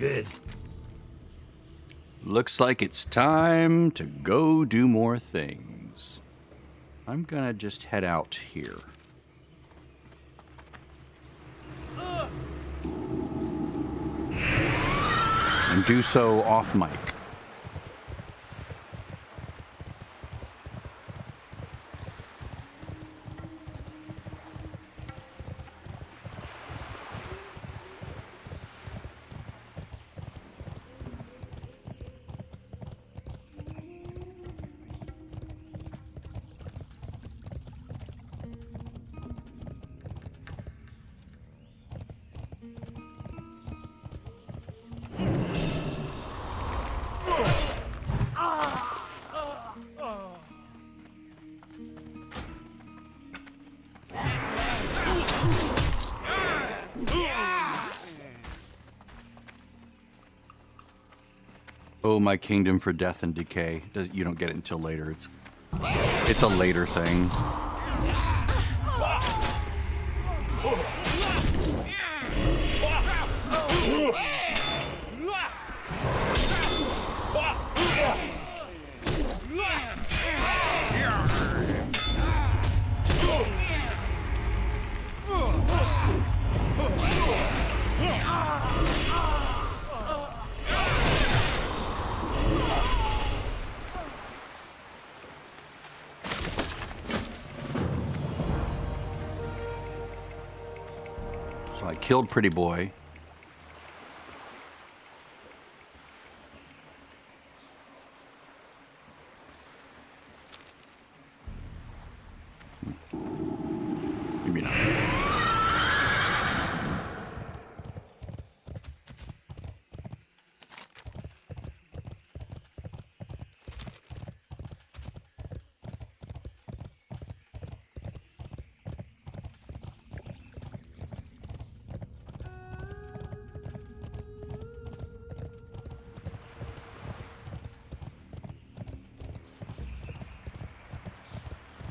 good. Looks like it's time to go do more things. I'm gonna just head out here. And do so off mic. Oh, my kingdom for death and decay. You don't get it until later. It's a later thing. So I killed Pretty Boy. Maybe not.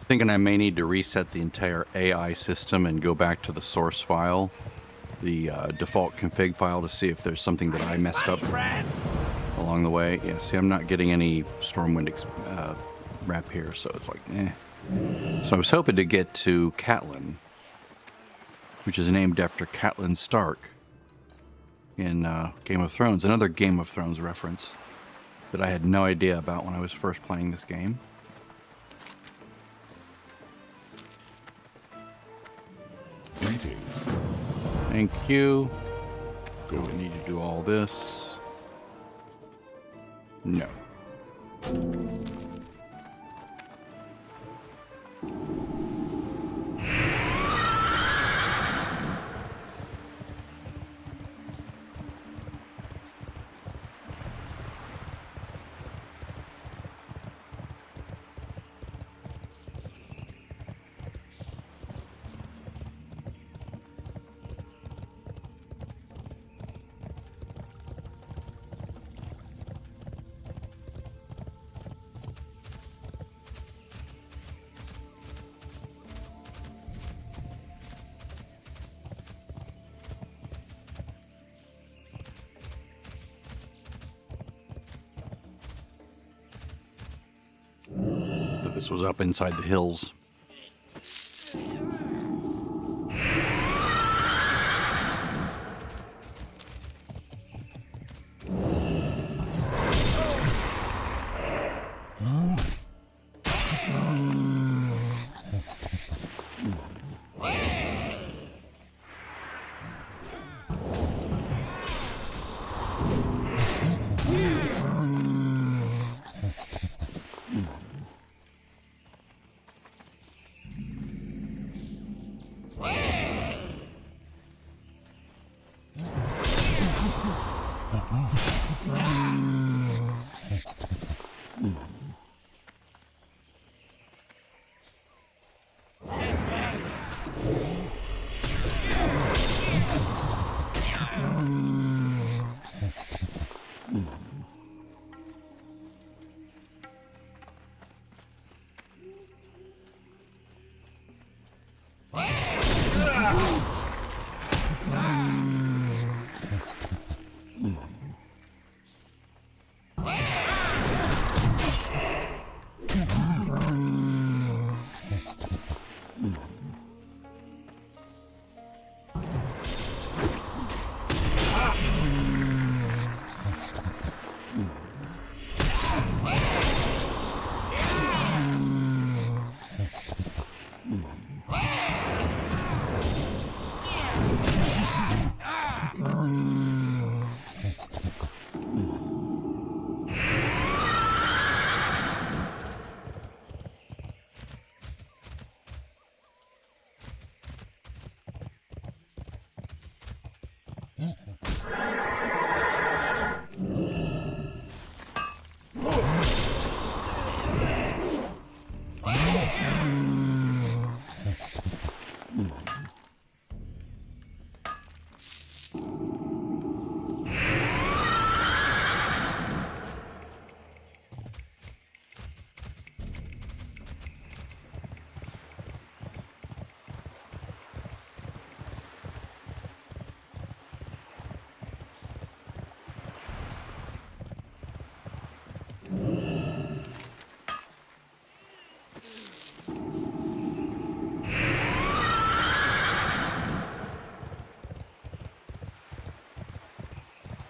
Thinking I may need to reset the entire AI system and go back to the source file, the default config file, to see if there's something that I messed up along the way. Yeah, see, I'm not getting any Stormwind wrap here, so it's like, eh. So I was hoping to get to Catelyn, which is named after Catelyn Stark in Game of Thrones, another Game of Thrones reference that I had no idea about when I was first playing this game. Thank you. Do we need to do all this? No. This was up inside the hills.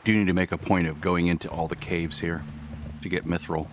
Do need to make a point of going into all the caves here to get mithril.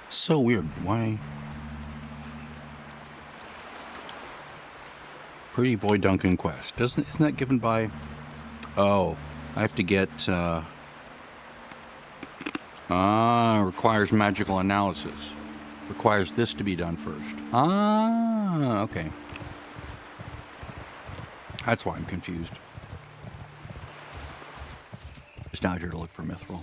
So weird. Why? Pretty Boy Duncan quest. Isn't that given by? Oh, I have to get. Requires magical analysis. Requires this to be done first. Okay. That's why I'm confused. Just out here to look for mithril.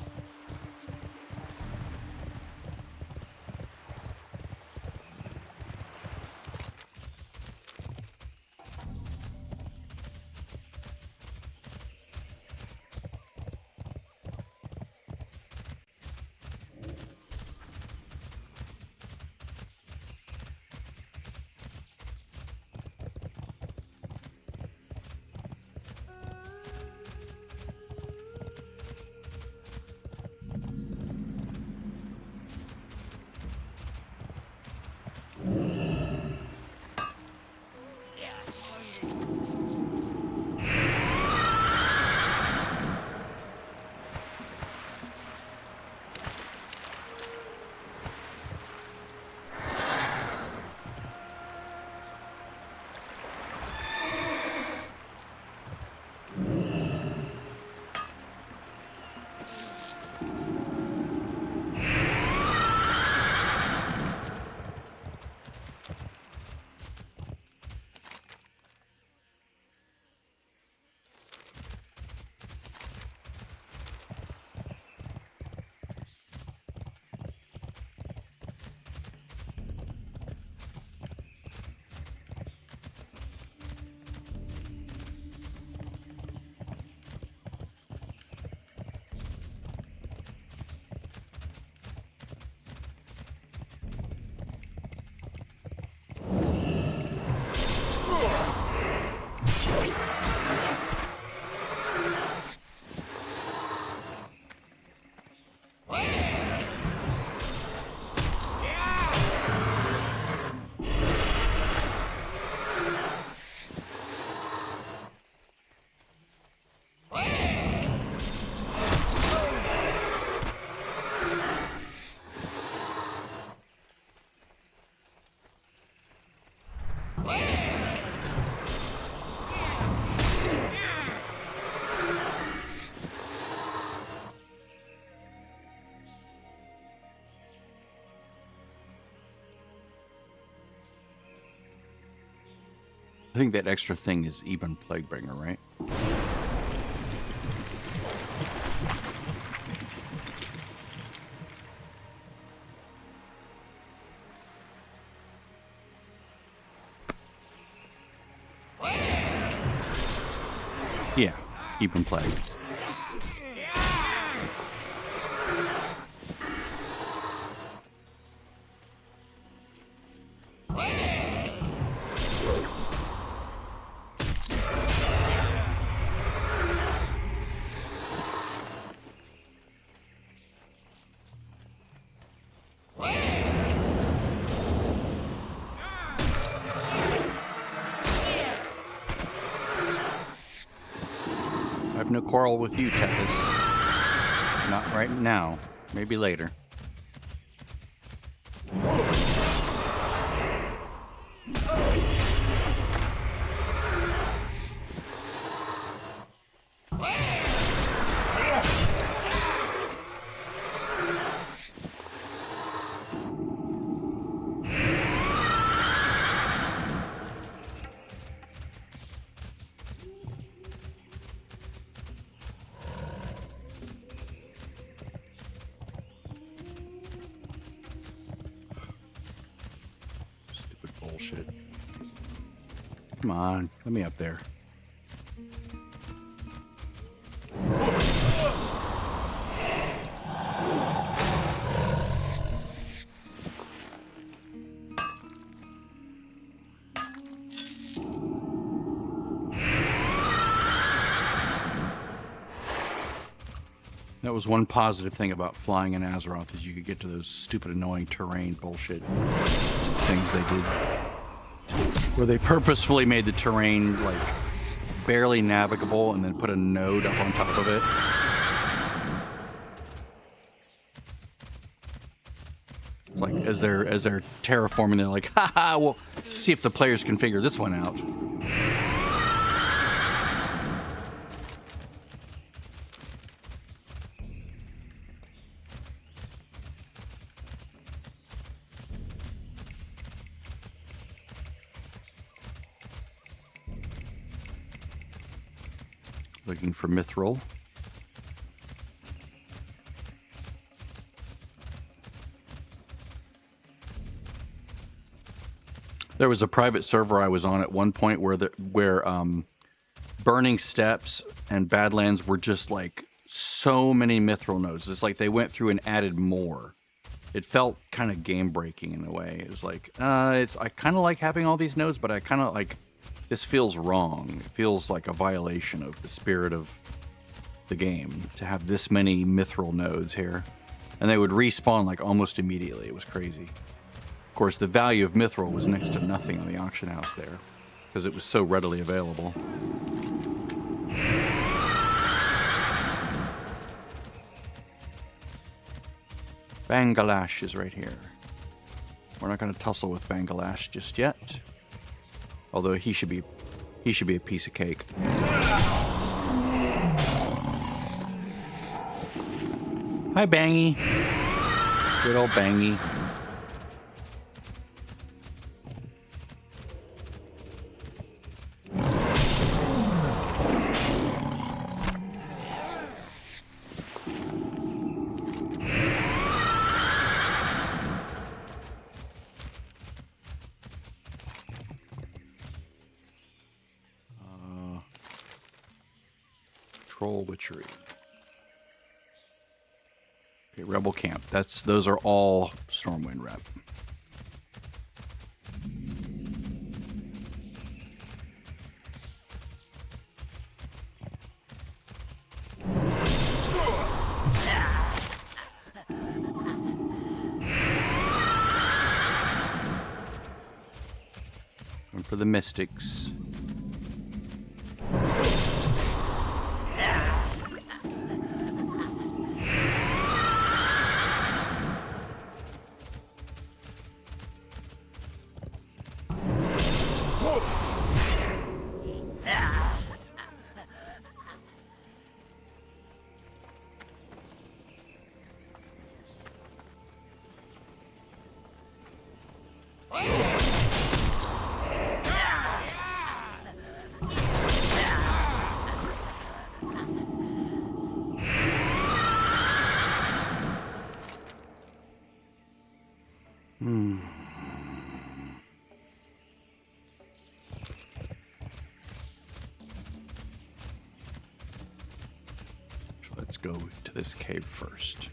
I think that extra thing is Eben Plaguebringer, right? Yeah, Eben Plague. I have no quarrel with you, Tethys. Not right now. Maybe later. Bullshit. Come on, let me up there. That was one positive thing about flying in Azeroth, is you could get to those stupid, annoying terrain bullshit things they did. Where they purposefully made the terrain, like, barely navigable and then put a node up on top of it. It's like, as they're terraforming, they're like, haha, well, see if the players can figure this one out. Looking for Mithril. There was a private server I was on at one point where Burning Steppes and Badlands were just like so many Mithril nodes. It's like they went through and added more. It felt kind of game breaking in a way. It was like, I kind of like having all these nodes, but I kind of like, this feels wrong. It feels like a violation of the spirit of the game to have this many Mithril nodes here. And they would respawn like almost immediately. It was crazy. Of course, the value of Mithril was next to nothing on the auction house there because it was so readily available. Bangalash is right here. We're not going to tussle with Bangalash just yet. Although he should be a piece of cake. Hi, Bangy. Good old Bangy. Troll Witchery. Okay, Rebel Camp. Those are all Stormwind rep. And for the Mystics. go to this cave first.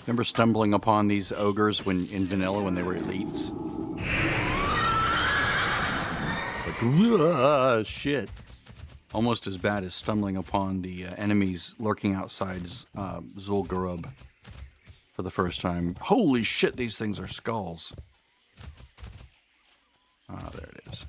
Remember stumbling upon these ogres in vanilla when they were elites? It's like, shit. Almost as bad as stumbling upon the enemies lurking outside Zul'Gurub for the first time. Holy shit, these things are skulls. Ah, there it is.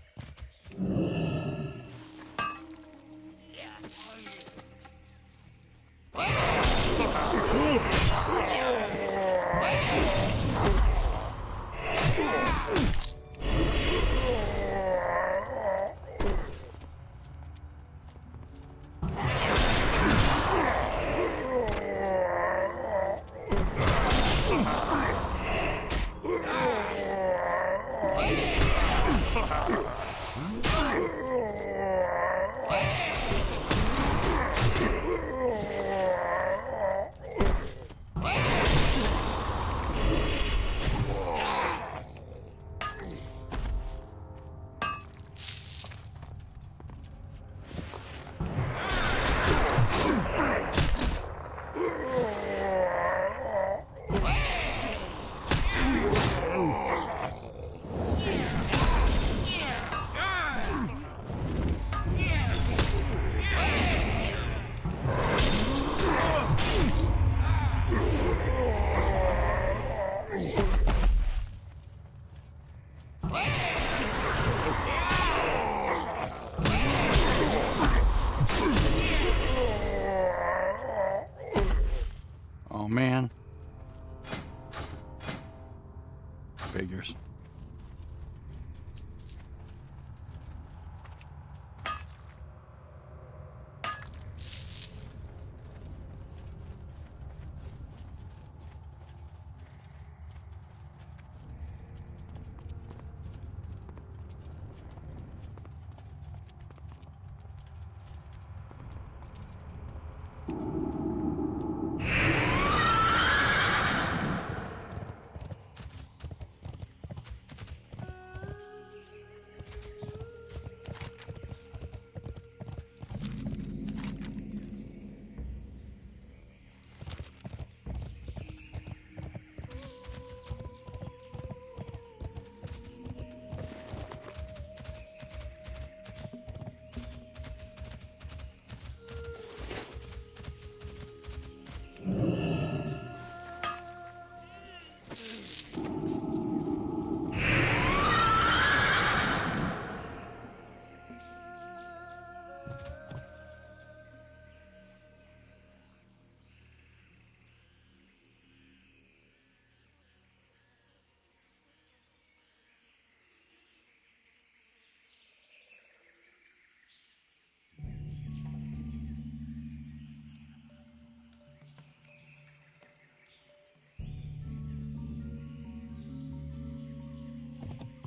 Oh man. Figures.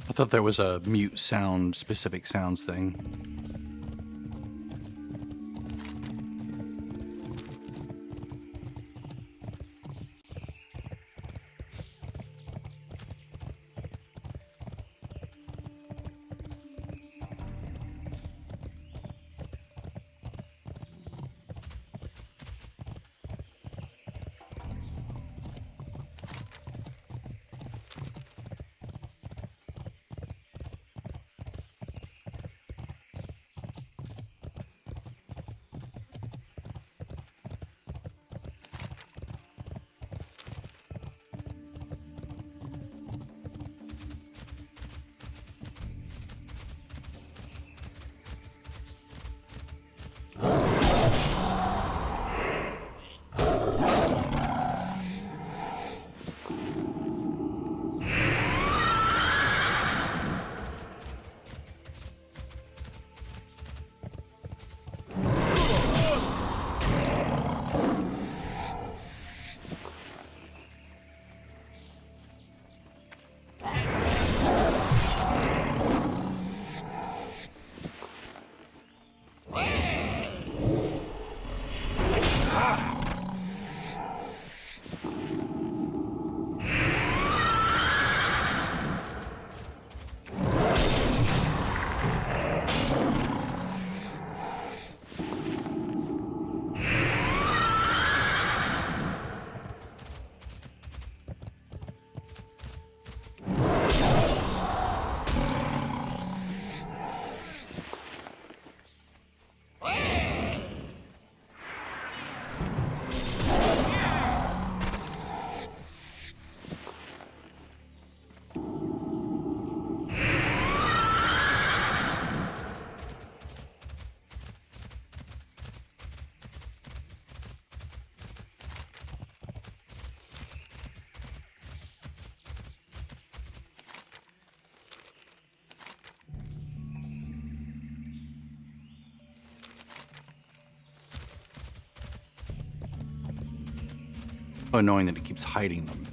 I thought there was a mute sound, specific sounds thing. Annoying that it keeps hiding them.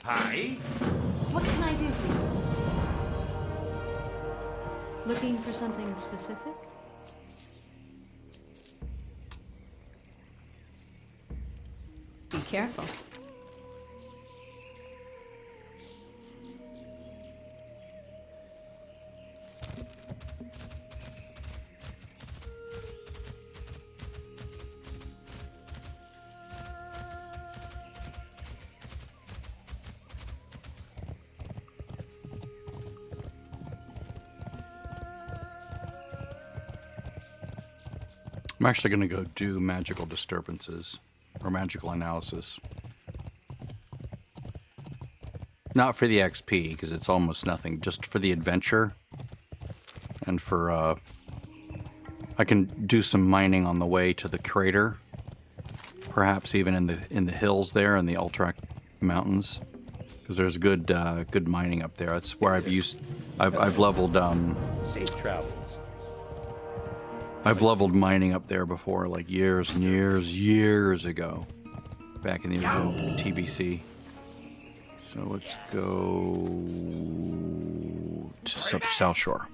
Hi. What can I do for you? Looking for something specific? Be careful. I'm actually going to go do magical disturbances or magical analysis. Not for the XP, because it's almost nothing, just for the adventure. And for, I can do some mining on the way to the crater. Perhaps even in the hills there in the Ultrac Mountains. Because there's good good mining up there. That's where I've leveled Safe travels. I've leveled mining up there before, like years and years ago. Back in the original TBC. So let's go to South Shore.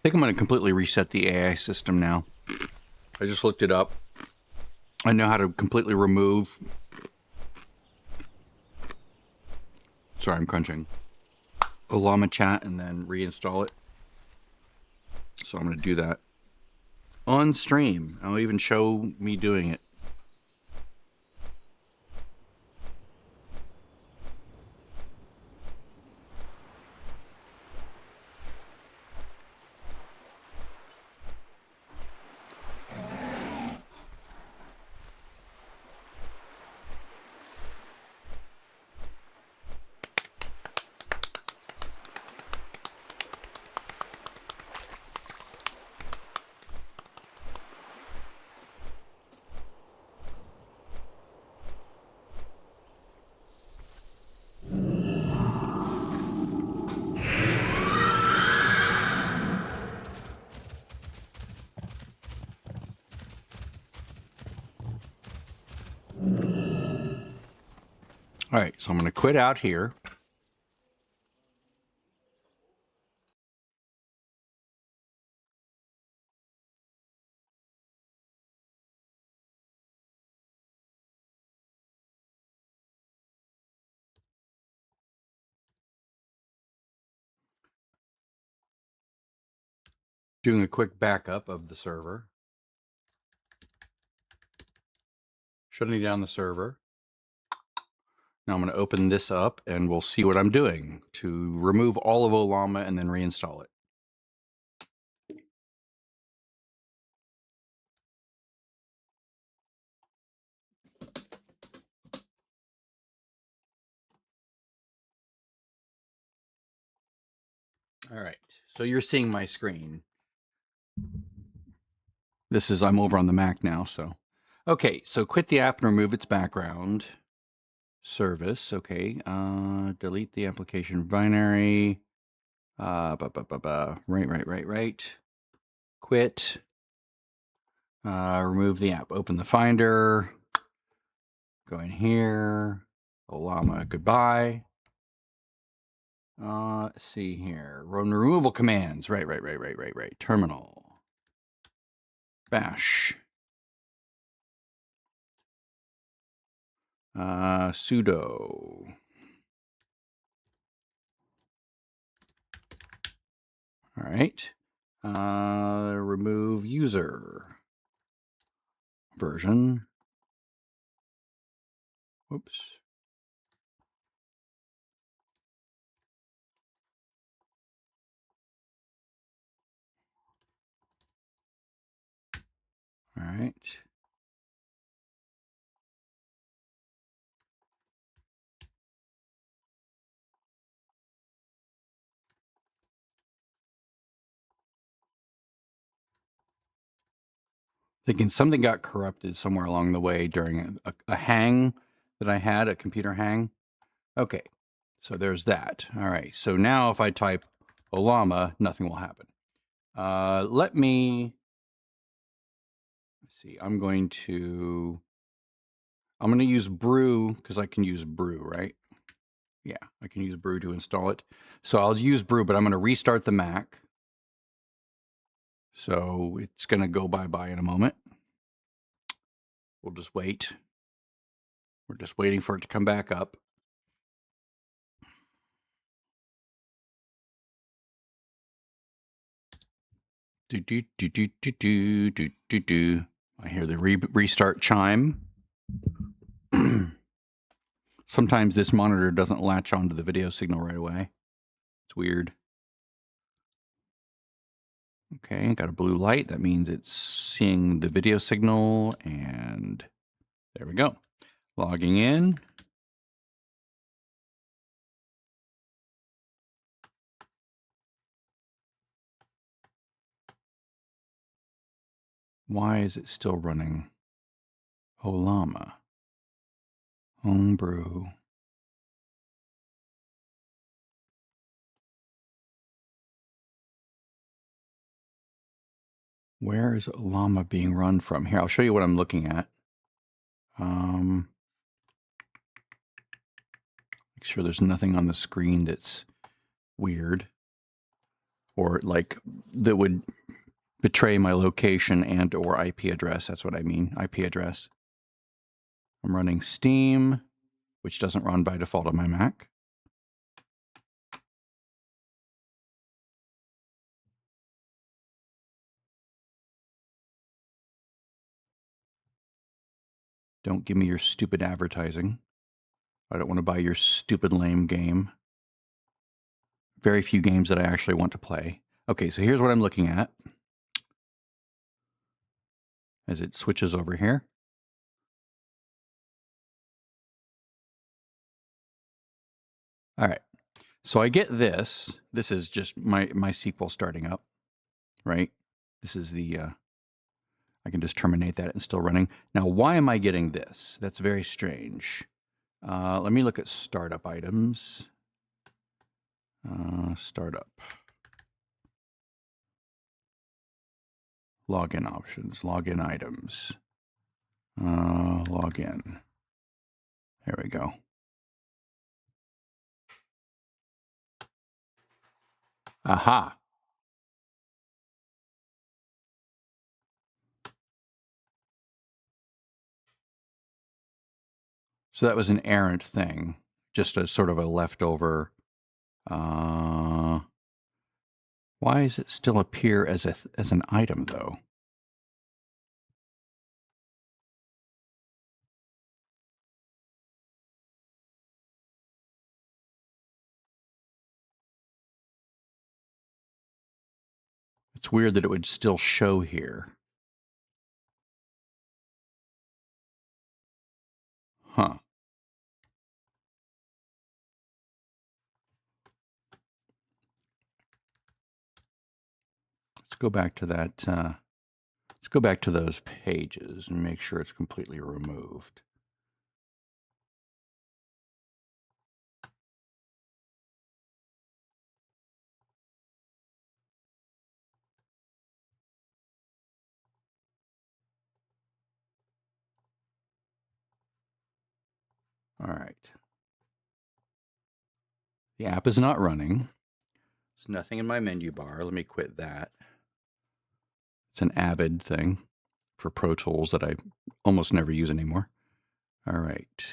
think I'm going to completely reset the AI system now. I just looked it up. I know how to completely remove... Sorry, I'm crunching. Llama chat and then reinstall it. So I'm going to do that on stream. I'll even show me doing it. All right, so I'm going to quit out here. Doing a quick backup of the server. Shutting down the server. Now I'm going to open this up and we'll see what I'm doing to remove all of Olama and then reinstall it. All right, so you're seeing my screen. I'm over on the Mac now, so. Okay, so quit the app and remove its background. Service, okay. Delete the application binary. Right. Quit. Remove the app. Open the Finder. Go in here. Olama, goodbye. Let's see here. Run removal commands. Right. Terminal. Bash. Sudo. All right. Remove user. Version. Whoops. All right. Thinking something got corrupted somewhere along the way during a hang that I had, a computer hang. Okay, so there's that. All right, so now if I type Olama, nothing will happen. Let's see, I'm going to use brew because I can use brew, right? Yeah, I can use brew to install it. So I'll use brew, but I'm going to restart the Mac. So it's going to go bye-bye in a moment. We'll just wait. We're just waiting for it to come back up. I hear the restart chime. Sometimes this monitor doesn't latch onto the video signal right away. It's weird. Okay, got a blue light. That means it's seeing the video signal, and there we go. Logging in. Why is it still running? Olama. Homebrew. Where is Olama being run from? Here, I'll show you what I'm looking at. Make sure there's nothing on the screen that's weird. or like that would betray my location and or IP address. That's what I mean, IP address. I'm running Steam, which doesn't run by default on my Mac. Don't give me your stupid advertising. I don't want to buy your stupid lame game. Very few games that I actually want to play. Okay, so here's what I'm looking at as it switches over here. All right, so I get this. This is just my SQL starting up, right? This is the, I can just terminate that and still running. Now, why am I getting this? That's very strange. Let me look at startup items. Startup. Login options, login items. Login. There we go. Aha. So that was an errant thing, just a sort of a leftover. Why does it still appear as an item though? It's weird that it would still show here. Huh. Let's go back to that. Let's go back to those pages and make sure it's completely removed. All right. The app is not running. There's nothing in my menu bar. Let me quit that. It's an Avid thing for Pro Tools that I almost never use anymore. All right.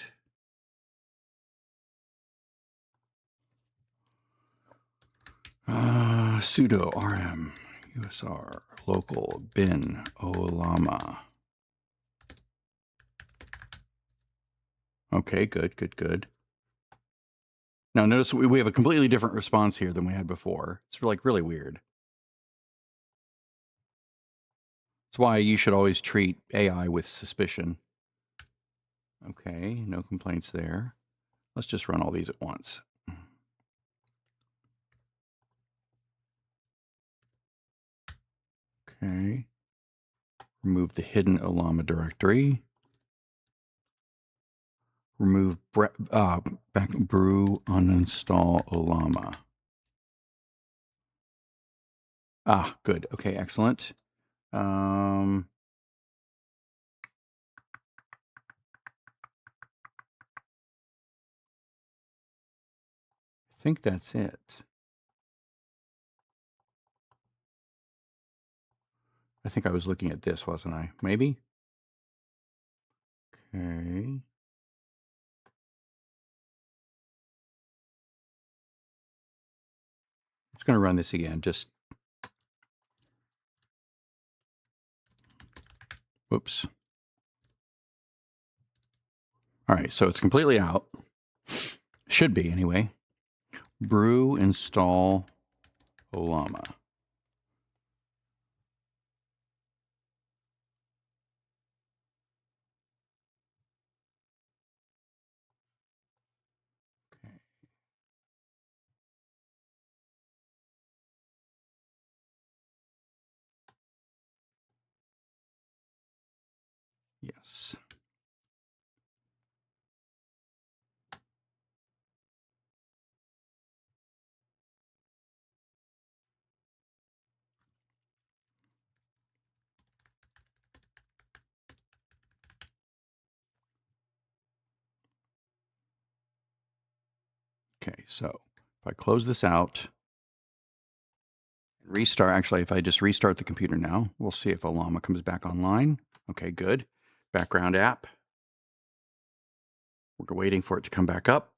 Sudo rm usr local bin olama. Okay, good. Now notice we have a completely different response here than we had before. It's like really weird. That's why you should always treat AI with suspicion. Okay, no complaints there. Let's just run all these at once. Okay. Remove the hidden Olama directory. Remove back brew uninstall Olama. Ah, good. Okay, excellent. I think that's it. I think I was looking at this, wasn't I? Maybe? Okay. It's going to run this again. Just, whoops. All right, so it's completely out. Should be, anyway. Brew install Olama. Okay. Yes. Okay, so if I close this out restart. Actually, if I just restart the computer now, we'll see if Llama comes back online. Okay, good. Background app. We're waiting for it to come back up.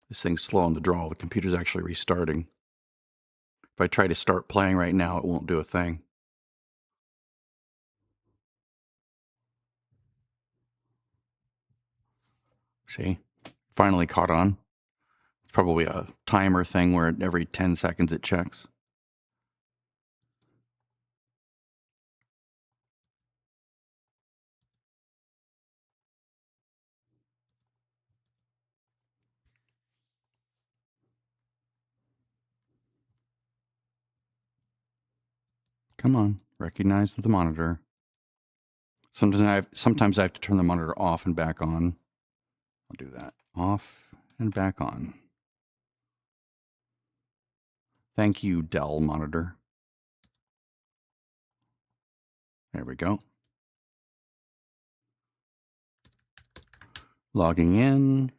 This thing's slow on the draw. The computer's actually restarting. If I try to start playing right now, it won't do a thing. See? Finally caught on. It's probably a timer thing where every 10 seconds it checks. Come on, recognize the monitor. Sometimes I have to turn the monitor off and back on. I'll do that. Off and back on. Thank you, Dell monitor. There we go. Logging in.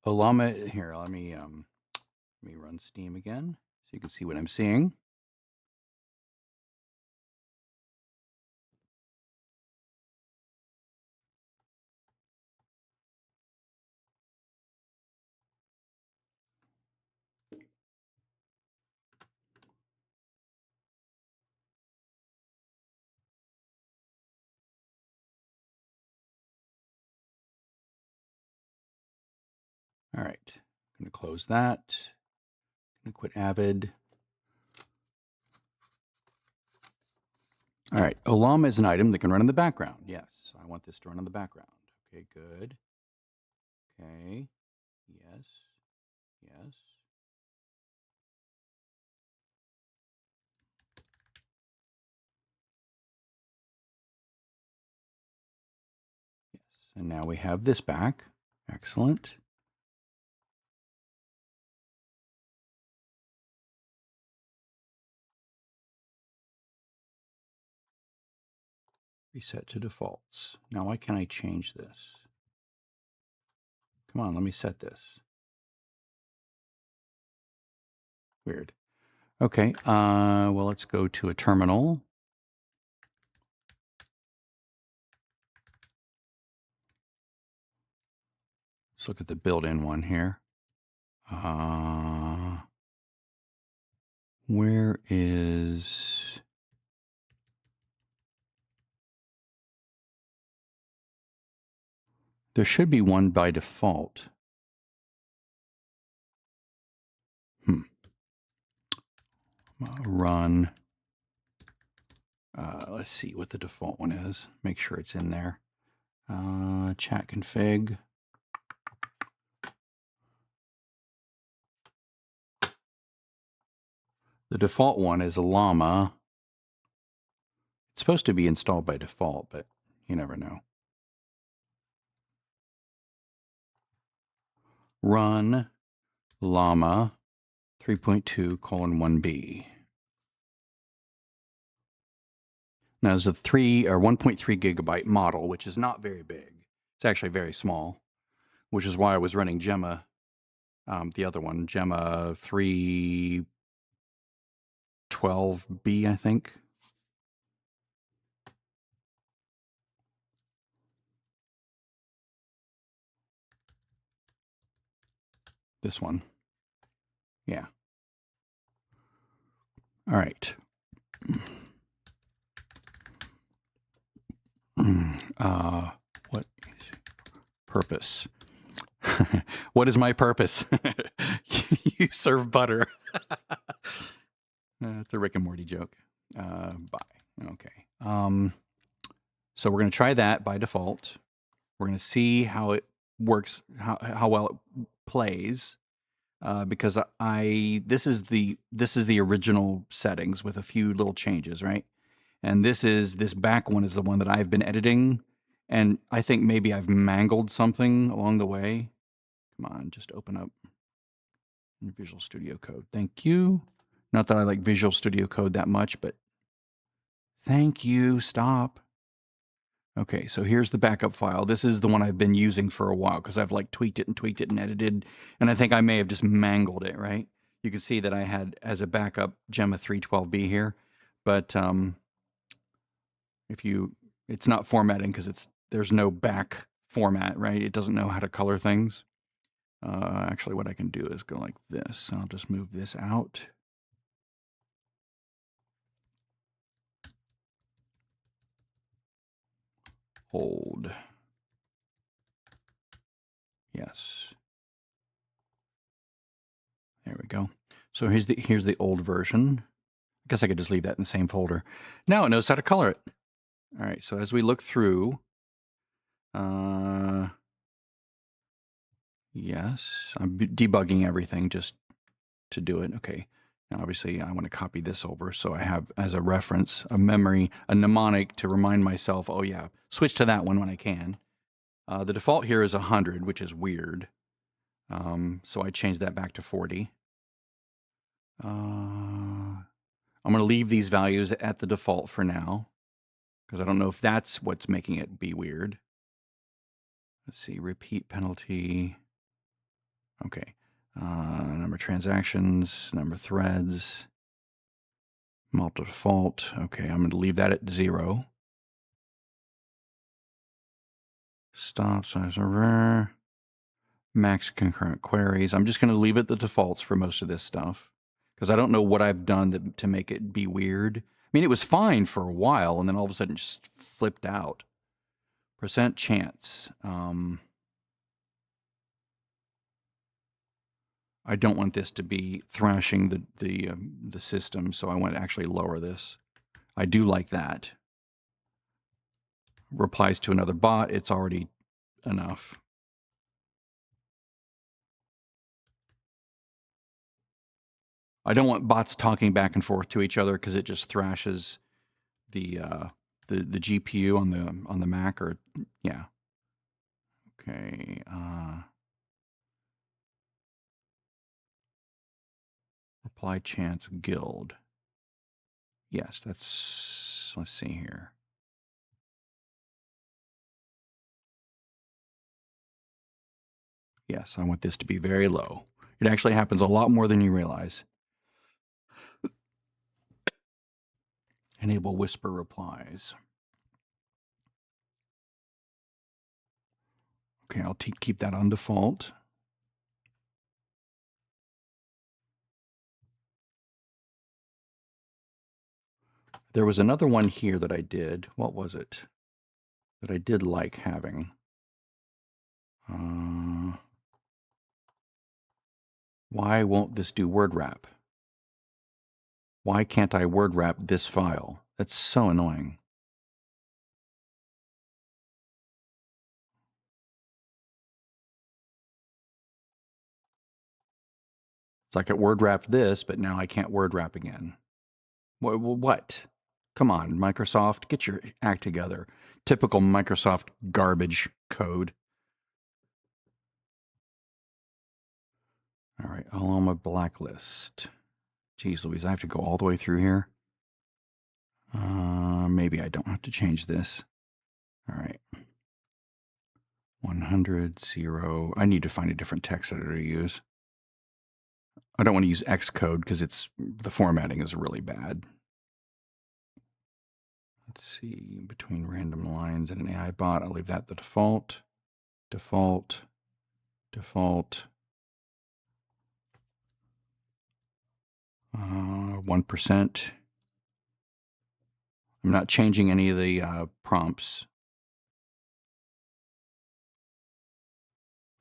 Llama, here, let me run Steam again so you can see what I'm seeing. All right, I'm going to close that. I'm going to quit Avid. All right, Llama is an item that can run in the background. Yes, I want this to run in the background. Okay, good. Okay, yes, yes. Yes, and now we have this back. Excellent. Reset to defaults. Now why can't I change this? Come on, let me set this. Weird. Okay, well, let's go to a terminal. Let's look at the built-in one here. Where is... There should be one by default. Run. Let's see what the default one is. Make sure it's in there. Chat config. The default one is a Llama. It's supposed to be installed by default, but you never know. Run Llama 3.2:1b. Now, there's a 1.3 gigabyte model, which is not very big. It's actually very small, which is why I was running Gemma, the other one, Gemma 3.12b, I think. This one. Yeah. All right. What is purpose? What is my purpose? You serve butter. It's a Rick and Morty joke. Bye. Okay. So we're going to try that by default. We're going to see how it works, how well it plays, because this is the original settings with a few little changes, right? And this back one is the one that I've been editing, and I think maybe I've mangled something along the way. Come on, just open up. Visual Studio Code. Thank you. Not that I like Visual Studio Code that much, but thank you. Stop. Okay, so here's the backup file. This is the one I've been using for a while because I've like tweaked it and edited, and I think I may have just mangled it, right? You can see that I had as a backup Gemma 312B here, but it's not formatting because there's no back format, right? It doesn't know how to color things. Actually, what I can do is go like this. I'll just move this out. Hold. Yes. There we go. So here's the old version. I guess I could just leave that in the same folder. Now it knows how to color it. All right, so as we look through, yes, I'm debugging everything just to do it. Okay, now obviously I want to copy this over so I have as a reference, a memory, a mnemonic to remind myself, oh yeah, switch to that one when I can. The default here is 100, which is weird. So I changed that back to 40. I'm going to leave these values at the default for now because I don't know if that's what's making it be weird. Let's see, repeat penalty. Okay. Number of transactions, number of threads, multi-default. Okay, I'm going to leave that at 0. Stop size rare. Max concurrent queries. I'm just going to leave it the defaults for most of this stuff because I don't know what I've done to make it be weird. I mean, it was fine for a while and then all of a sudden it just flipped out. Percent chance. I don't want this to be thrashing the system, so I want to actually lower this. I do like that. Replies to another bot, it's already enough. I don't want bots talking back and forth to each other because it just thrashes the GPU on the Mac. Or yeah. Okay. Reply chance guild. Yes, that's. Let's see here. Yes, I want this to be very low. It actually happens a lot more than you realize. Enable whisper replies. Okay, I'll keep that on default. There was another one here that I did. What was it? That I did like having. Why won't this do word wrap? Why can't I word wrap this file? That's so annoying. It's like it word wrapped this, but now I can't word wrap again. What? Come on, Microsoft, get your act together. Typical Microsoft garbage code. All right, all on my blacklist. Geez Louise, I have to go all the way through here. Maybe I don't have to change this. All right. 100, 0. I need to find a different text editor to use. I don't want to use Xcode because the formatting is really bad. Let's see, between random lines and an AI bot, I'll leave that the default. Default. Default. 1%. I'm not changing any of the prompts.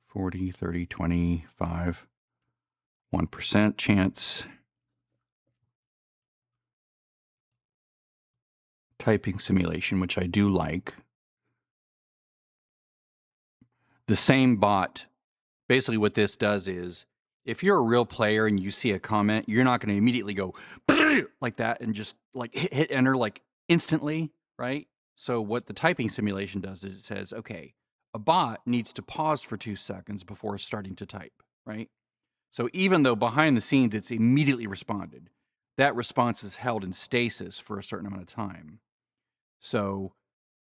40, 30, 25. 1% chance. Typing simulation, which I do like. The same bot, basically what this does is, if you're a real player and you see a comment, you're not going to immediately go like that and just like hit enter like instantly, right? So what the typing simulation does is it says, okay, a bot needs to pause for 2 seconds before starting to type, right? So even though behind the scenes it's immediately responded, that response is held in stasis for a certain amount of time. So,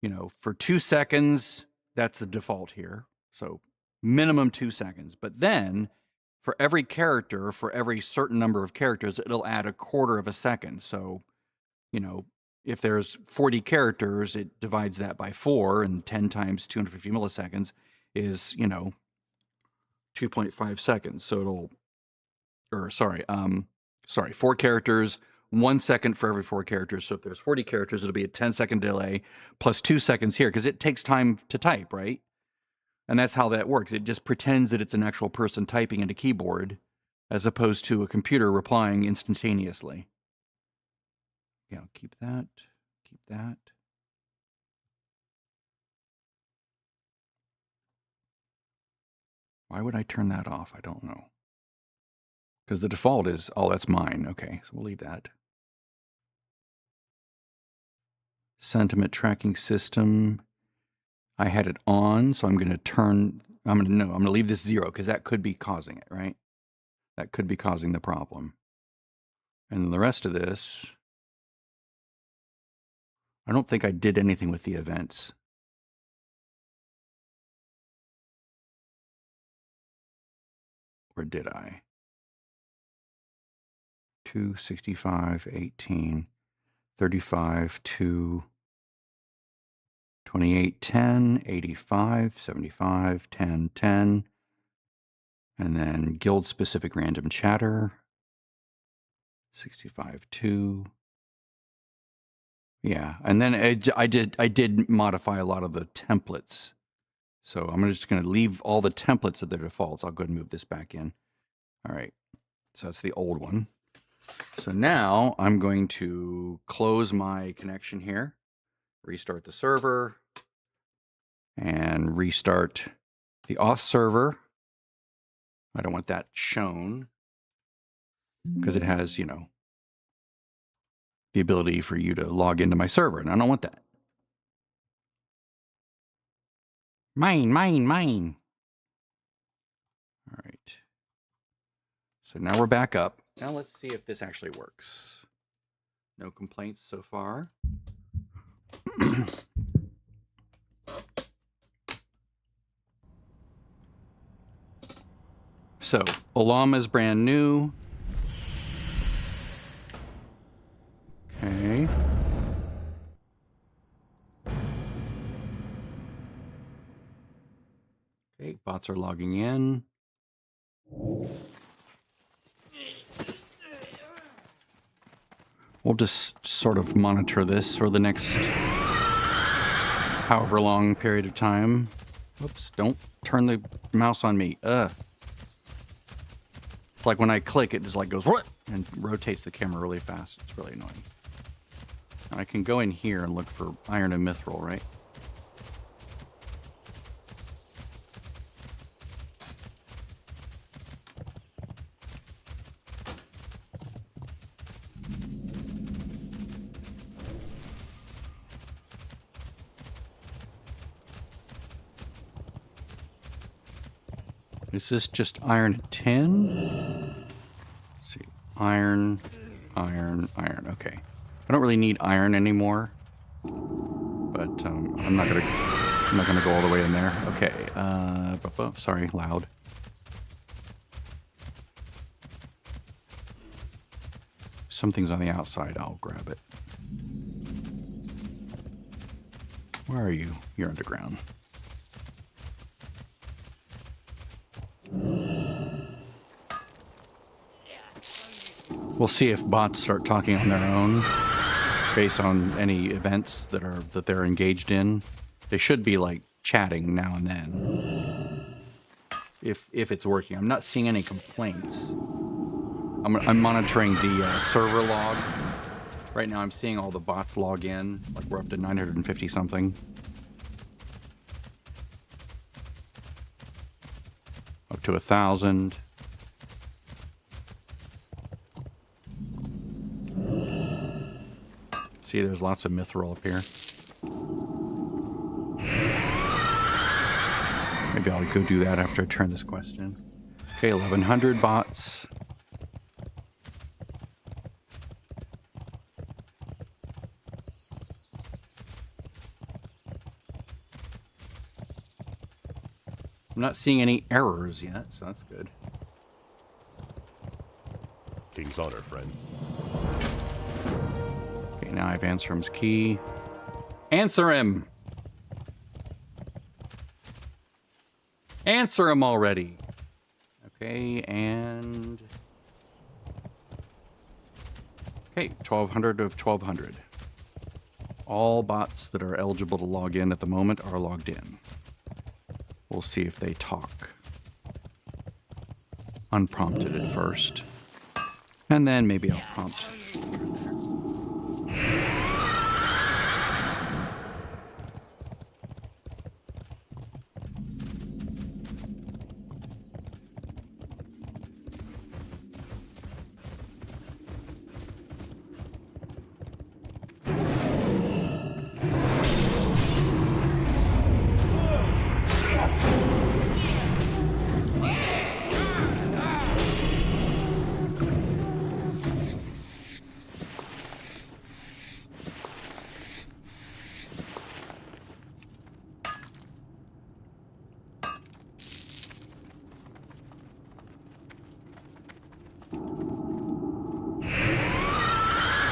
you know, for 2 seconds, that's the default here. So minimum 2 seconds. But then for every character, for every certain number of characters, it'll add a quarter of a second. So, you know, if there's 40 characters, it divides that by 4, and 10 times 250 milliseconds is, you know, 2.5 seconds. So it'll, or sorry, 4 characters, 1 second for every 4 characters. So if there's 40 characters, it'll be a 10-second delay plus 2 seconds here, because it takes time to type, right? And that's how that works. It just pretends that it's an actual person typing into keyboard as opposed to a computer replying instantaneously. Yeah, keep that, keep that. Why would I turn that off? I don't know. Because the default is, oh, that's mine. Okay, so we'll leave that. Sentiment tracking system. I had it on, so I'm going to turn, I'm going to leave this 0 because that could be causing it, right? That could be causing the problem. And then the rest of this, I don't think I did anything with the events. Or did I? 265, 18, 35, 2, 28, 10, 85, 75, 10, 10. And then guild-specific random chatter. 65, 2. Yeah, and then I did modify a lot of the templates. So I'm just going to leave all the templates at their defaults. I'll go ahead and move this back in. All right, so that's the old one. So now I'm going to close my connection here, restart the server, and restart the auth server. I don't want that shown because it has, you know, the ability for you to log into my server, and I don't want that. Mine. All right. So now we're back up. Now let's see if this actually works. No complaints so far. So, Olam is brand new. Okay. Okay, bots are logging in. We'll just sort of monitor this for the next however long period of time. Oops, don't turn the mouse on me. It's like when I click, it just like goes, what? And rotates the camera really fast. It's really annoying. And I can go in here and look for iron and mithril, right? Is this just iron and tin? Let's see. Iron. Okay. I don't really need iron anymore. But I'm not gonna go all the way in there. Okay. Sorry, loud. Something's on the outside. I'll grab it. Where are you? You're underground. We'll see if bots start talking on their own based on any events that they're engaged in. They should be like chatting now and then. If it's working. I'm not seeing any complaints. I'm monitoring the server log. Right now I'm seeing all the bots log in. Like we're up to 950 something. Up to 1,000. See, there's lots of mithril up here. Maybe I'll go do that after I turn this quest in. Okay, Okay, 1,100 bots. I'm not seeing any errors yet, so that's good. King's honor, friend. Okay, now I have Answerum's key. Answer him! Answer him already! Okay, and... Okay, 1,200 of 1,200. All bots that are eligible to log in at the moment are logged in. We'll see if they talk. Unprompted at first. And then maybe I'll prompt.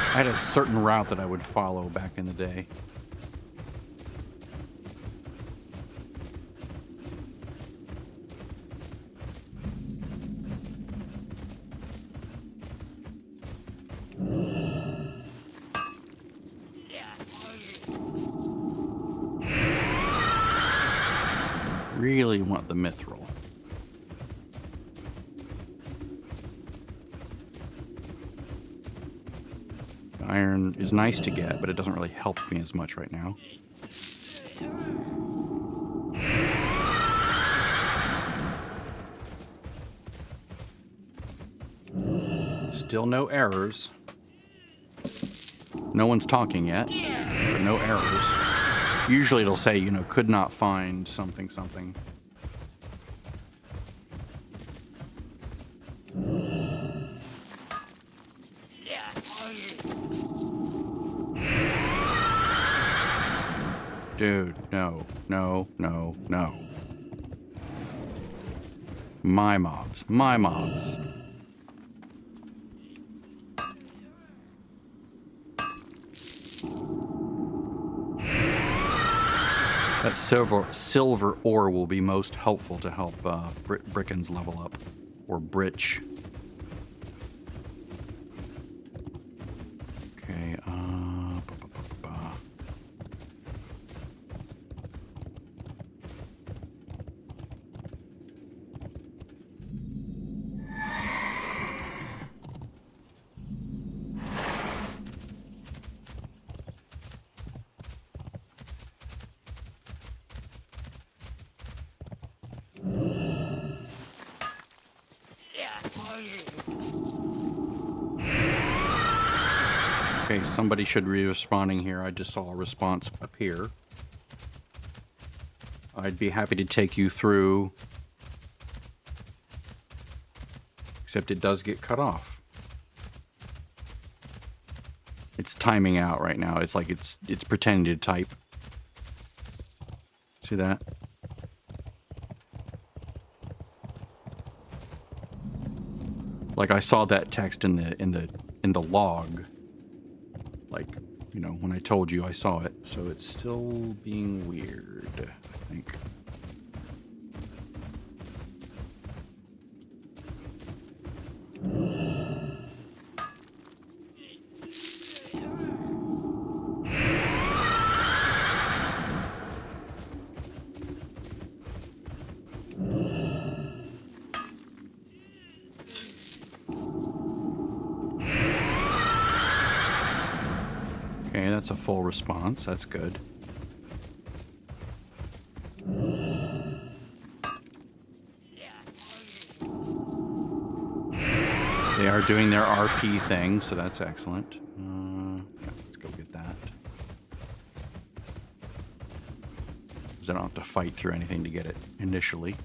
I had a certain route that I would follow back in the day. Really want the mithril. Iron is nice to get, but it doesn't really help me as much right now. Still no errors. No one's talking yet, but no errors. Usually it'll say, you know, could not find something, something. Dude, no, no, no, no. My mobs, my mobs. That silver ore will be most helpful to help Brickens level up, or Briddge. Okay, Okay, somebody should be responding here. I just saw a response appear. I'd be happy to take you through. Except it does get cut off. It's timing out right now. It's like it's pretending to type. See that? Like I saw that text in the log. Like, you know, when I told you I saw it. So it's still being weird, I think. Okay, that's a full response. That's good. They are doing their RP thing, so that's excellent. Yeah, let's go get that. Because I don't have to fight through anything to get it initially.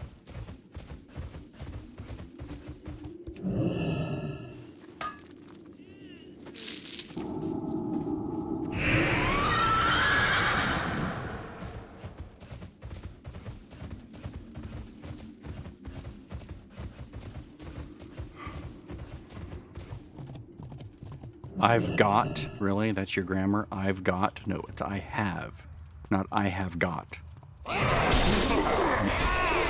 I've got, really? That's your grammar? I've got? No, it's I have, not I have got.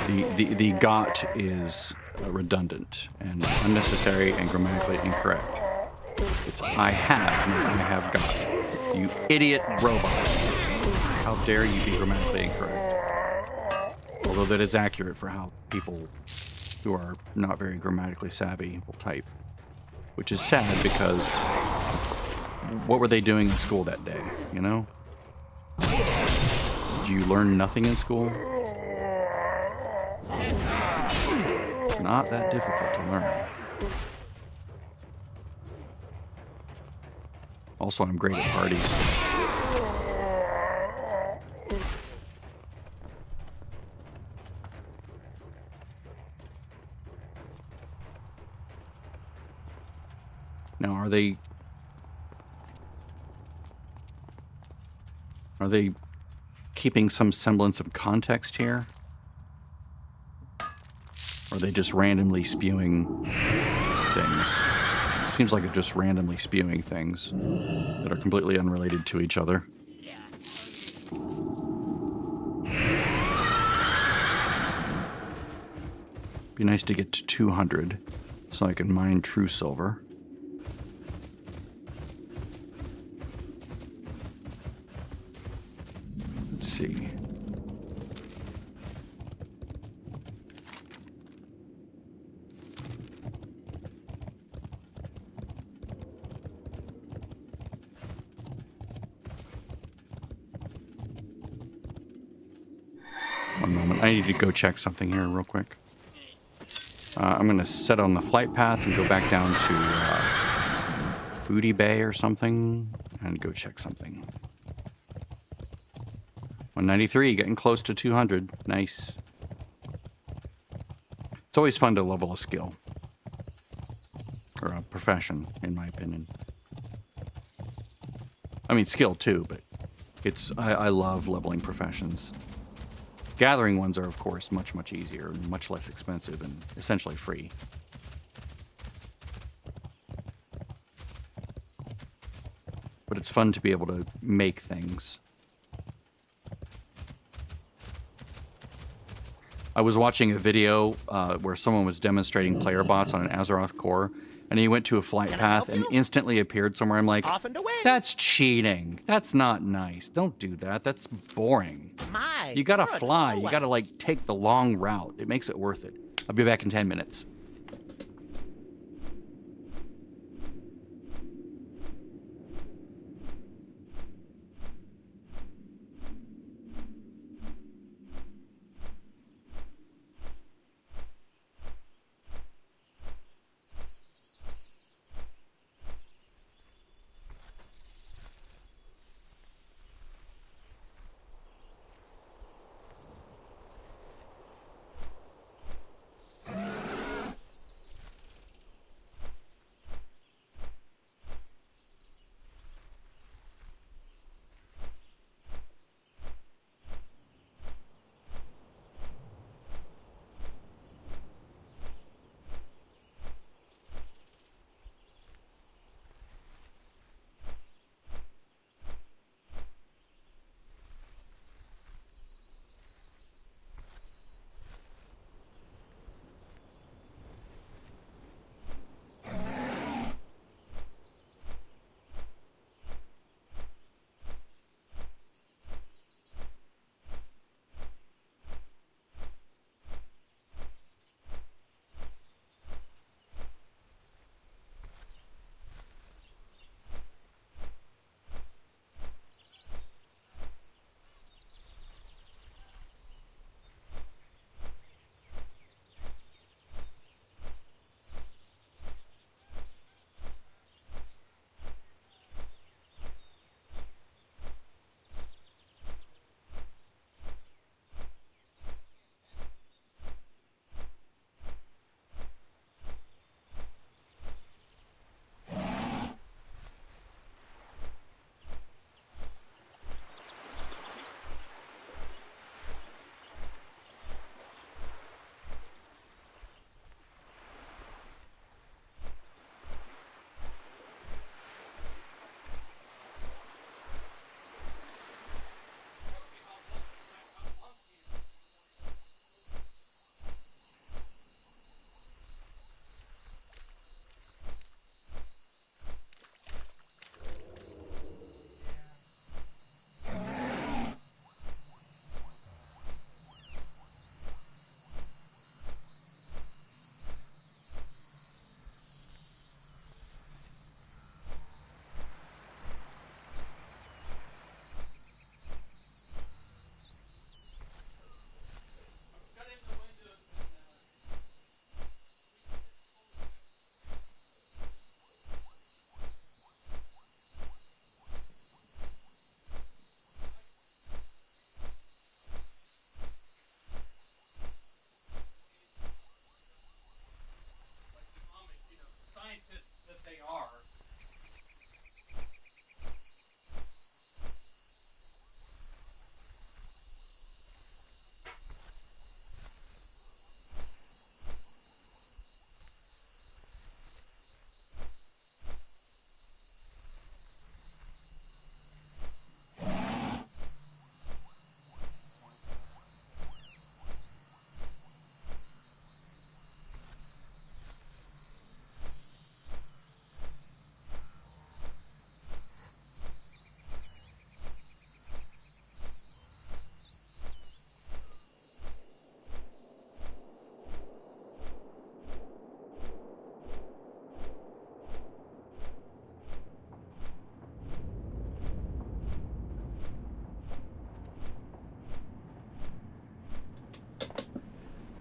The got is redundant and unnecessary and grammatically incorrect. It's I have, not I have got. You idiot robot. How dare you be grammatically incorrect? Although that is accurate for how people who are not very grammatically savvy will type. Which is sad because what were they doing in school that day, you know? Did you learn nothing in school? It's not that difficult to learn. Also, I'm great at parties. Now, are they keeping some semblance of context here? Or are they just randomly spewing things? Seems like they're just randomly spewing things that are completely unrelated to each other. Be nice to get to 200 so I can mine true silver. Let's see. One moment. I need to go check something here real quick. I'm going to set on the flight path and go back down to Booty Bay or something and go check something. 193, getting close to 200. Nice. It's always fun to level a skill. Or a profession, in my opinion. I mean, skill too, but I love leveling professions. Gathering ones are, of course, much, much easier and much less expensive and essentially free. But it's fun to be able to make things. I was watching a video where someone was demonstrating player bots on an AzerothCore, and he went to a flight path and instantly appeared somewhere. I'm like, that's cheating. That's not nice. Don't do that. That's boring. You gotta fly. You gotta, like, take the long route. It makes it worth it. I'll be back in 10 minutes.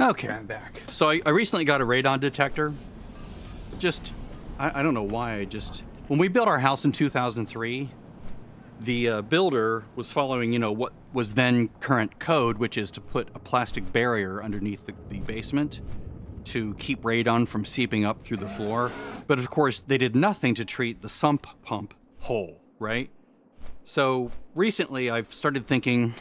Okay, I'm back. So I recently got a radon detector. I don't know why, when we built our house in 2003, the builder was following, what was then current code, which is to put a plastic barrier underneath the basement to keep radon from seeping up through the floor. But of course, they did nothing to treat the sump pump hole, right? So recently I've started thinking,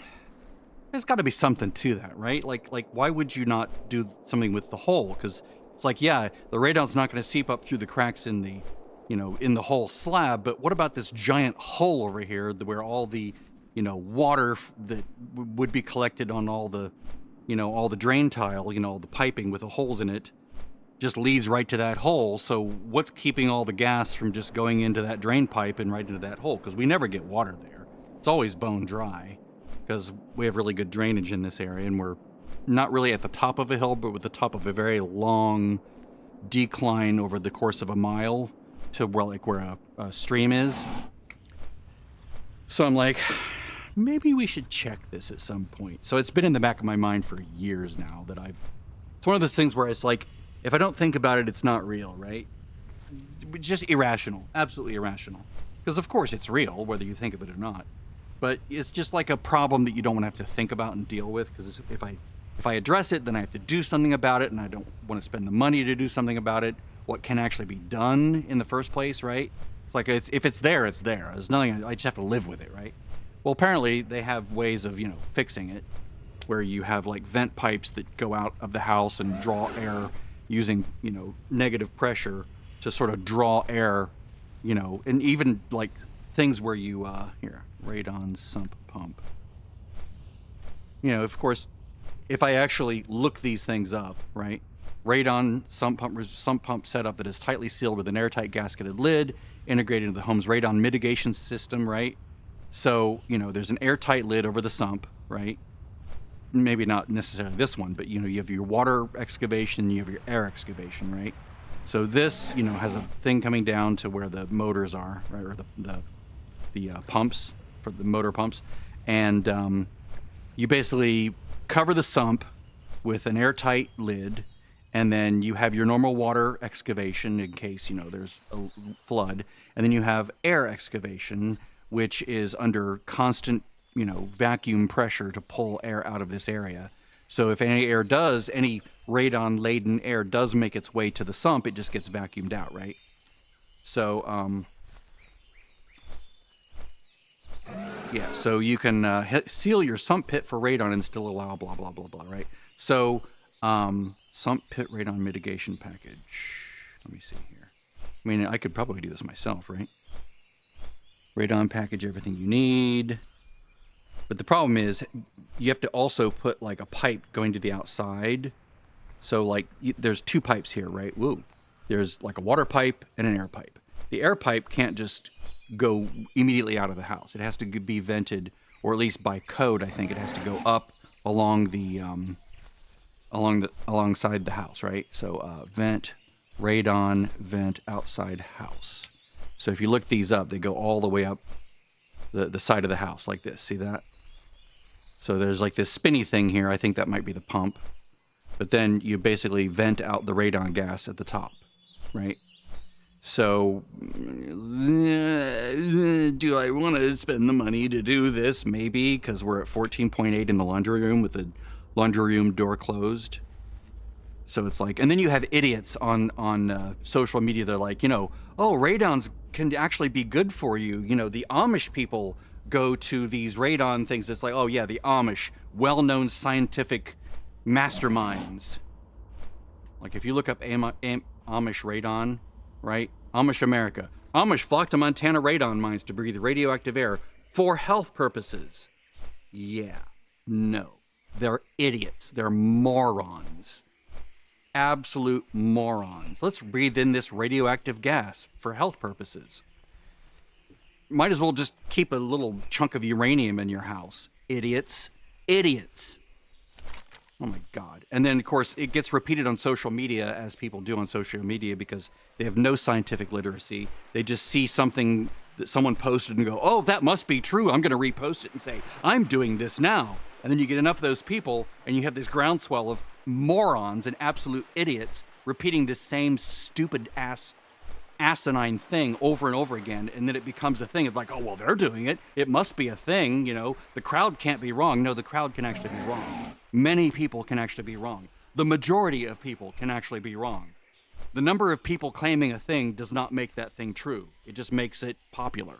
there's got to be something to that, right? Like why would you not do something with the hole? Because it's like, yeah, the radon's not going to seep up through the cracks in the, in the whole slab. But what about this giant hole over here where all the, water that would be collected on all the, all the drain tile, all the piping with the holes in it, just leads right to that hole. So what's keeping all the gas from just going into that drain pipe and right into that hole? Because we never get water there. It's always bone dry. Because we have really good drainage in this area, and we're not really at the top of a hill, but with the top of a very long decline over the course of a mile to where a stream is. So I'm like, maybe we should check this at some point. So it's been in the back of my mind for years now that it's one of those things where it's like, if I don't think about it, it's not real, right? Just irrational, absolutely irrational. Because of course it's real, whether you think of it or not. But it's just like a problem that you don't want to have to think about and deal with, because if I address it, then I have to do something about it, and I don't want to spend the money to do something about it. What can actually be done in the first place, right? It's like, if it's there, it's there. There's nothing, I just have to live with it, right? Well, apparently they have ways of, fixing it, where you have like vent pipes that go out of the house and draw air using, negative pressure to sort of draw air, and even like things where you, radon sump pump. Of course, if I actually look these things up, right? Radon sump pump setup that is tightly sealed with an airtight gasketed lid, integrated into the home's radon mitigation system, right? So, there's an airtight lid over the sump, right? Maybe not necessarily this one, but, you have your water excavation, you have your air excavation, right? So this, has a thing coming down to where the motors are, right? Or the pumps, for the motor pumps, and you basically cover the sump with an airtight lid, and then you have your normal water excavation in case there's a flood, and then you have air excavation, which is under constant vacuum pressure to pull air out of this area. So if any radon laden air does make its way to the sump, it just gets vacuumed out, right? So yeah, so you can seal your sump pit for radon and still allow blah, blah, blah, blah, right? So, sump pit radon mitigation package. Let me see here. I mean, I could probably do this myself, right? Radon package, everything you need. But the problem is, you have to also put, like, a pipe going to the outside. So, like, there's two pipes here, right? Woo. There's, like, a water pipe and an air pipe. The air pipe can't just go immediately out of the house. It has to be vented, or at least by code, I think it has to go up along the alongside the house, right? So vent, radon, vent, outside house. So if you look these up, they go all the way up the side of the house like this. See that? So there's like this spinny thing here. I think that might be the pump. But then you basically vent out the radon gas at the top, right? So, do I want to spend the money to do this? Maybe, because we're at 14.8 in the laundry room with the laundry room door closed. So it's like, and then you have idiots on social media. They're like, oh, radons can actually be good for you. The Amish people go to these radon things. It's like, oh yeah, the Amish, well-known scientific masterminds. Like if you look up Amish radon, right? Amish America. Amish flock to Montana radon mines to breathe radioactive air for health purposes. Yeah. No. They're idiots. They're morons. Absolute morons. Let's breathe in this radioactive gas for health purposes. Might as well just keep a little chunk of uranium in your house. Idiots. Idiots. Oh my God. And then, of course, it gets repeated on social media, as people do on social media, because they have no scientific literacy. They just see something that someone posted and go, oh, that must be true. I'm going to repost it and say, I'm doing this now. And then you get enough of those people, and you have this groundswell of morons and absolute idiots repeating this same stupid asinine thing over and over again, and then it becomes a thing of like, oh, well, they're doing it. It must be a thing, you know. The crowd can't be wrong. No, the crowd can actually be wrong. Many people can actually be wrong. The majority of people can actually be wrong. The number of people claiming a thing does not make that thing true. It just makes it popular.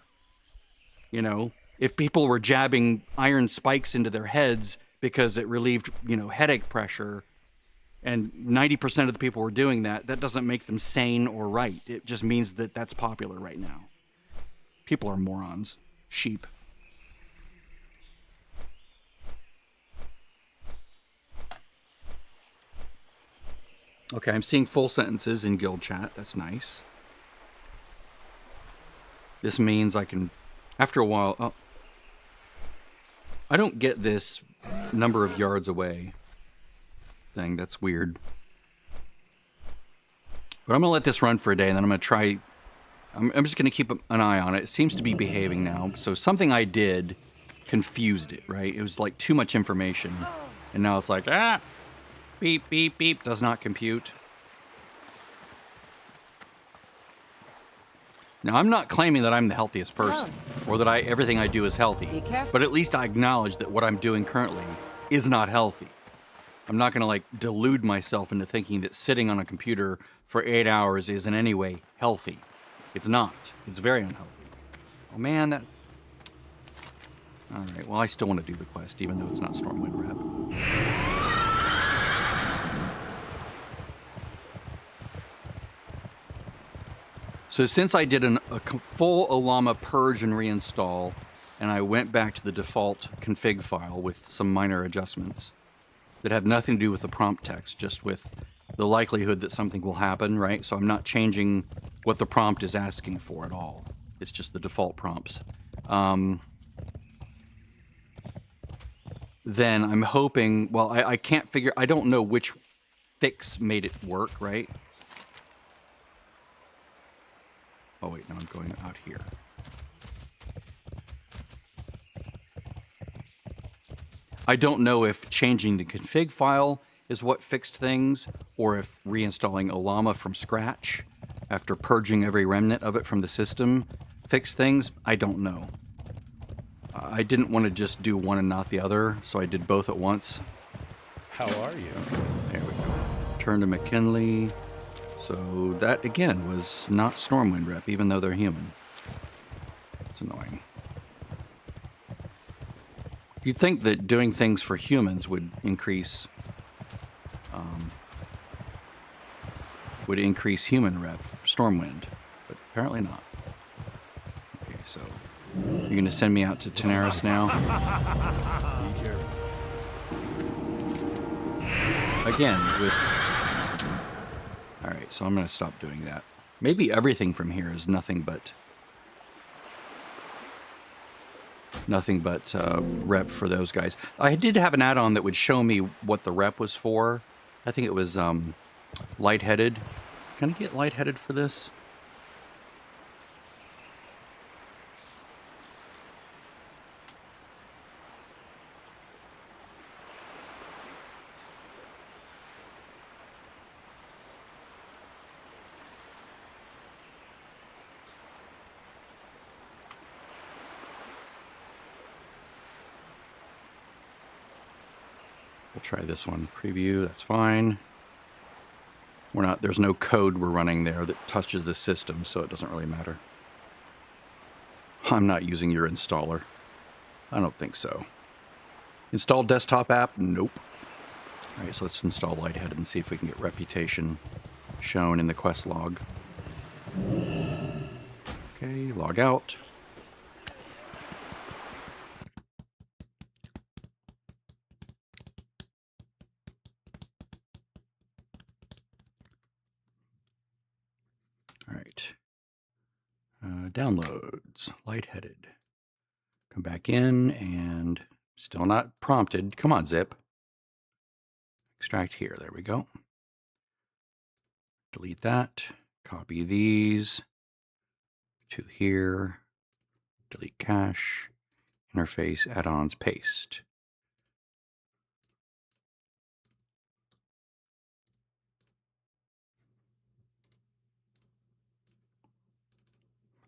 You know, if people were jabbing iron spikes into their heads because it relieved, you know, headache pressure, and 90% of the people were doing that, that doesn't make them sane or right. It just means that that's popular right now. People are morons. Sheep. Okay, I'm seeing full sentences in guild chat. That's nice. This means I can, after a while... Oh, I don't get this number of yards away thing. That's weird. But I'm going to let this run for a day, and then I'm going to try... I'm just going to keep an eye on it. It seems to be behaving now. So something I did confused it, right? It was like too much information. And now it's like, beep, beep, beep, does not compute. Now, I'm not claiming that I'm the healthiest person, or that everything I do is healthy. Be careful. But at least I acknowledge that what I'm doing currently is not healthy. I'm not going to, like, delude myself into thinking that sitting on a computer for 8 hours is in any way healthy. It's not. It's very unhealthy. Oh, man, that... All right, well, I still want to do the quest, even though it's not Stormwind Rep. So since I did a full Olama purge and reinstall, and I went back to the default config file with some minor adjustments that have nothing to do with the prompt text, just with the likelihood that something will happen, right? So I'm not changing what the prompt is asking for at all. It's just the default prompts. Then I'm hoping, well, I can't figure, I don't know which fix made it work, right? Oh wait, no, I'm going out here. I don't know if changing the config file is what fixed things, or if reinstalling Olama from scratch after purging every remnant of it from the system fixed things. I don't know. I didn't want to just do one and not the other, so I did both at once. How are you? There we go. Turn to McKinley. So that, again, was not Stormwind Rep, even though they're human. It's annoying. You'd think that doing things for humans would increase human rep, Stormwind, but apparently not. Okay, so you're going to send me out to Tanaris now? Be careful. Again, with... Alright, so I'm going to stop doing that. Maybe everything from here is nothing but rep for those guys. I did have an add-on that would show me what the rep was for. I think it was lightheaded. Can I get lightheaded for this? We'll try this one. Preview, that's fine. There's no code we're running there that touches the system, so it doesn't really matter. I'm not using your installer. I don't think so. Install desktop app? Nope. All right, so let's install Lightheaded and see if we can get reputation shown in the quest log. Okay, log out. Downloads, Lightheaded. Come back in and still not prompted. Come on, zip. Extract here. There we go. Delete that. Copy these to here. Delete cache. Interface, add-ons, paste.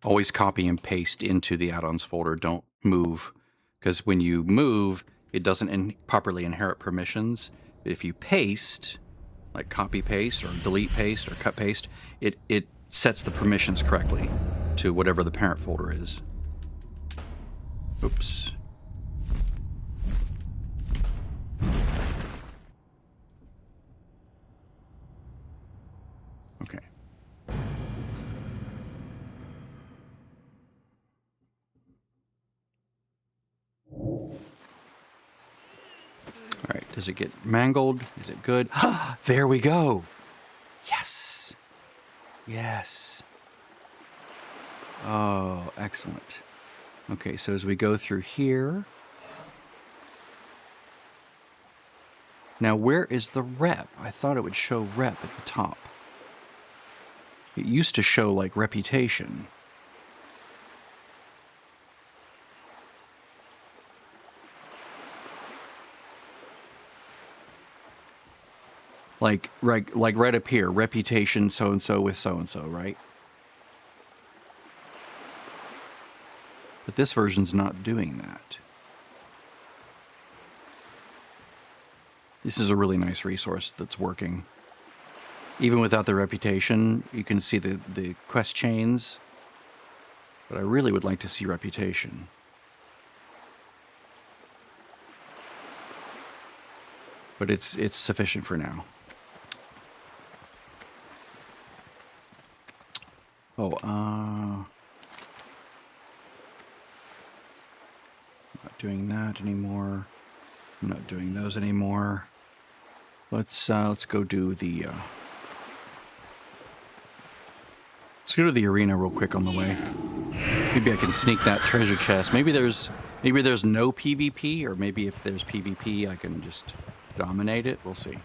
Always copy and paste into the add-ons folder. Don't move, because when you move, it doesn't properly inherit permissions. If you paste, like copy paste or delete paste or cut paste, it sets the permissions correctly to whatever the parent folder is. Oops. Okay. All right, does it get mangled? Is it good? There we go. Yes. Yes. Oh, excellent. Okay, so as we go through here. Now, where is the rep? I thought it would show rep at the top. It used to show, like, reputation. Like right up here, reputation so-and-so with so-and-so, right? But this version's not doing that. This is a really nice resource that's working. Even without the reputation, you can see the quest chains. But I really would like to see reputation. But it's sufficient for now. Oh, not doing that anymore. I'm not doing those anymore. Let's go do the let's go to the arena real quick on the way. Maybe I can sneak that treasure chest. Maybe there's no PvP, or maybe if there's PvP I can just dominate it. We'll see.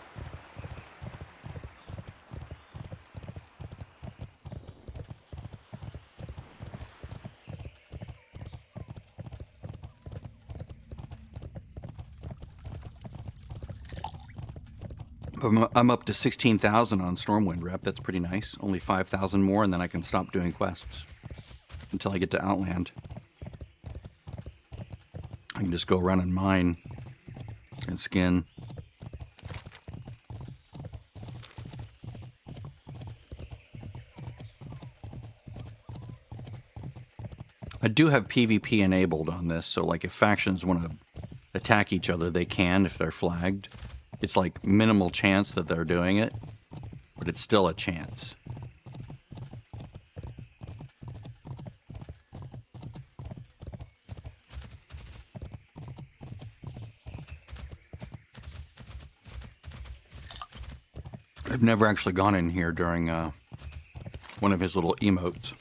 I'm up to 16,000 on Stormwind rep. That's pretty nice. Only 5,000 more, and then I can stop doing quests until I get to Outland. I can just go around and mine and skin. I do have PvP enabled on this, so like if factions want to attack each other, they can if they're flagged. It's like minimal chance that they're doing it, but it's still a chance. I've never actually gone in here during one of his little emotes.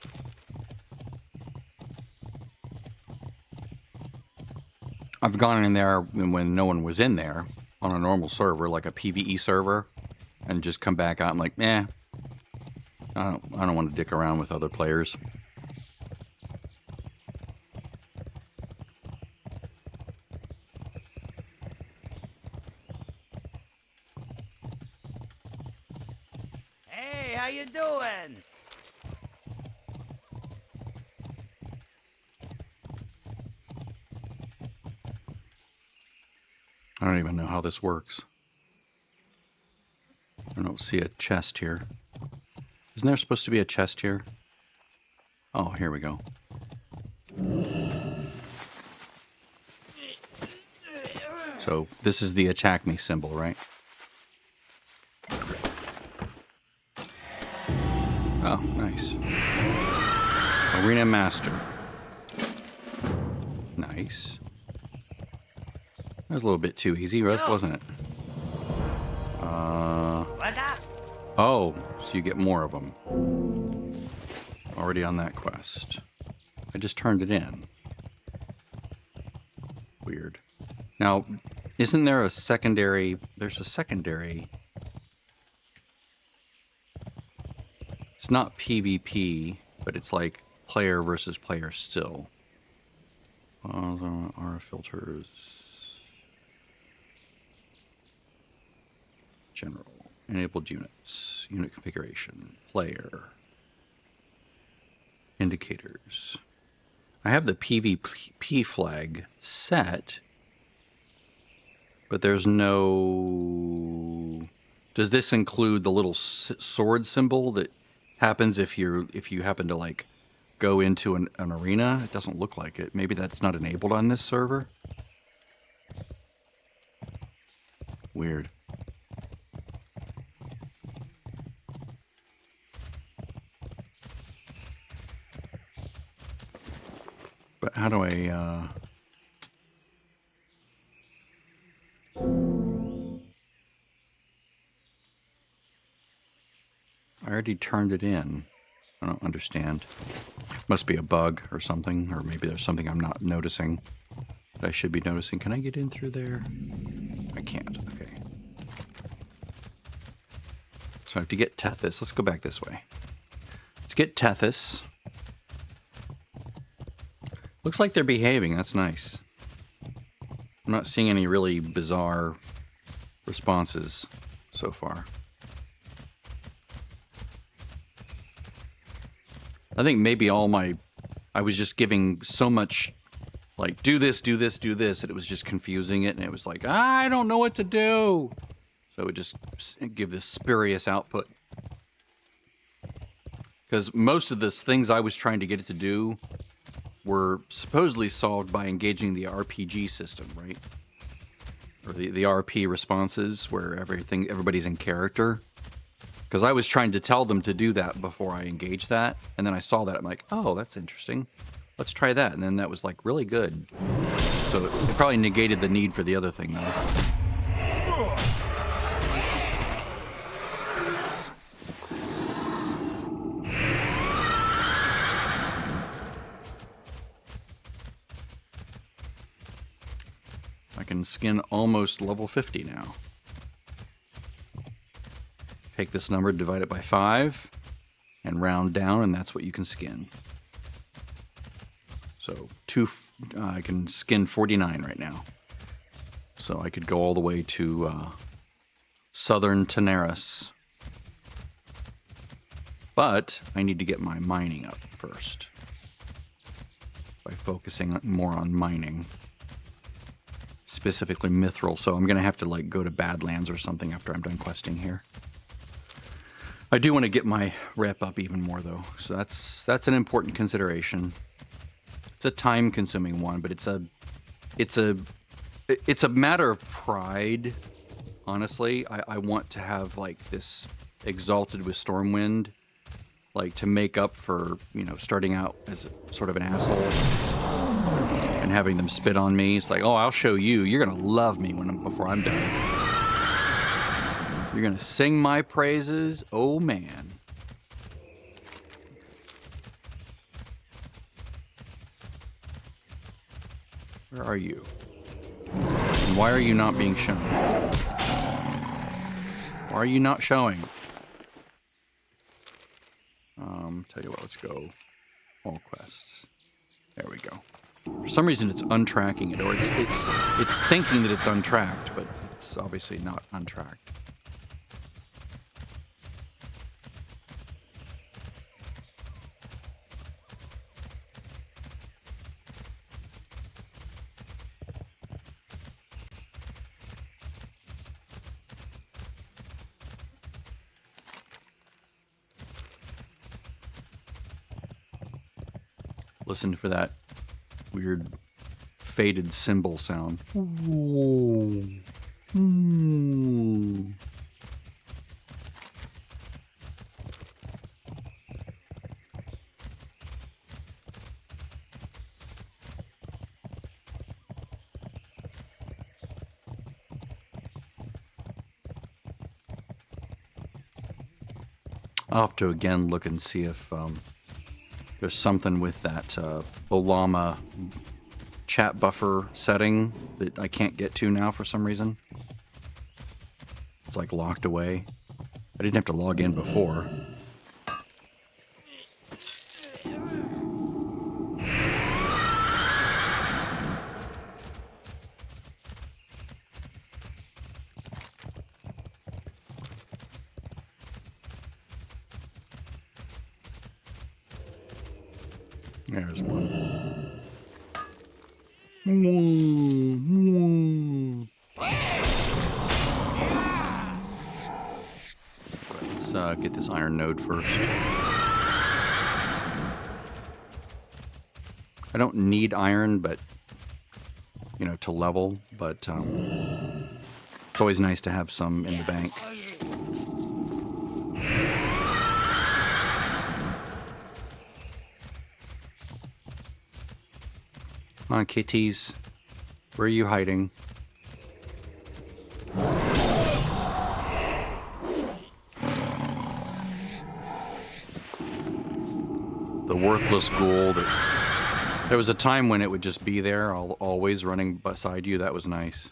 I've gone in there when no one was in there on a normal server, like a PvE server, and just come back out and like, I don't want to dick around with other players. Hey, how you doing? I don't even know how this works. I don't see a chest here. Isn't there supposed to be a chest here? Oh, here we go. So this is the attack me symbol, right? Oh, nice. Arena Master. Nice. That was a little bit too easy, wasn't it? What's up? Oh, so you get more of them. Already on that quest. I just turned it in. Weird. Now, isn't there a secondary... There's a secondary... It's not PvP, but it's like player versus player still. Aura filters... General. Enabled units. Unit configuration. Player. Indicators. I have the PvP flag set, but there's no... Does this include the little sword symbol that happens if you happen to like go into an arena? It doesn't look like it. Maybe that's not enabled on this server. Weird. But how do I, I already turned it in. I don't understand. Must be a bug or something, or maybe there's something I'm not noticing that I should be noticing. Can I get in through there? I can't. Okay. So I have to get Tethys. Let's go back this way. Let's get Tethys. Looks like they're behaving. That's nice. I'm not seeing any really bizarre responses so far. I think maybe I was just giving so much, like, do this, do this, do this, that it was just confusing it, and it was like, I don't know what to do. So it would just give this spurious output. Because most of the things I was trying to get it to do were supposedly solved by engaging the RPG system, right? Or the RP responses, where everybody's in character. Because I was trying to tell them to do that before I engaged that, and then I saw that, I'm like, oh, that's interesting. Let's try that, and then that was like really good. So it probably negated the need for the other thing, though. I can skin almost level 50 now. Take this number, divide it by 5, and round down, and that's what you can skin. So I can skin 49 right now. So I could go all the way to southern Teneris. But I need to get my mining up first by focusing more on mining. Specifically mithril, so I'm going to have to like go to Badlands or something after I'm done questing here. I do want to get my rep up even more, though, so that's an important consideration. It's a time-consuming one, but it's a matter of pride. Honestly, I want to have like this Exalted with Stormwind, like to make up for starting out as sort of an asshole and having them spit on me. It's like, oh, I'll show you. You're gonna love me before I'm done. You're gonna sing my praises, oh man. Where are you? And why are you not being shown? Why are you not showing? Tell you what, let's go all quests. There we go. For some reason it's untracking it, or it's thinking that it's untracked, but it's obviously not untracked. Listen for that weird faded cymbal sound. Ooh. Ooh. I'll have to again look and see if there's something with that Olama chat buffer setting that I can't get to now for some reason. It's like locked away. I didn't have to log in before. There's one. Let's get this iron node first. I don't need iron, but you know, to level. But it's always nice to have some in the bank. Come on, kitties. Where are you hiding? The worthless ghoul that... There was a time when it would just be there, always running beside you. That was nice.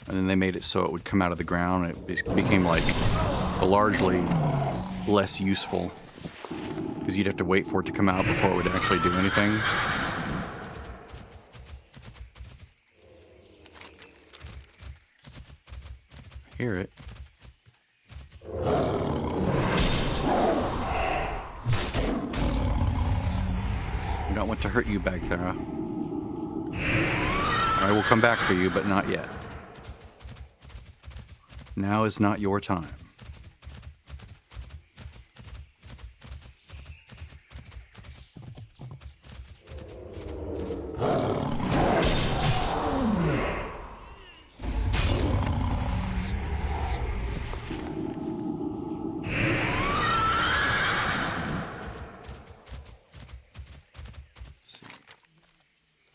And then they made it so it would come out of the ground, and it became, like, largely less useful. Because you'd have to wait for it to come out before it would actually do anything. Hear it. I don't want to hurt you, Bagthera. I will come back for you, but not yet. Now is not your time.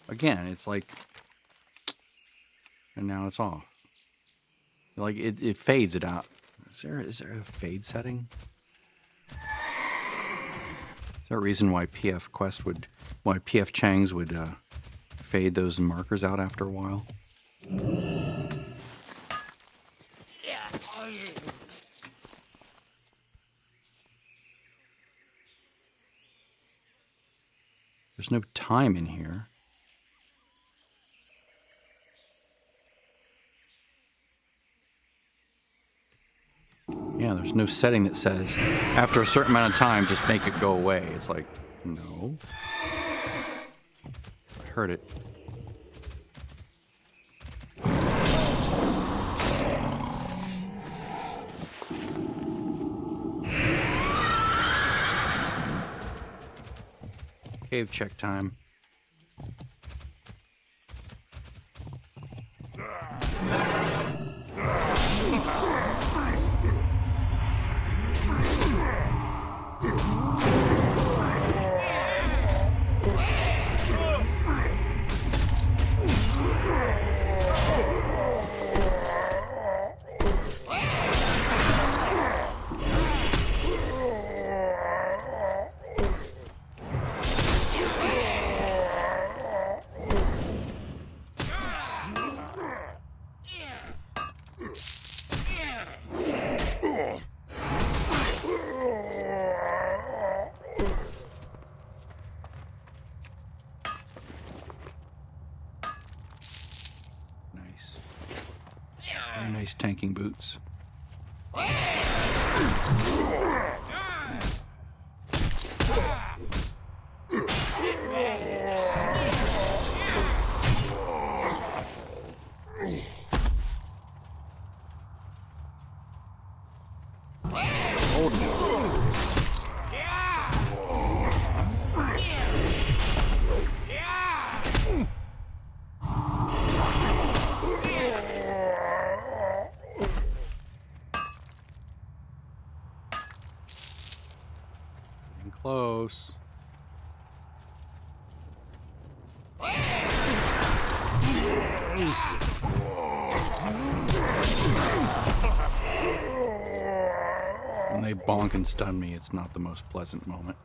Again, it's like, and now it's off. Like it fades it out. Is there a fade setting? Is there a reason why PF Changs would fade those markers out after a while? There's no time in here. Yeah, there's no setting that says after a certain amount of time, just make it go away. It's like, no. I heard it. Cave check time. Nice tanking boots. Hold on. Close. When they bonk and stun me, it's not the most pleasant moment.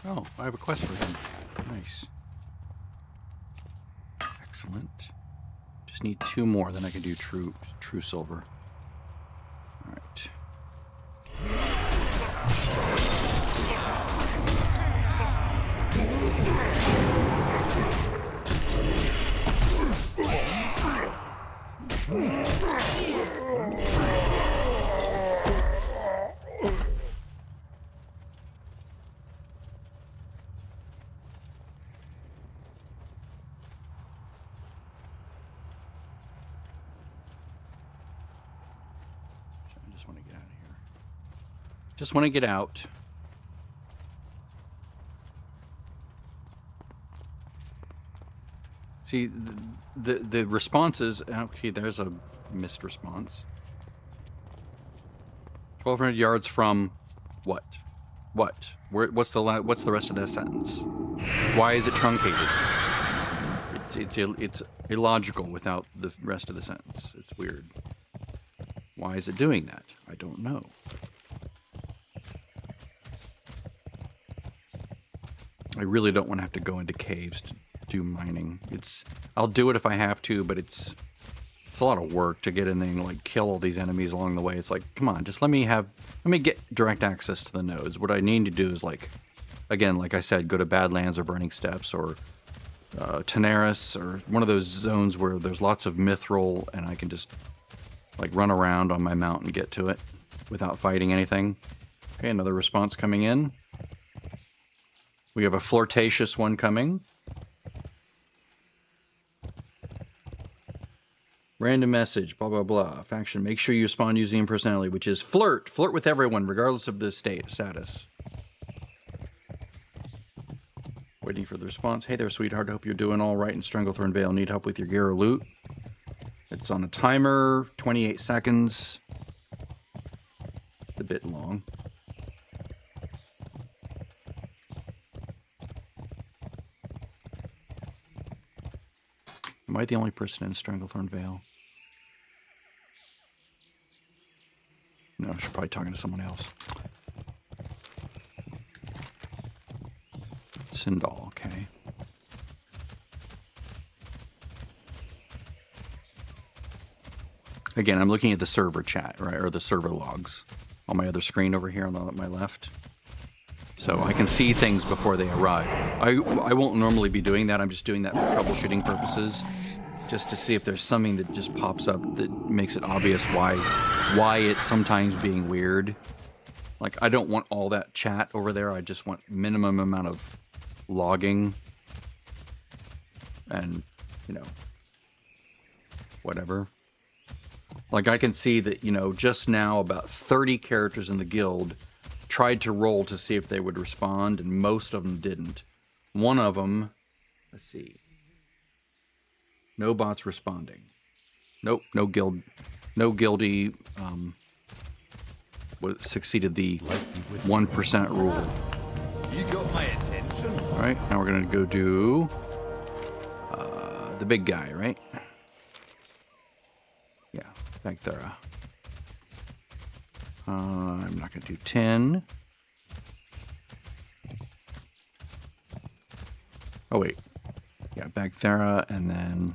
Oh, I have a quest for him. Nice. Excellent. Just need 2 more, then I can do true silver. All right. I just want to get out of here. Just want to get out. See, the responses. Okay, there's a missed response. 1,200 yards from what? What? What's the rest of that sentence? Why is it truncated? It's illogical without the rest of the sentence. It's weird. Why is it doing that? I don't know. I really don't want to have to go into caves to do mining. I'll do it if I have to, but it's a lot of work to get in there and like kill all these enemies along the way. It's like, come on, just let me get direct access to the nodes. What I need to do is like, again, like I said, go to Badlands or Burning Steppes or Tenaris or one of those zones where there's lots of mithril and I can just like run around on my mount and get to it without fighting anything. Okay, another response coming in. We have a flirtatious one coming. Random message, blah, blah, blah. Faction, make sure you respond using impersonality, which is flirt. Flirt with everyone, regardless of the status. Waiting for the response. Hey there, sweetheart. Hope you're doing all right in Stranglethorn Vale. Need help with your gear or loot? It's on a timer, 28 seconds. It's a bit long. Am I the only person in Stranglethorn Vale? No, I should probably talking to someone else. Sindal, okay. Again, I'm looking at the server chat, right, or the server logs on my other screen over here on my left. So I can see things before they arrive. I won't normally be doing that. I'm just doing that for troubleshooting purposes, just to see if there's something that just pops up that makes it obvious why it's sometimes being weird. Like, I don't want all that chat over there. I just want minimum amount of logging and, you know, whatever. Like, I can see that, you know, just now about 30 characters in the guild tried to roll to see if they would respond, and most of them didn't. One of them, let's see. No bots responding. Nope, no guildie succeeded the 1% rule. You got my attention. All right, now we're gonna go do the big guy, right? Yeah, back there. I'm not gonna do 10. Oh wait, yeah, Bagthera, and then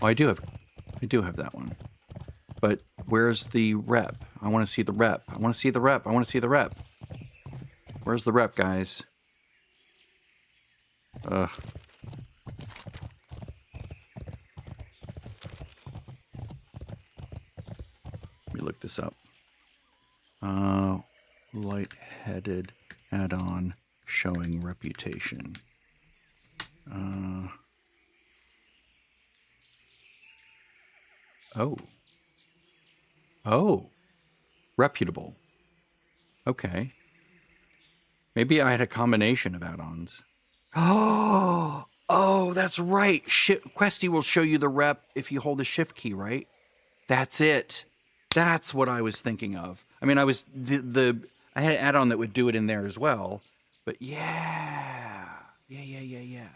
oh, I do have that one. But where's the rep? I want to see the rep. I want to see the rep. I want to see the rep. Where's the rep, guys? Ugh. Let me look this up. Light-headed add-on showing reputation. Oh. Reputable. Okay. Maybe I had a combination of add-ons. Oh, that's right. Questy will show you the rep if you hold the shift key, right? That's it. That's what I was thinking of. I mean, I had an add-on that would do it in there as well. But yeah. Yeah.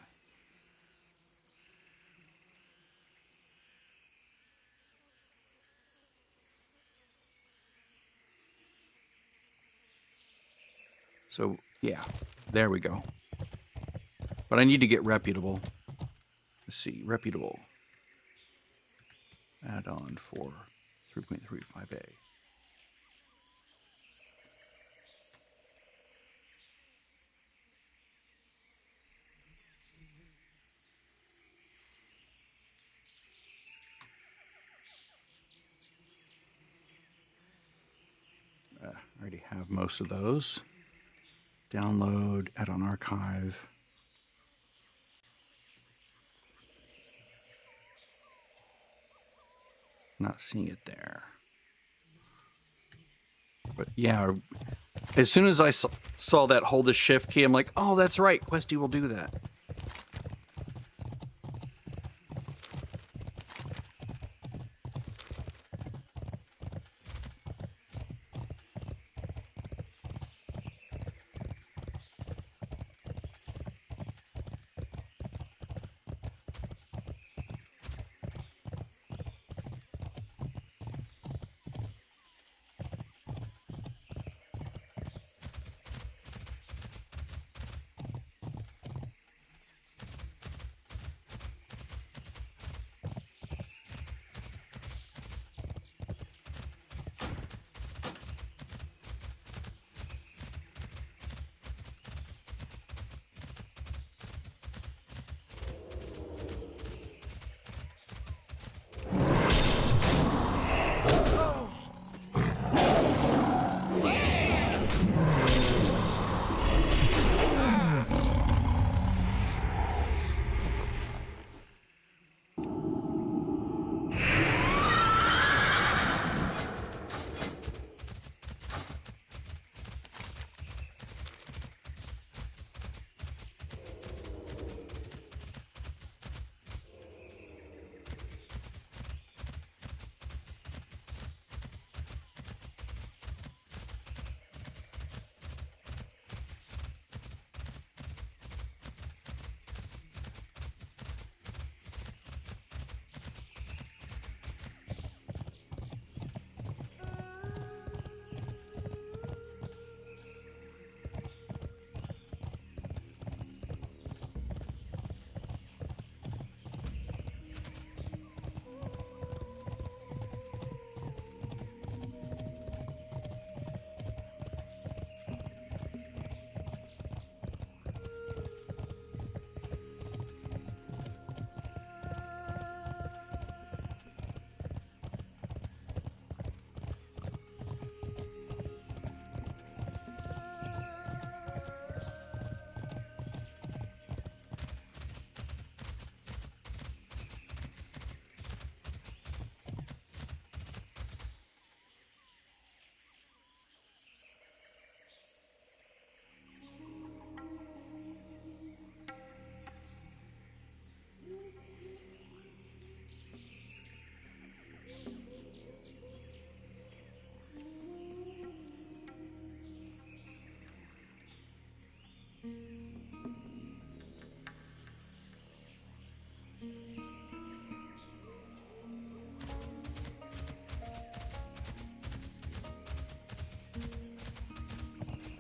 So, yeah, there we go. But I need to get reputable. Let's see, reputable. Add-on for 3.35a. I already have most of those. Download, add on archive. Not seeing it there. But yeah, as soon as I saw that hold the shift key, I'm like, oh, that's right, Questy will do that.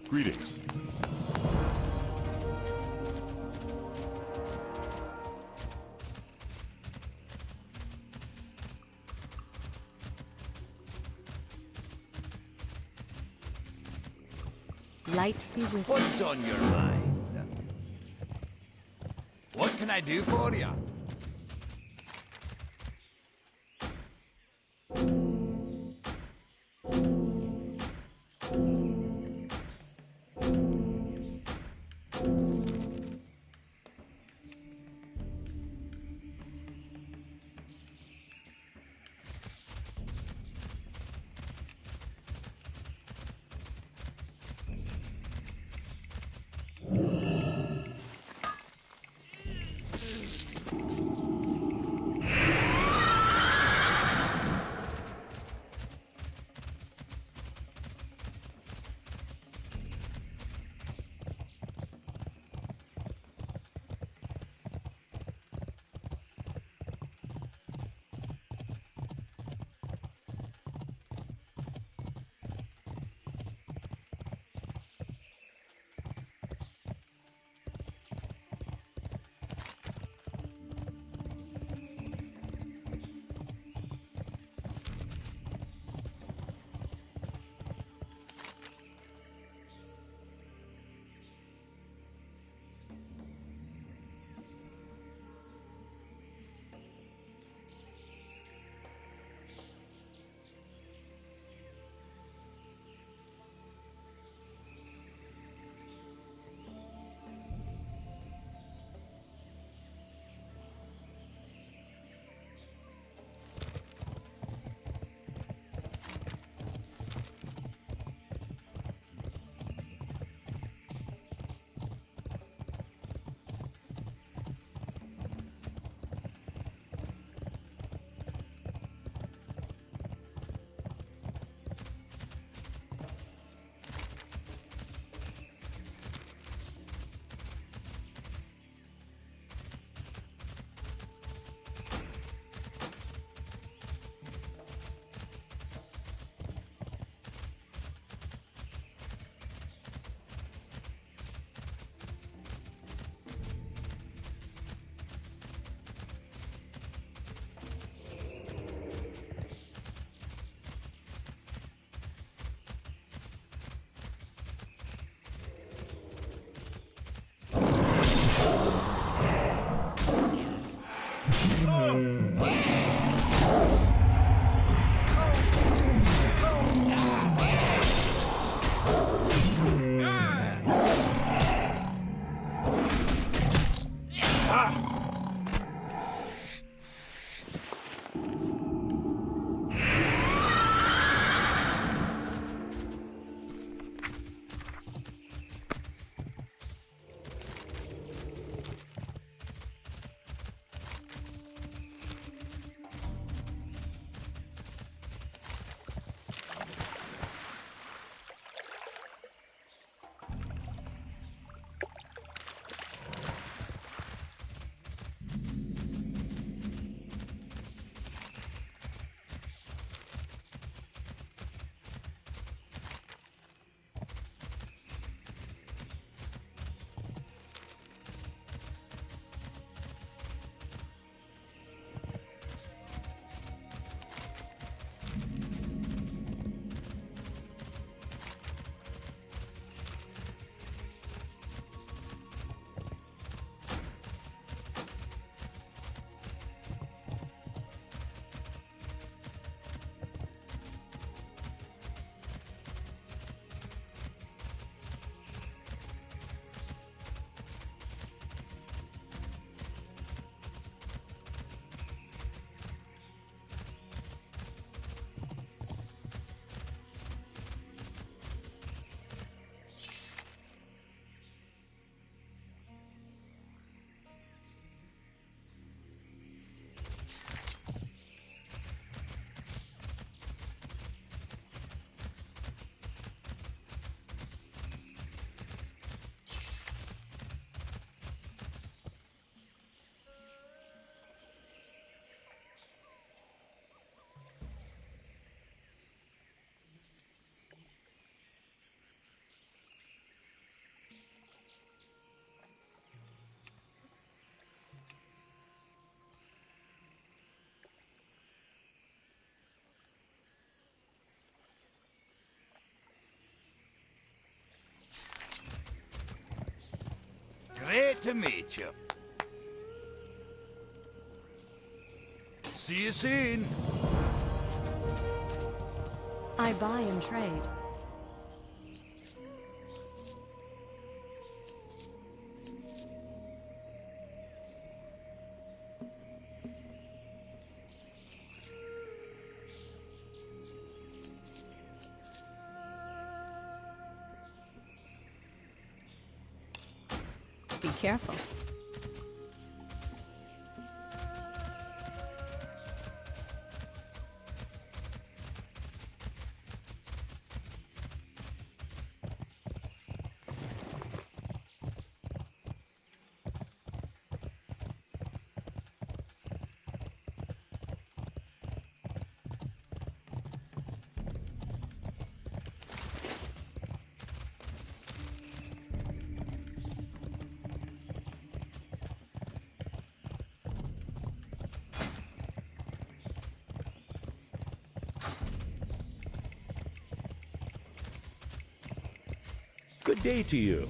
Greetings. Light be with you. What's on your mind? What can I do for you? Great to meet you. See you soon. I buy and trade. Be careful. Good day to you.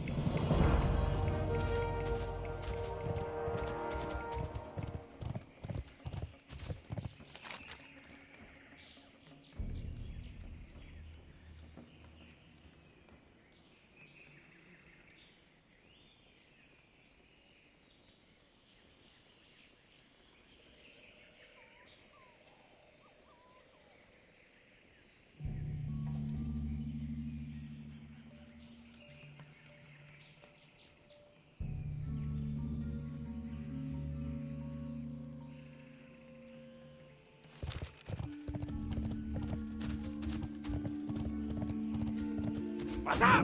What's up?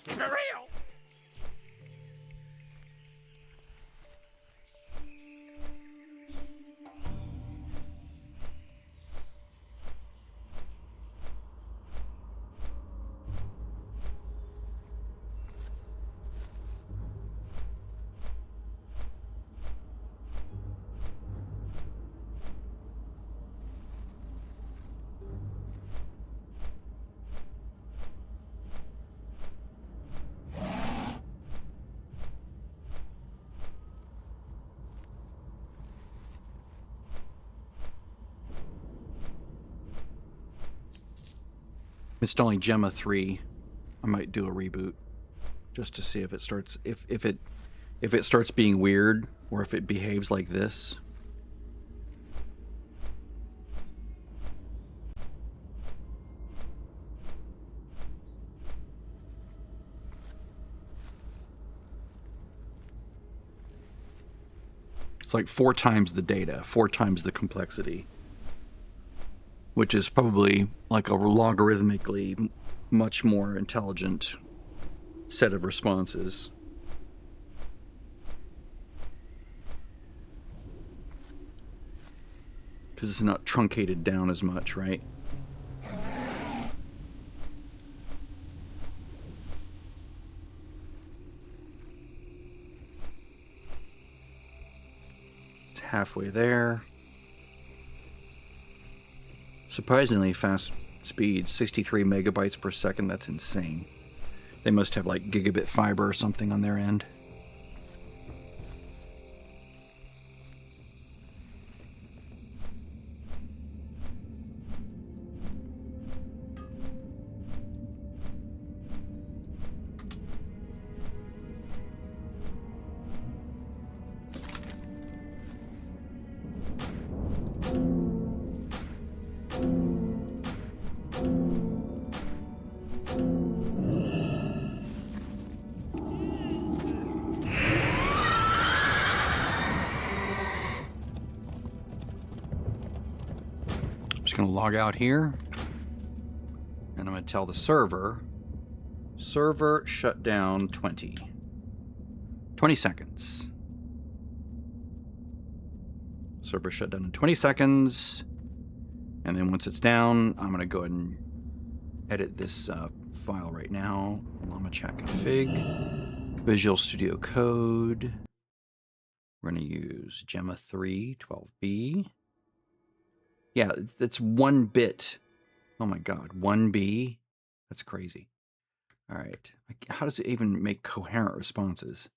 Keep it real. Installing Gemma 3. I might do a reboot just to see if it starts if it starts being weird or if it behaves like this. It's like 4 times the data, 4 times the complexity, which is probably like a logarithmically much more intelligent set of responses. Because it's not truncated down as much, right? It's halfway there. Surprisingly fast speed, 63 megabytes per second. That's insane. They must have like gigabit fiber or something on their end. Going to log out here, and I'm going to tell the server shut down 20 seconds. Server shut down in 20 seconds, and then once it's down, I'm going to go ahead and edit this file right now. Llama chat config, Visual Studio Code. We're going to use Gemma 3 12B. Yeah, that's 1 bit. Oh my god, 1B? That's crazy. All right. How does it even make coherent responses?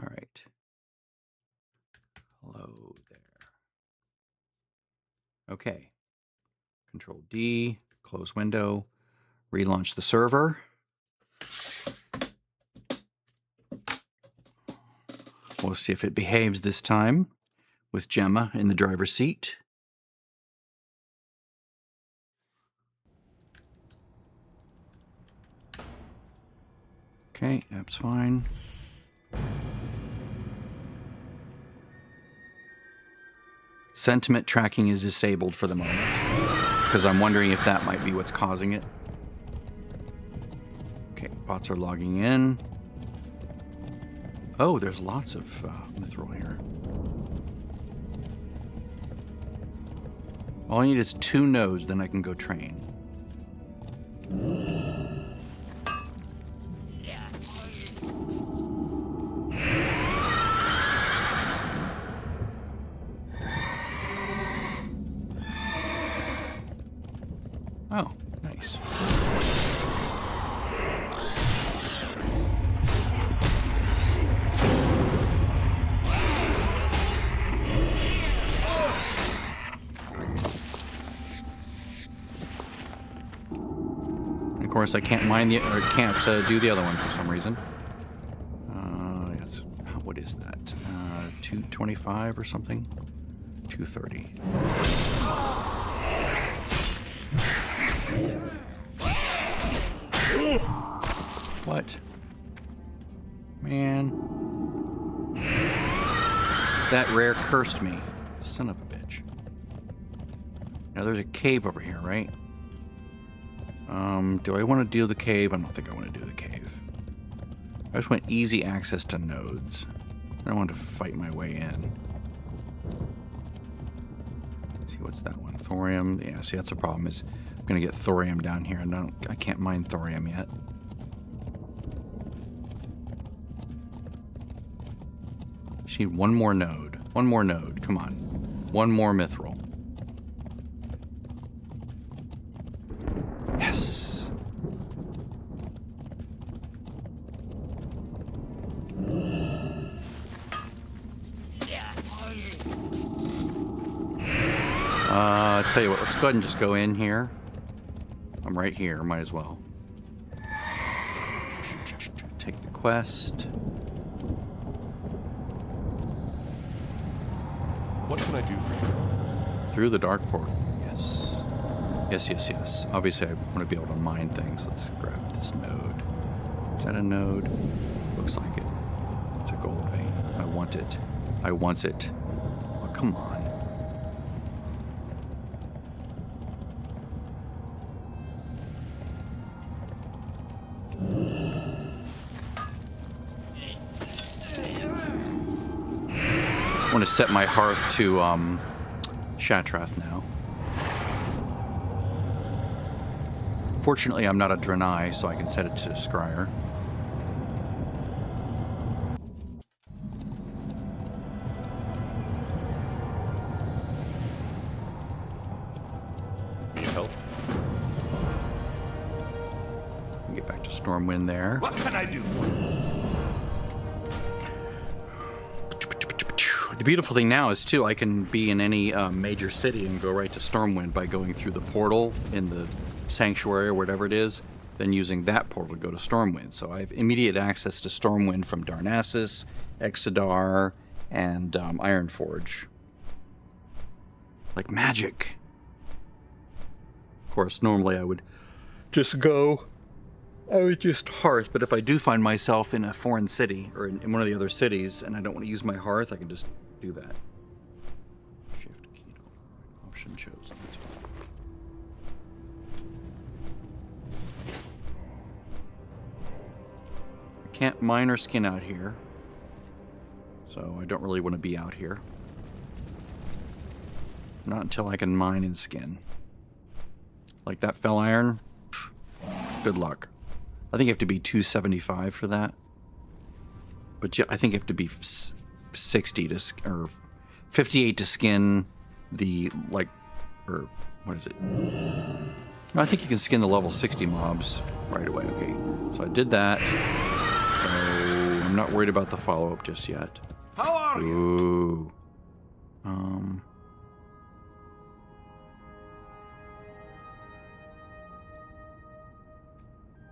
All right. Hello there. Okay. Control D, close window, relaunch the server. We'll see if it behaves this time with Gemma in the driver's seat. Okay, app's fine. Sentiment tracking is disabled for the moment because I'm wondering if that might be what's causing it. Okay, bots are logging in. Oh, there's lots of mithril here. All I need is 2 nodes, then I can go train. Oh, nice. Of course, I can't mine the or can't do the other one for some reason. That's, what is that? 225 or something? 230. What? Man. That rare cursed me. Son of a bitch. Now there's a cave over here, right? Do I want to do the cave? I don't think I want to do the cave. I just want easy access to nodes. I don't want to fight my way in. Let's see, what's that one? Thorium. Yeah, see, that's the problem is I'm going to get thorium down here, and I can't mine thorium yet. Just need one more node. One more node. Come on. One more mithril. Yes. Tell you what, let's go ahead and just go in here. I'm right here, might as well. Take the quest. What can I do for you? Through the dark portal, yes. Yes, yes, yes. Obviously, I want to be able to mine things. Let's grab this node. Is that a node? Looks like it. It's a gold vein. I want it. I want it. Oh, come on. I want to set my hearth to Shatrath now. Fortunately, I'm not a Draenei, so I can set it to Scryer. Need help? Get back to Stormwind there. What can I do for you? The beautiful thing now is, too, I can be in any major city and go right to Stormwind by going through the portal in the sanctuary or whatever it is, then using that portal to go to Stormwind. So I have immediate access to Stormwind from Darnassus, Exodar, and Ironforge. Like magic. Of course, normally I would just hearth, but if I do find myself in a foreign city or in one of the other cities and I don't want to use my hearth, I can just do that. Shift key option chosen. I can't mine or skin out here, so I don't really want to be out here. Not until I can mine and skin. Like that fell iron, good luck. I think you have to be 275 for that. But I think you have to be 60 to, or 58 to skin the, like, or what is it? No, I think you can skin the level 60 mobs right away. Okay, so I did that. So I'm not worried about the follow-up just yet. How are you? Ooh.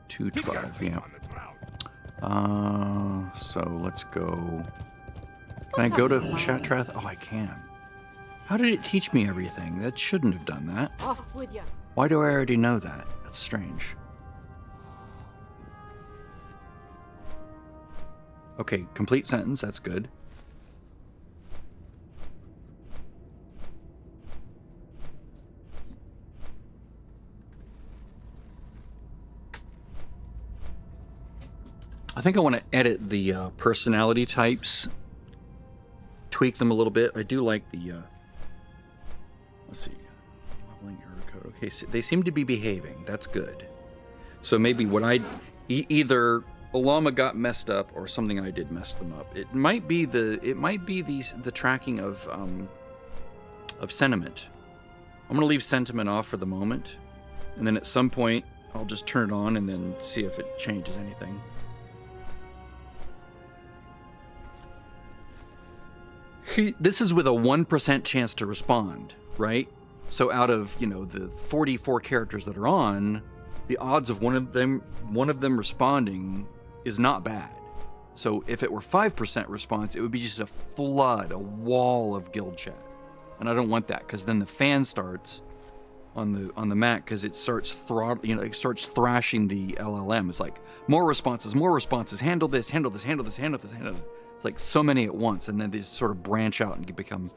212, yeah. So let's go. Can I go to Shatrath? Oh, I can. How did it teach me everything? That shouldn't have done that. Off with you. Why do I already know that? That's strange. Okay, complete sentence. That's good. I think I want to edit the personality types, tweak them a little bit. I do like the, let's see, leveling error code. Okay, so they seem to be behaving. That's good. So maybe what either Olama got messed up or something I did mess them up. It might be the tracking of sentiment. I'm gonna leave sentiment off for the moment, and then at some point I'll just turn it on and then see if it changes anything. This is with a 1% chance to respond, right? So out of, the 44 characters that are on, the odds of one of them responding is not bad. So if it were 5% response, it would be just a flood, a wall of guild chat. And I don't want that, because then the fan starts on the Mac, because it starts it starts thrashing the LLM. It's like more responses, handle this, handle this, handle this, handle this, handle this. It's like so many at once, and then they sort of branch out and become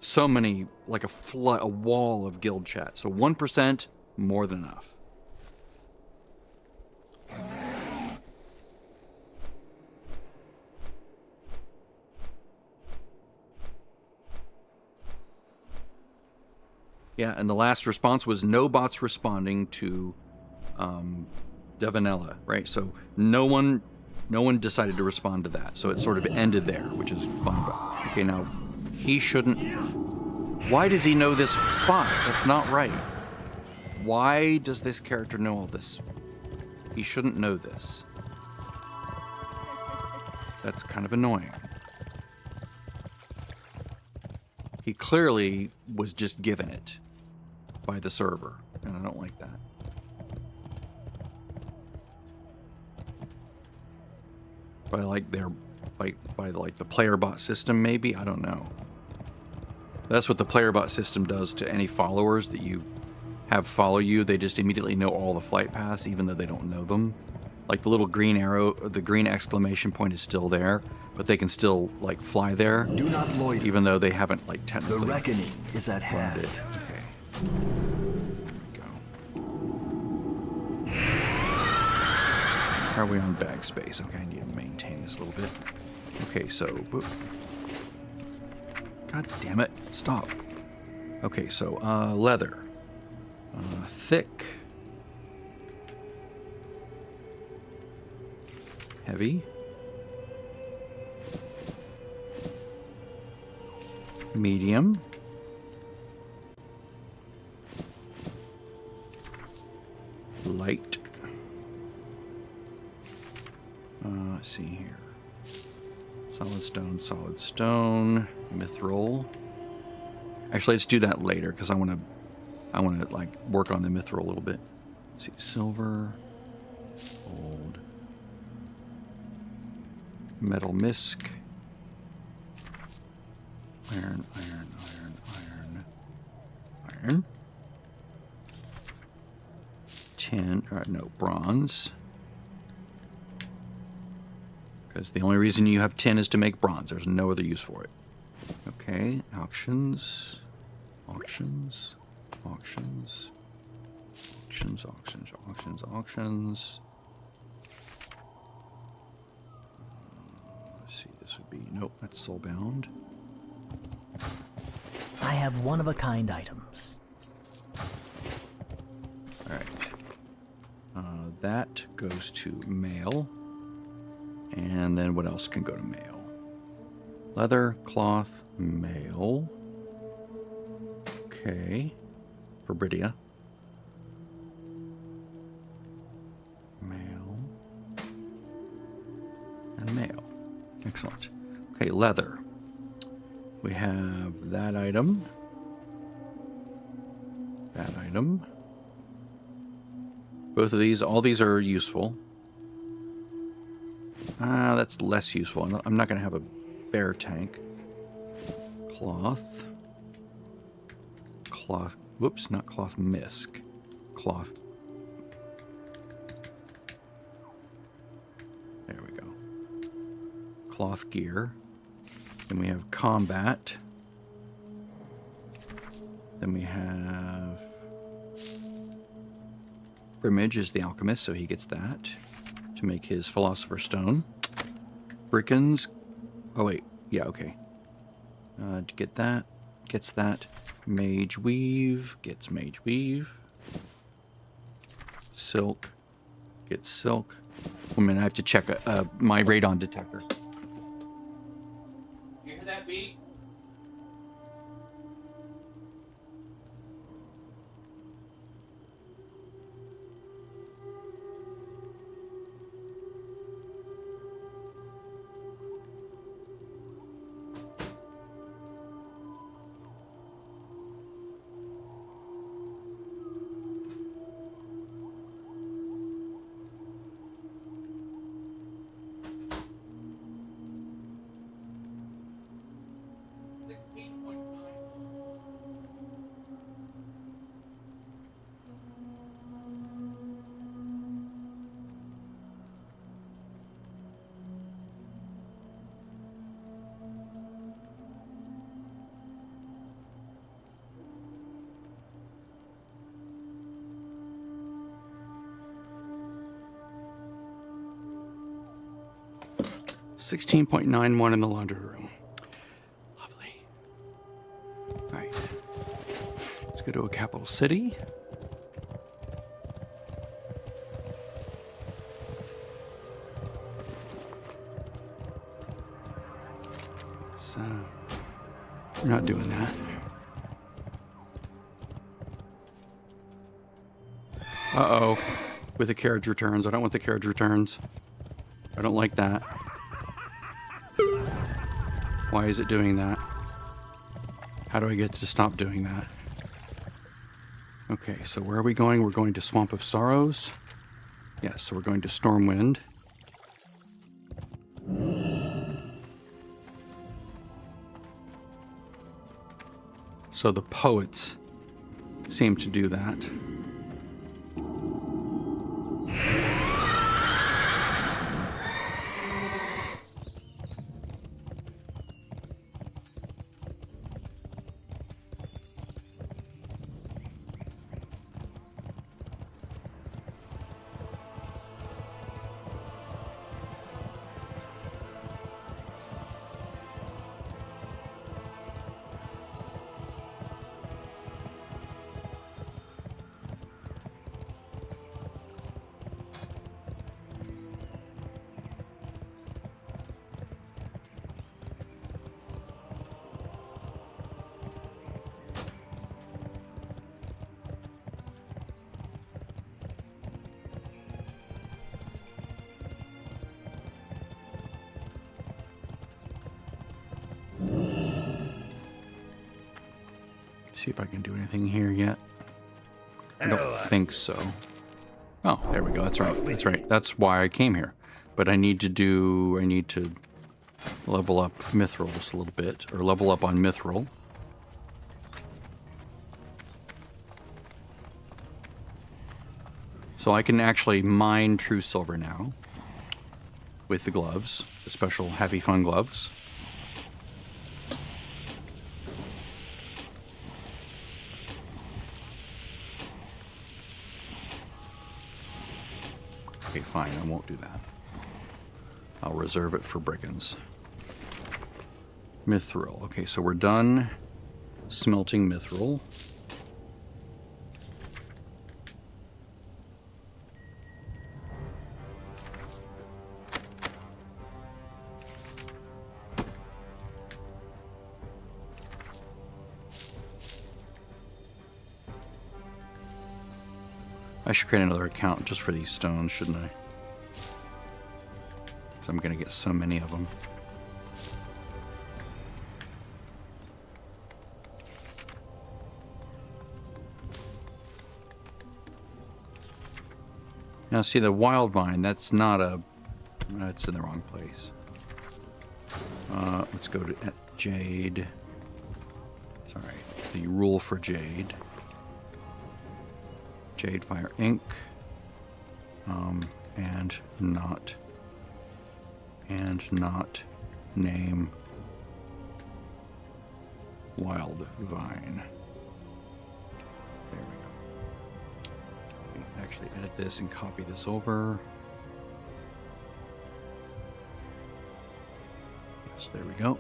so many, like a flood, a wall of guild chat. So 1%, more than enough. Yeah, and the last response was no bots responding to Devanella, right? So no one decided to respond to that. So it sort of ended there, which is fine. But okay, now he shouldn't. Why does he know this spot? That's not right. Why does this character know all this? He shouldn't know this. That's kind of annoying. He clearly was just given it by the server, and I don't like that. By the player bot system, maybe? I don't know. That's what the player bot system does to any followers that you have follow you. They just immediately know all the flight paths, even though they don't know them. Like the little green arrow, the green exclamation point is still there, but they can still like fly there. Do not loiter. Even though they haven't like technically. The reckoning is at hand. Okay. There we go. How are we on bag space? Okay, I need to maintain this a little bit. Okay, so boop. God damn it! Stop. Okay, so leather, thick. Heavy. Medium. Light. Let's see here. Solid stone, mithril. Actually, let's do that later because I want to like work on the mithril a little bit. Let's see, silver, gold. Metal misc. Iron. Tin, no, bronze. Because the only reason you have tin is to make bronze. There's no other use for it. Okay, auctions. Let's see, this would be, nope, that's soulbound. I have one-of-a-kind items. All right. That goes to mail. And then what else can go to mail? Leather, cloth, mail. Okay. For Bridia. Excellent. Okay, leather. We have that item. That item. Both of these, all these are useful. That's less useful. I'm not going to have a bear tank. Cloth. Cloth. Whoops, not cloth misc. Cloth. There we go. Cloth gear. Then we have combat. Then we have... Briddge is the alchemist, so he gets that to make his philosopher's stone. Brickens. Oh, wait. Yeah, okay. To get that. Gets that. Mage weave. Gets mage weave. Silk. Gets silk. I mean, I have to check my radon detector. You hear that beat? $16.91 in the laundry room. Lovely. All right. Let's go to a capital city. So, we're not doing that. Uh-oh. With the carriage returns. I don't want the carriage returns. I don't like that. Why is it doing that? How do I get to stop doing that? Okay, so where are we going? We're going to Swamp of Sorrows. Yes, so we're going to Stormwind. So the poets seem to do that. See if I can do anything here yet. I don't think so. Oh, there we go. That's right. That's right. That's why I came here. But I need to level up Mithril just a little bit, or level up on Mithril. So I can actually mine true silver now with the gloves, the special Happy Fun gloves. Okay, fine, I won't do that. I'll reserve it for brigands. Mithril. Okay, so we're done smelting mithril. I should create another account just for these stones, shouldn't I? Because I'm going to get so many of them. Now see the wild vine, that's not a... That's in the wrong place. Let's go to Jade. Sorry, the rule for Jade. Jade Fire Ink. And not name wild vine. There we go. We actually edit this and copy this over. Yes, there we go.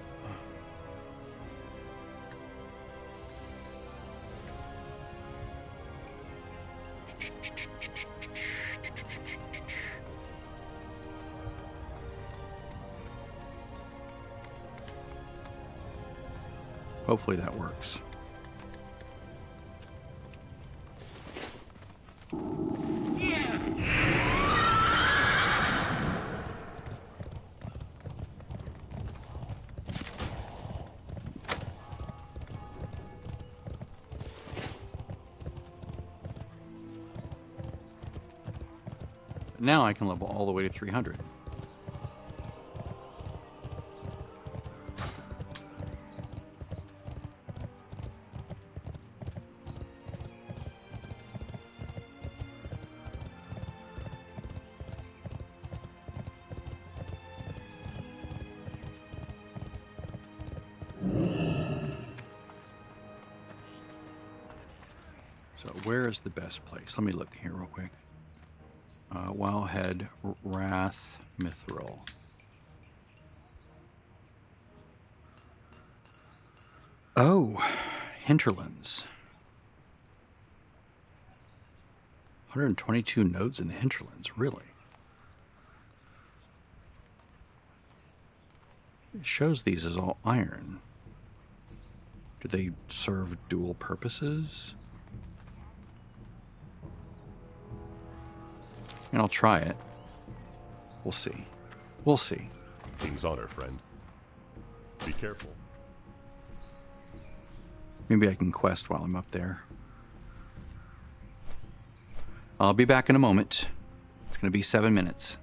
Hopefully that works. Now I can level all the way to 300. So where is the best place? Let me look here real quick. Wildhead, Wrath, Mithril. Oh, hinterlands. 122 nodes in the hinterlands, really? It shows these as all iron. Do they serve dual purposes? And I'll try it. We'll see. We'll see. King's honor, friend. Be careful. Maybe I can quest while I'm up there. I'll be back in a moment. It's going to be 7 minutes.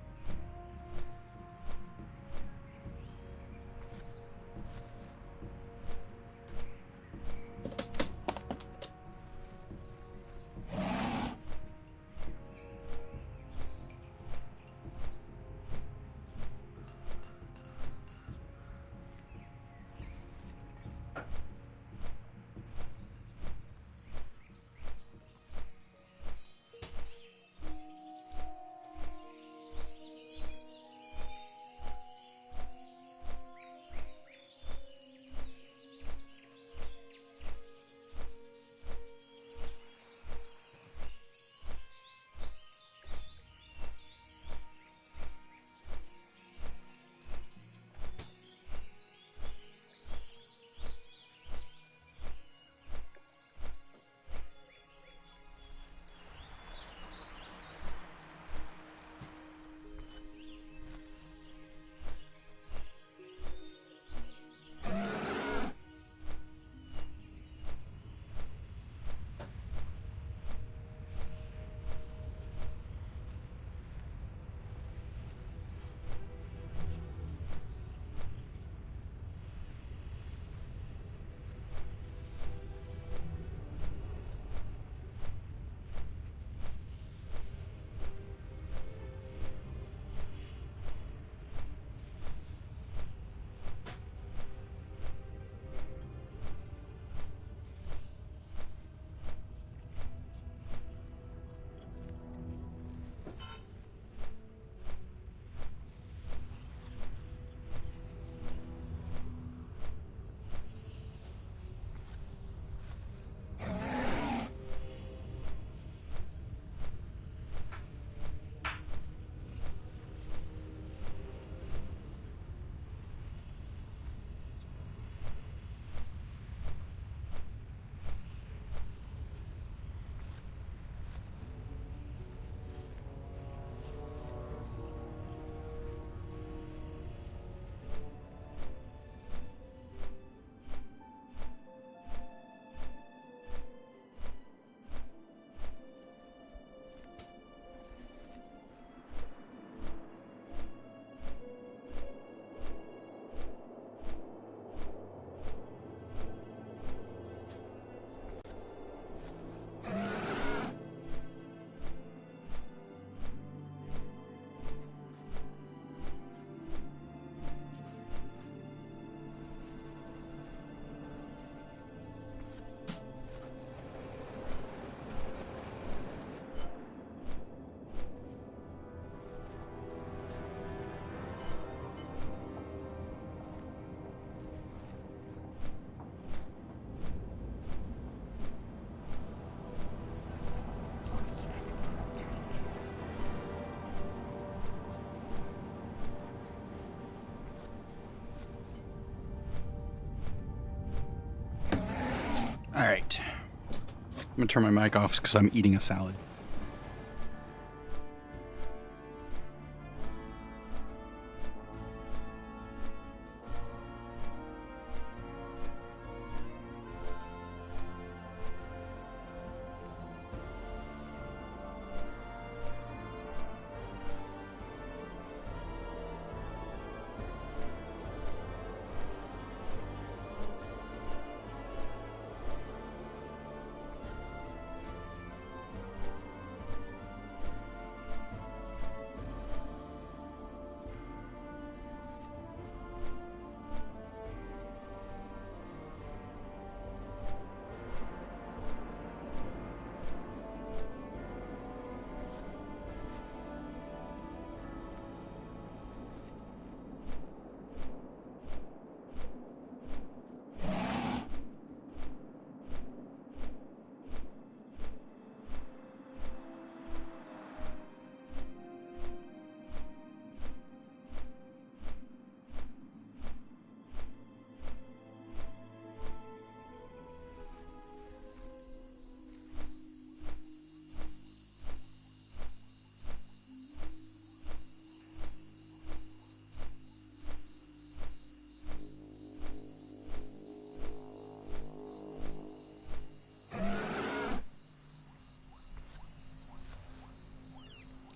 I'm gonna turn my mic off because I'm eating a salad.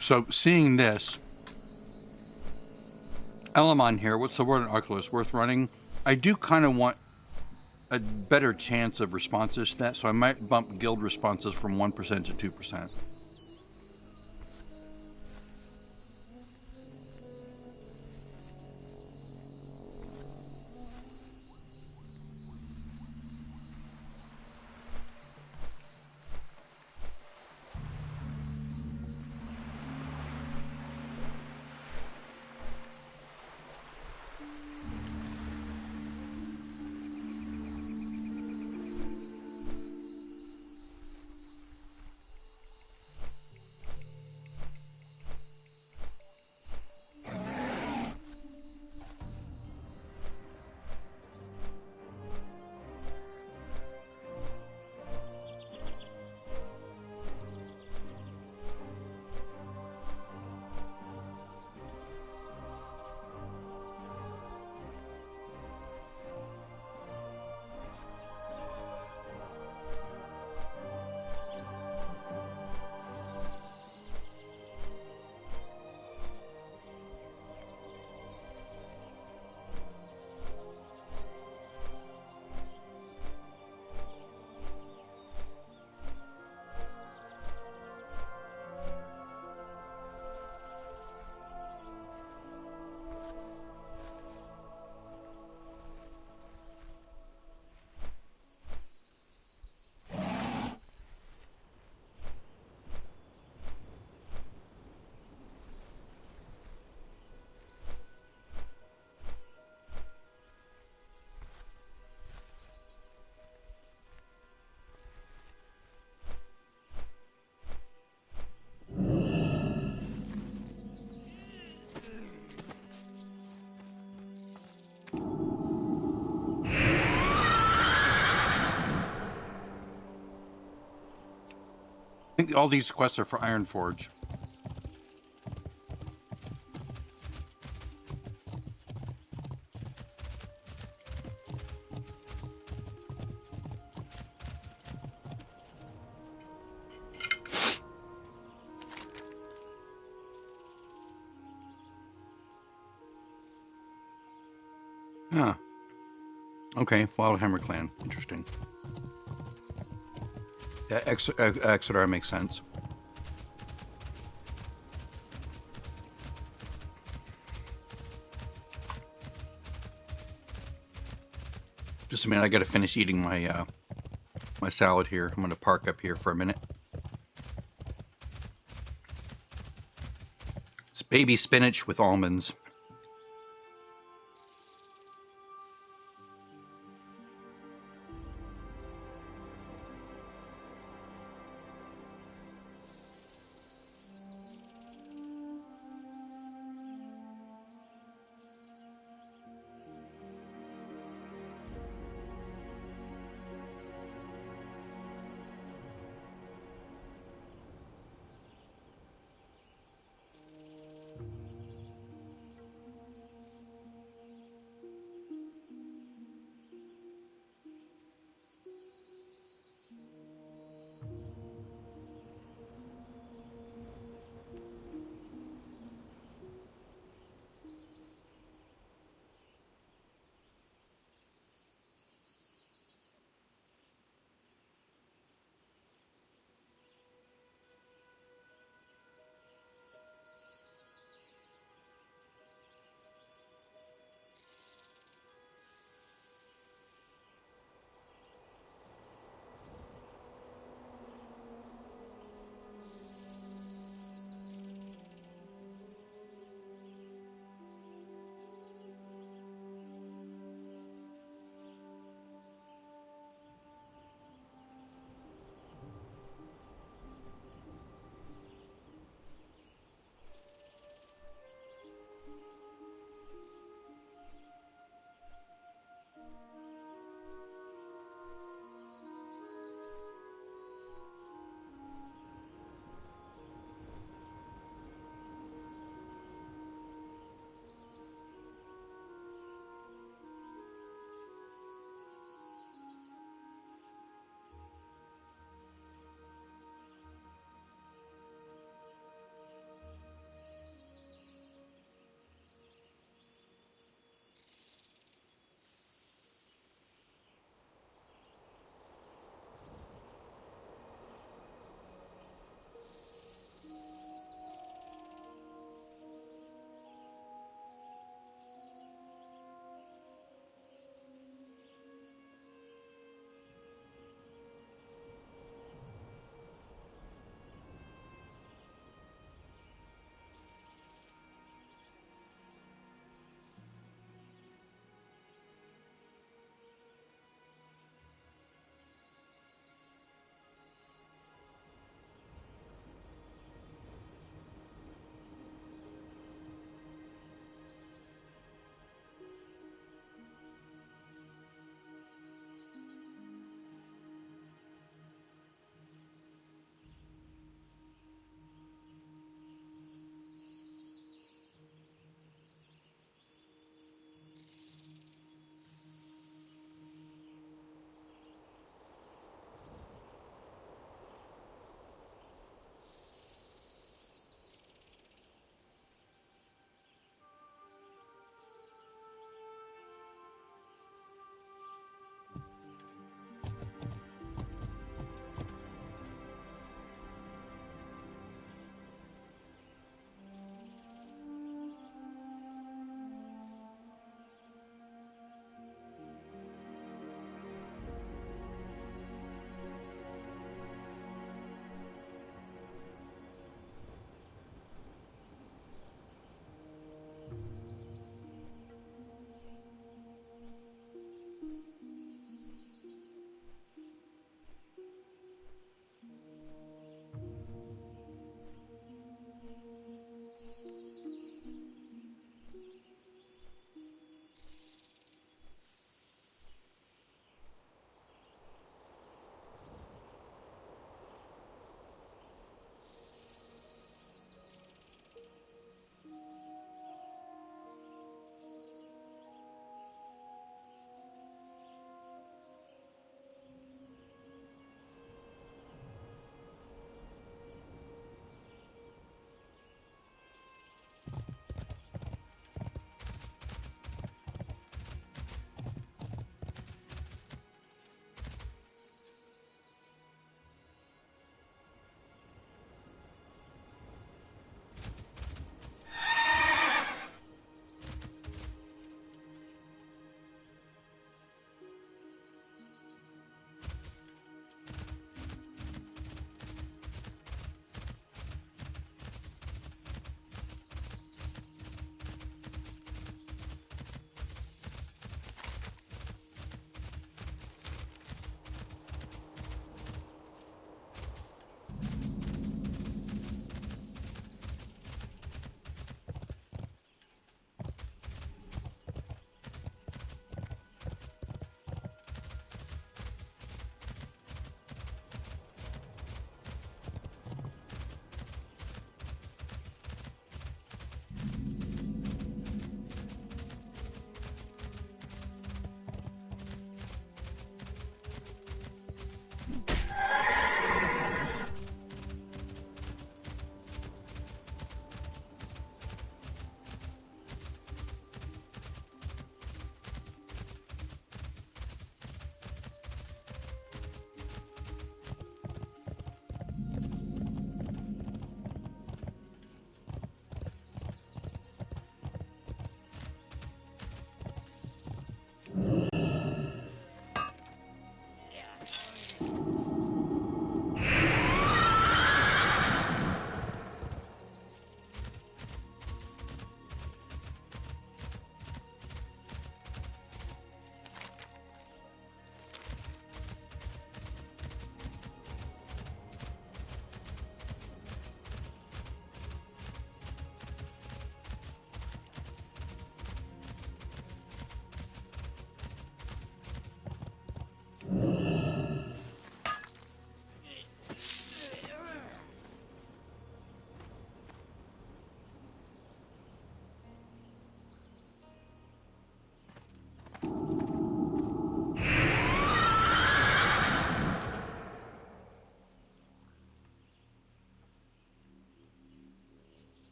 So seeing this, Elamon here, what's the word in Oculus? Worth running? I do kind of want a better chance of responses to that, so I might bump guild responses from 1% to 2%. I think all these quests are for Ironforge. Huh. Okay, Wildhammer Clan. Interesting. Yeah, Exeter makes sense. Just a minute, I gotta finish eating my my salad here. I'm gonna park up here for a minute. It's baby spinach with almonds.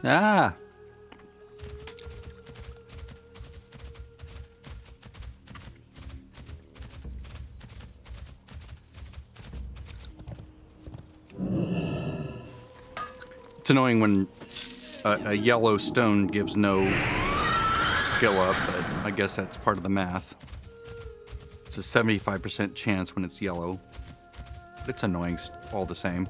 Ah! It's annoying when a yellow stone gives no skill up, but I guess that's part of the math. It's a 75% chance when it's yellow. It's annoying all the same.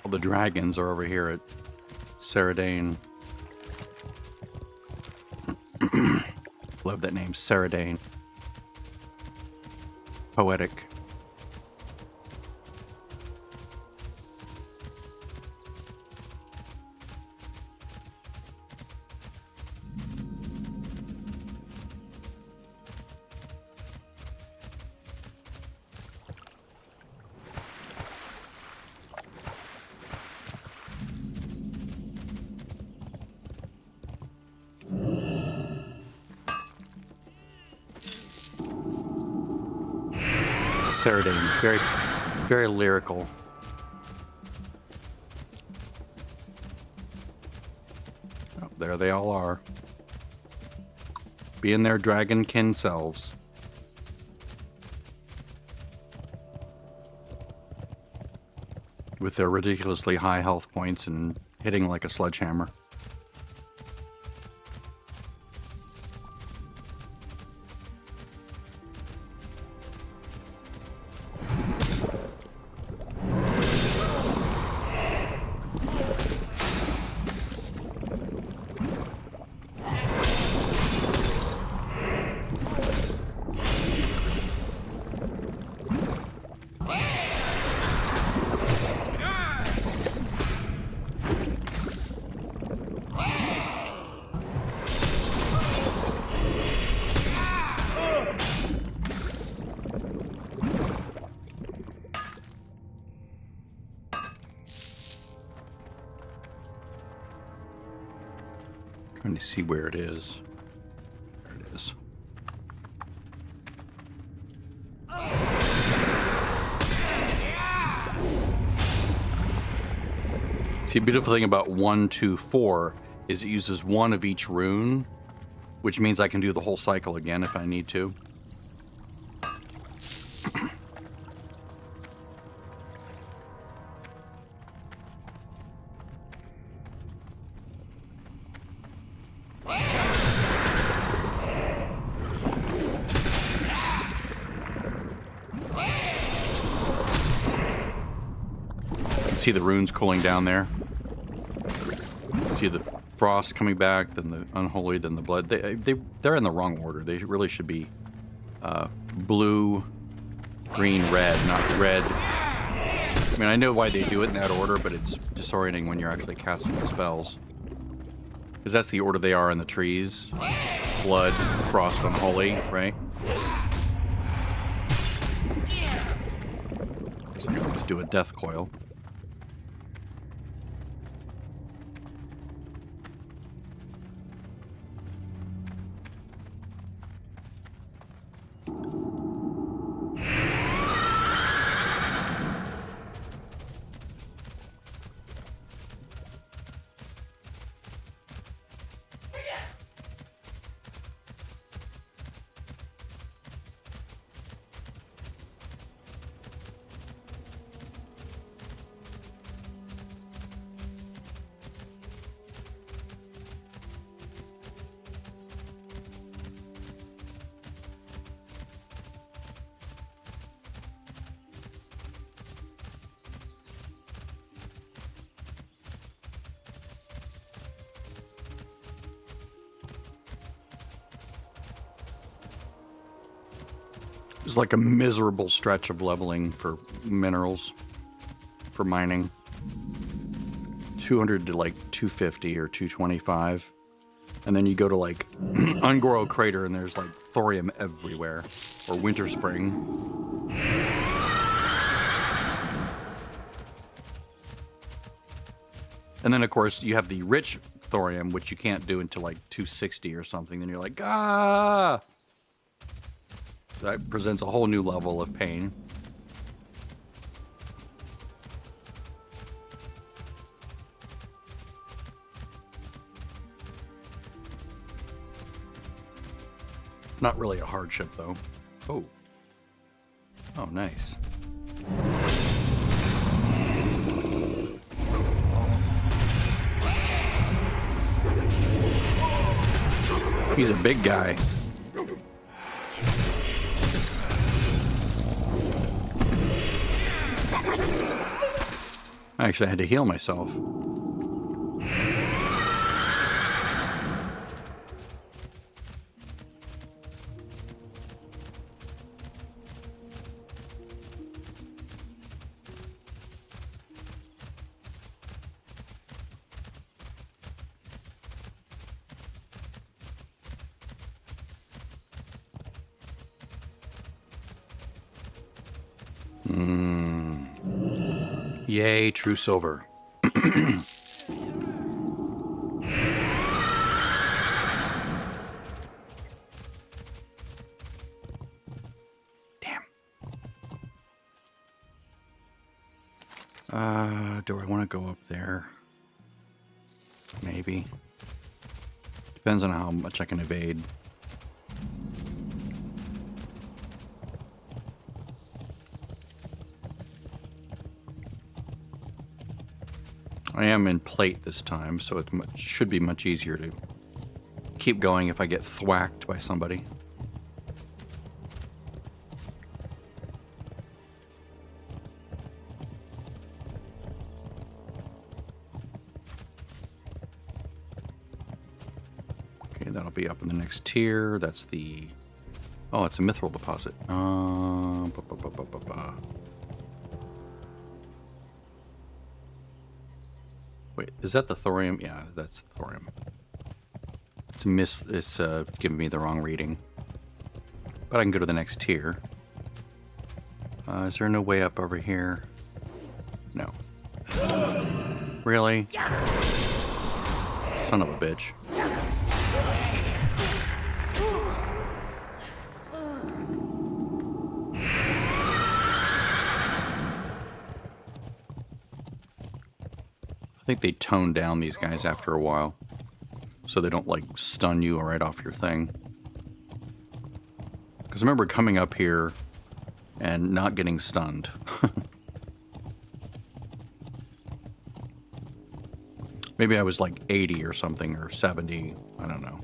All the dragons are over here at Saradane. Love that name, Saradane. Poetic. Saradane, very, very lyrical. Oh, there they all are. Being their dragonkin selves. With their ridiculously high health points and hitting like a sledgehammer. Trying to see where it is. There it is. See, the beautiful thing about 1, 2, 4 is it uses one of each rune, which means I can do the whole cycle again if I need to. See the runes cooling down there? See the Frost coming back, then the Unholy, then the Blood. They're in the wrong order. They really should be blue, green, red, not red. I mean, I know why they do it in that order, but it's disorienting when you're actually casting the spells. Because that's the order they are in the trees. Blood, Frost, Unholy, right? So I can just do a Death Coil. It's like a miserable stretch of leveling for minerals, for mining. 200 to like 250 or 225. And then you go to like Ungoro Crater and there's like thorium everywhere. Or Winter Spring. And then of course you have the rich thorium, which you can't do until like 260 or something. Then you're like, ah! That presents a whole new level of pain. Not really a hardship, though. Oh. Oh, nice. He's a big guy. I actually had to heal myself. Yay, true silver. Damn. Do I want to go up there? Maybe. Depends on how much I can evade. I am in plate this time, so it should be much easier to keep going if I get thwacked by somebody. Okay, that'll be up in the next tier. That's the... Oh, it's a mithril deposit. Wait, is that the thorium? Yeah, that's the thorium. It's giving me the wrong reading. But I can go to the next tier. Is there no way up over here? No. Really? Son of a bitch. I think they tone down these guys after a while, so they don't, like, stun you right off your thing. Because I remember coming up here and not getting stunned. Maybe I was, like, 80 or something, or 70. I don't know.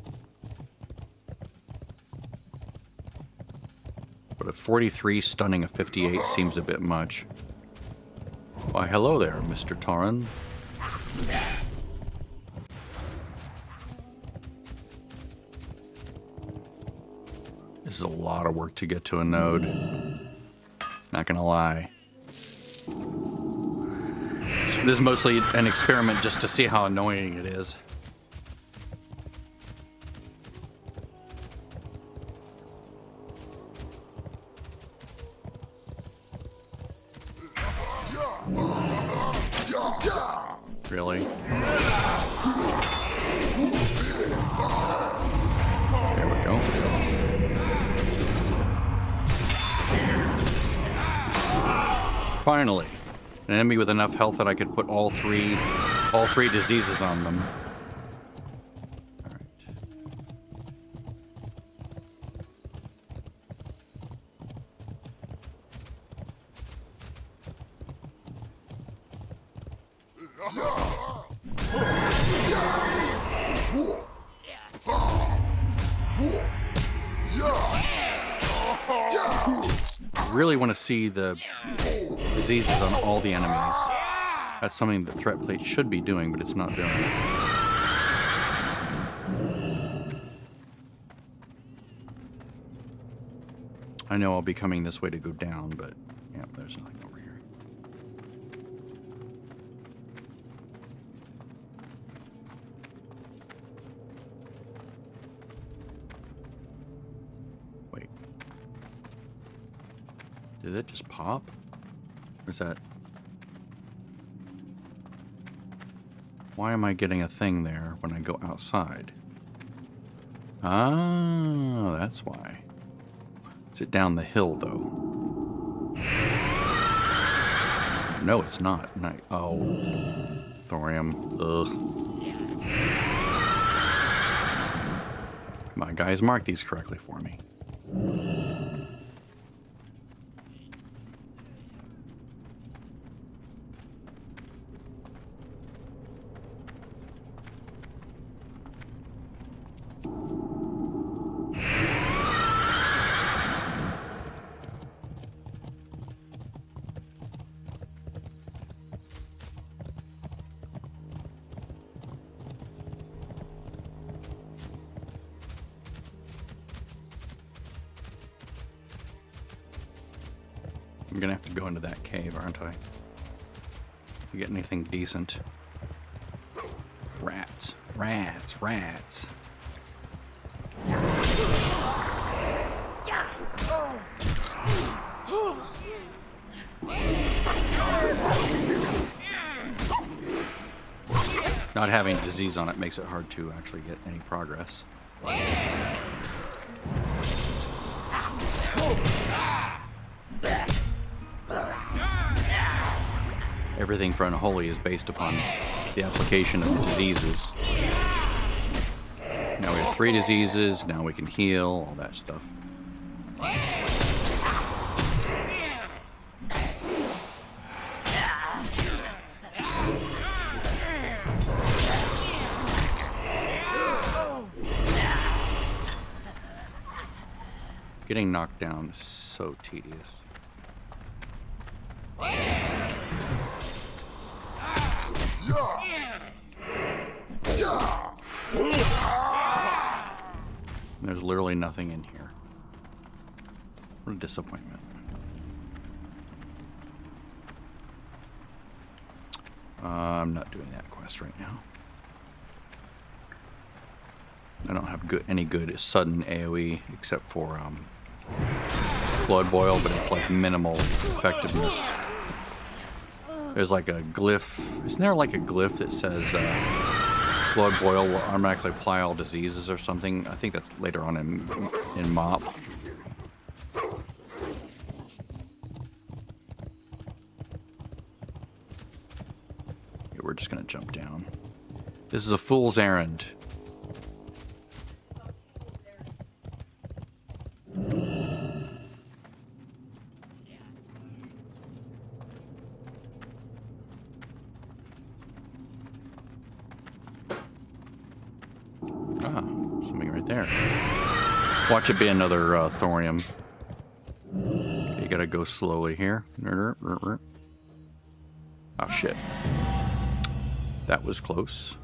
But a 43 stunning a 58 seems a bit much. Why, hello there, Mr. Taran. This is a lot of work to get to a node. Not gonna lie. So this is mostly an experiment just to see how annoying it is. Really? There we go. Finally, an enemy with enough health that I could put all three diseases on them. All right. I really want to see the diseases on all the enemies. That's something the threat plate should be doing, but it's not doing it. I know I'll be coming this way to go down, but yeah, there's nothing over here. Wait. Did it just pop? Or is that... Why am I getting a thing there when I go outside? Ah, that's why. Is it down the hill, though? No, it's not. Oh. Thorium. Ugh. Come on, guys, mark these correctly for me. I'm gonna have to go into that cave, aren't I? To get anything decent. Rats. Rats. Rats. Not having disease on it makes it hard to actually get any progress. Everything for Unholy is based upon the application of diseases. Now we have 3 diseases, now we can heal, all that stuff. Getting knocked down is so tedious. There's literally nothing in here. What a disappointment. I'm not doing that quest right now. I don't have any good sudden AoE except for Blood Boil, but it's like minimal effectiveness. There's like a glyph. Isn't there like a glyph that says Blood Boil will automatically apply all diseases or something? I think that's later on in MOP. Okay, we're just gonna jump down. This is a fool's errand. Something right there. Watch it be another thorium. You gotta go slowly here. Oh shit. That was close.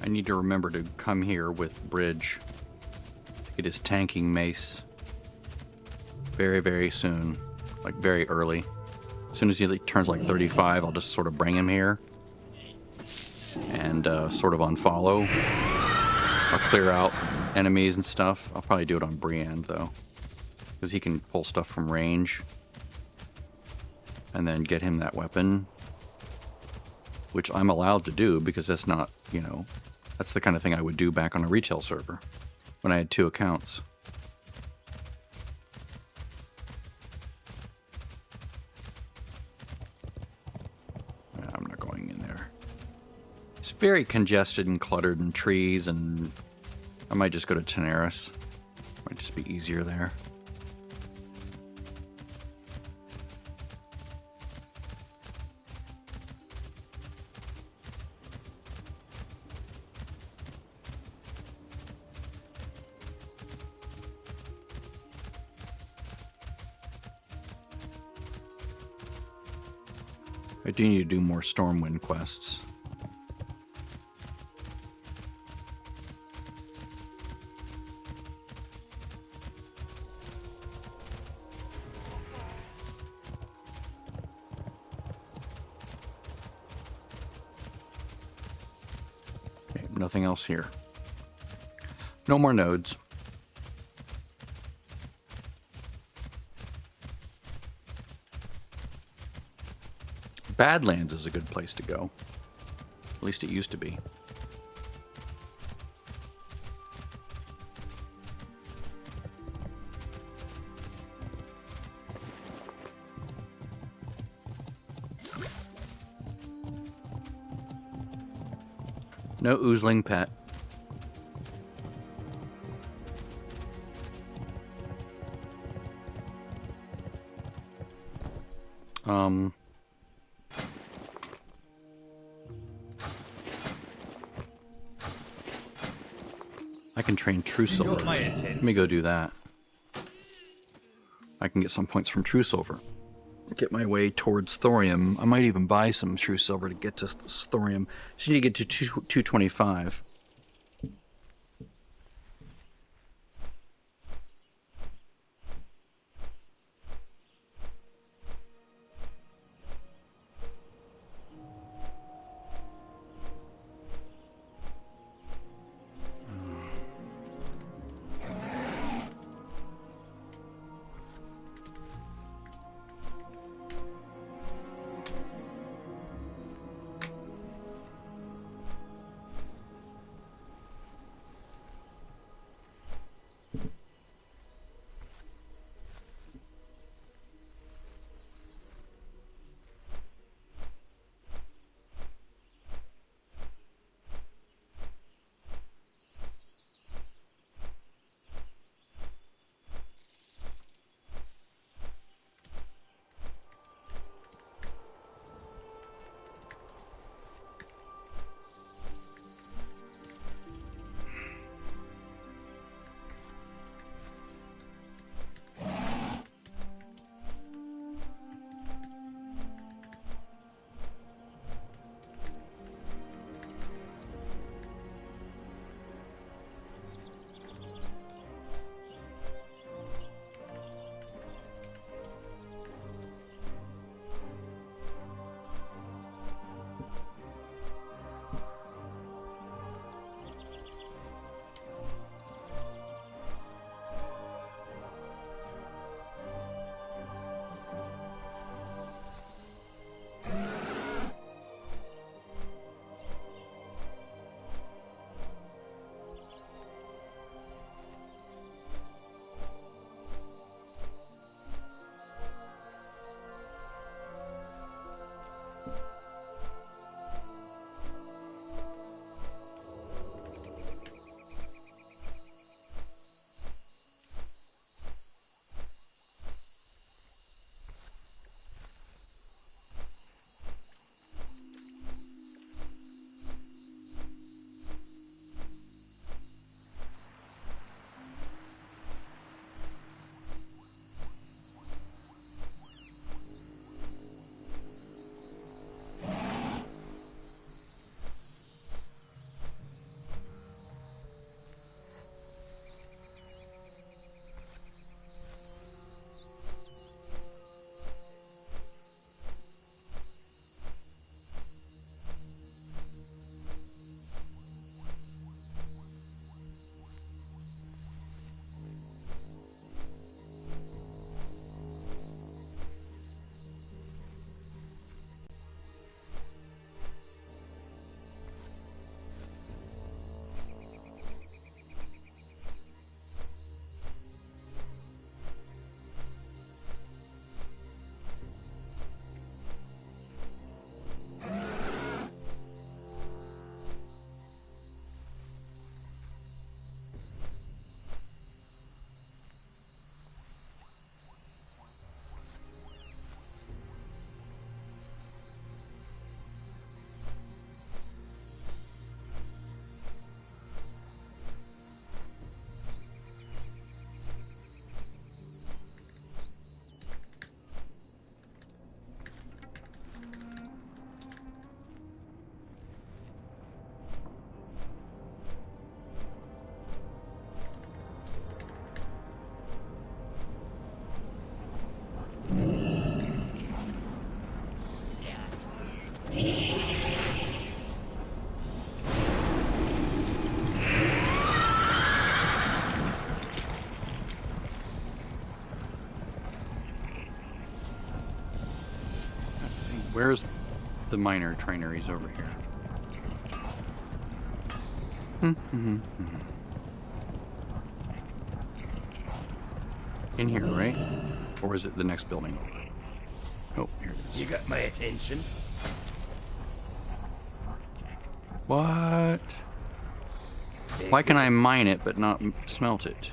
need to remember to come here with Briddge to get his tanking mace very, very soon. Like, very early. As soon as he turns like 35, I'll just sort of bring him here and sort of unfollow. I'll clear out enemies and stuff. I'll probably do it on Brienne, though, because he can pull stuff from range. And then get him that weapon, which I'm allowed to do because that's not, you know, that's the kind of thing I would do back on a retail server when I had 2 accounts. I'm not going in there. It's very congested and cluttered and trees, and I might just go to Tenaris. Might just be easier there. I do need to do more Stormwind quests. Okay, nothing else here. No more nodes. Badlands is a good place to go. At least it used to be. No oozling pet. I can train True Silver. Let me go do that. I can get some points from True Silver. Get my way towards Thorium. I might even buy some True Silver to get to Thorium. Just need to get to 225. Where's the miner trainer? He's over here. In here, right? Or is it the next building? Oh, here it is. You got my attention. What? Why can I mine it but not smelt it?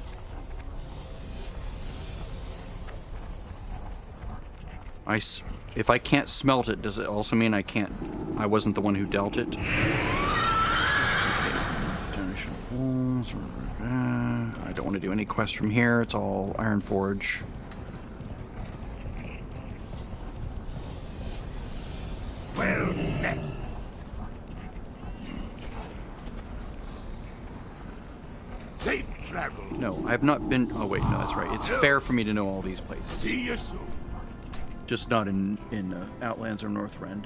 If I can't smelt it, does it also mean I wasn't the one who dealt it? Okay. Generation walls. I don't want to do any quests from here. It's all Iron Forge. Well met. Safe travel. No, I have not been. Oh wait, no, that's right. It's fair for me to know all these places. See you soon. Just not in Outlands or Northrend.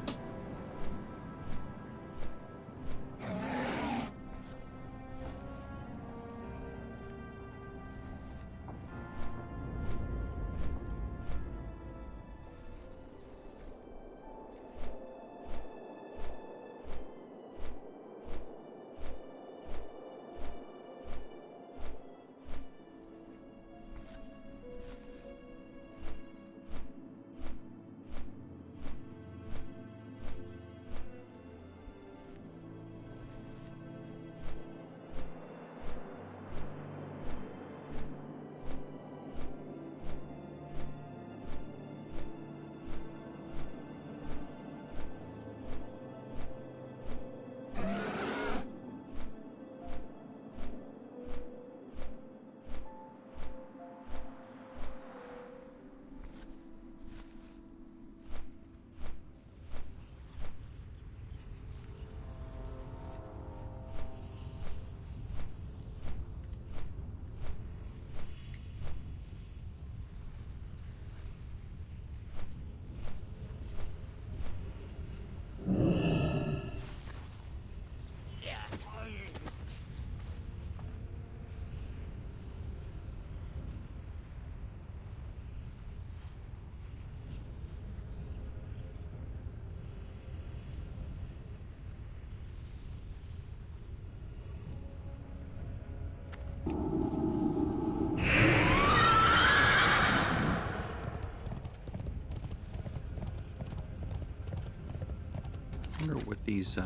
I wonder what these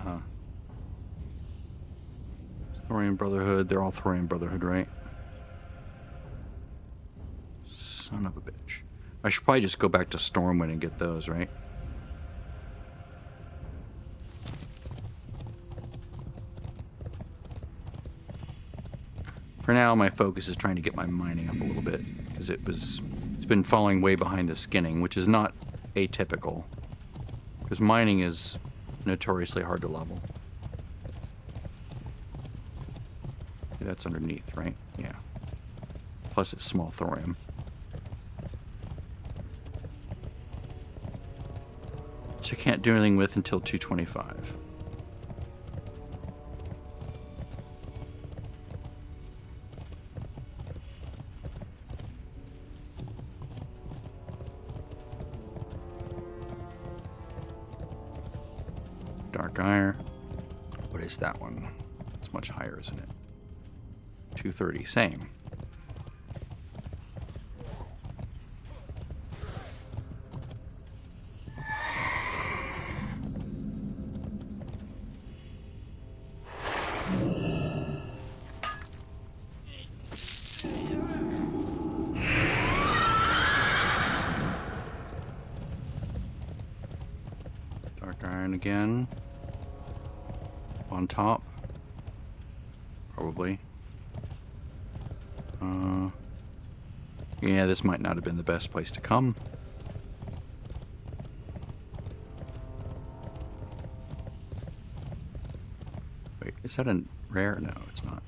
Thorian Brotherhood, they're all Thorian Brotherhood, right? Son of a bitch. I should probably just go back to Stormwind and get those, right? For now, my focus is trying to get my mining up a little bit, because it's been falling way behind the skinning, which is not atypical, because mining is notoriously hard to level. That's underneath, right? Yeah. Plus it's small thorium. Which I can't do anything with until 225. Dark iron. What is that one? It's much higher, isn't it? 230, same. Dark iron again. On top. Probably. Yeah, this might not have been the best place to come. Wait, is that a rare? No, it's not.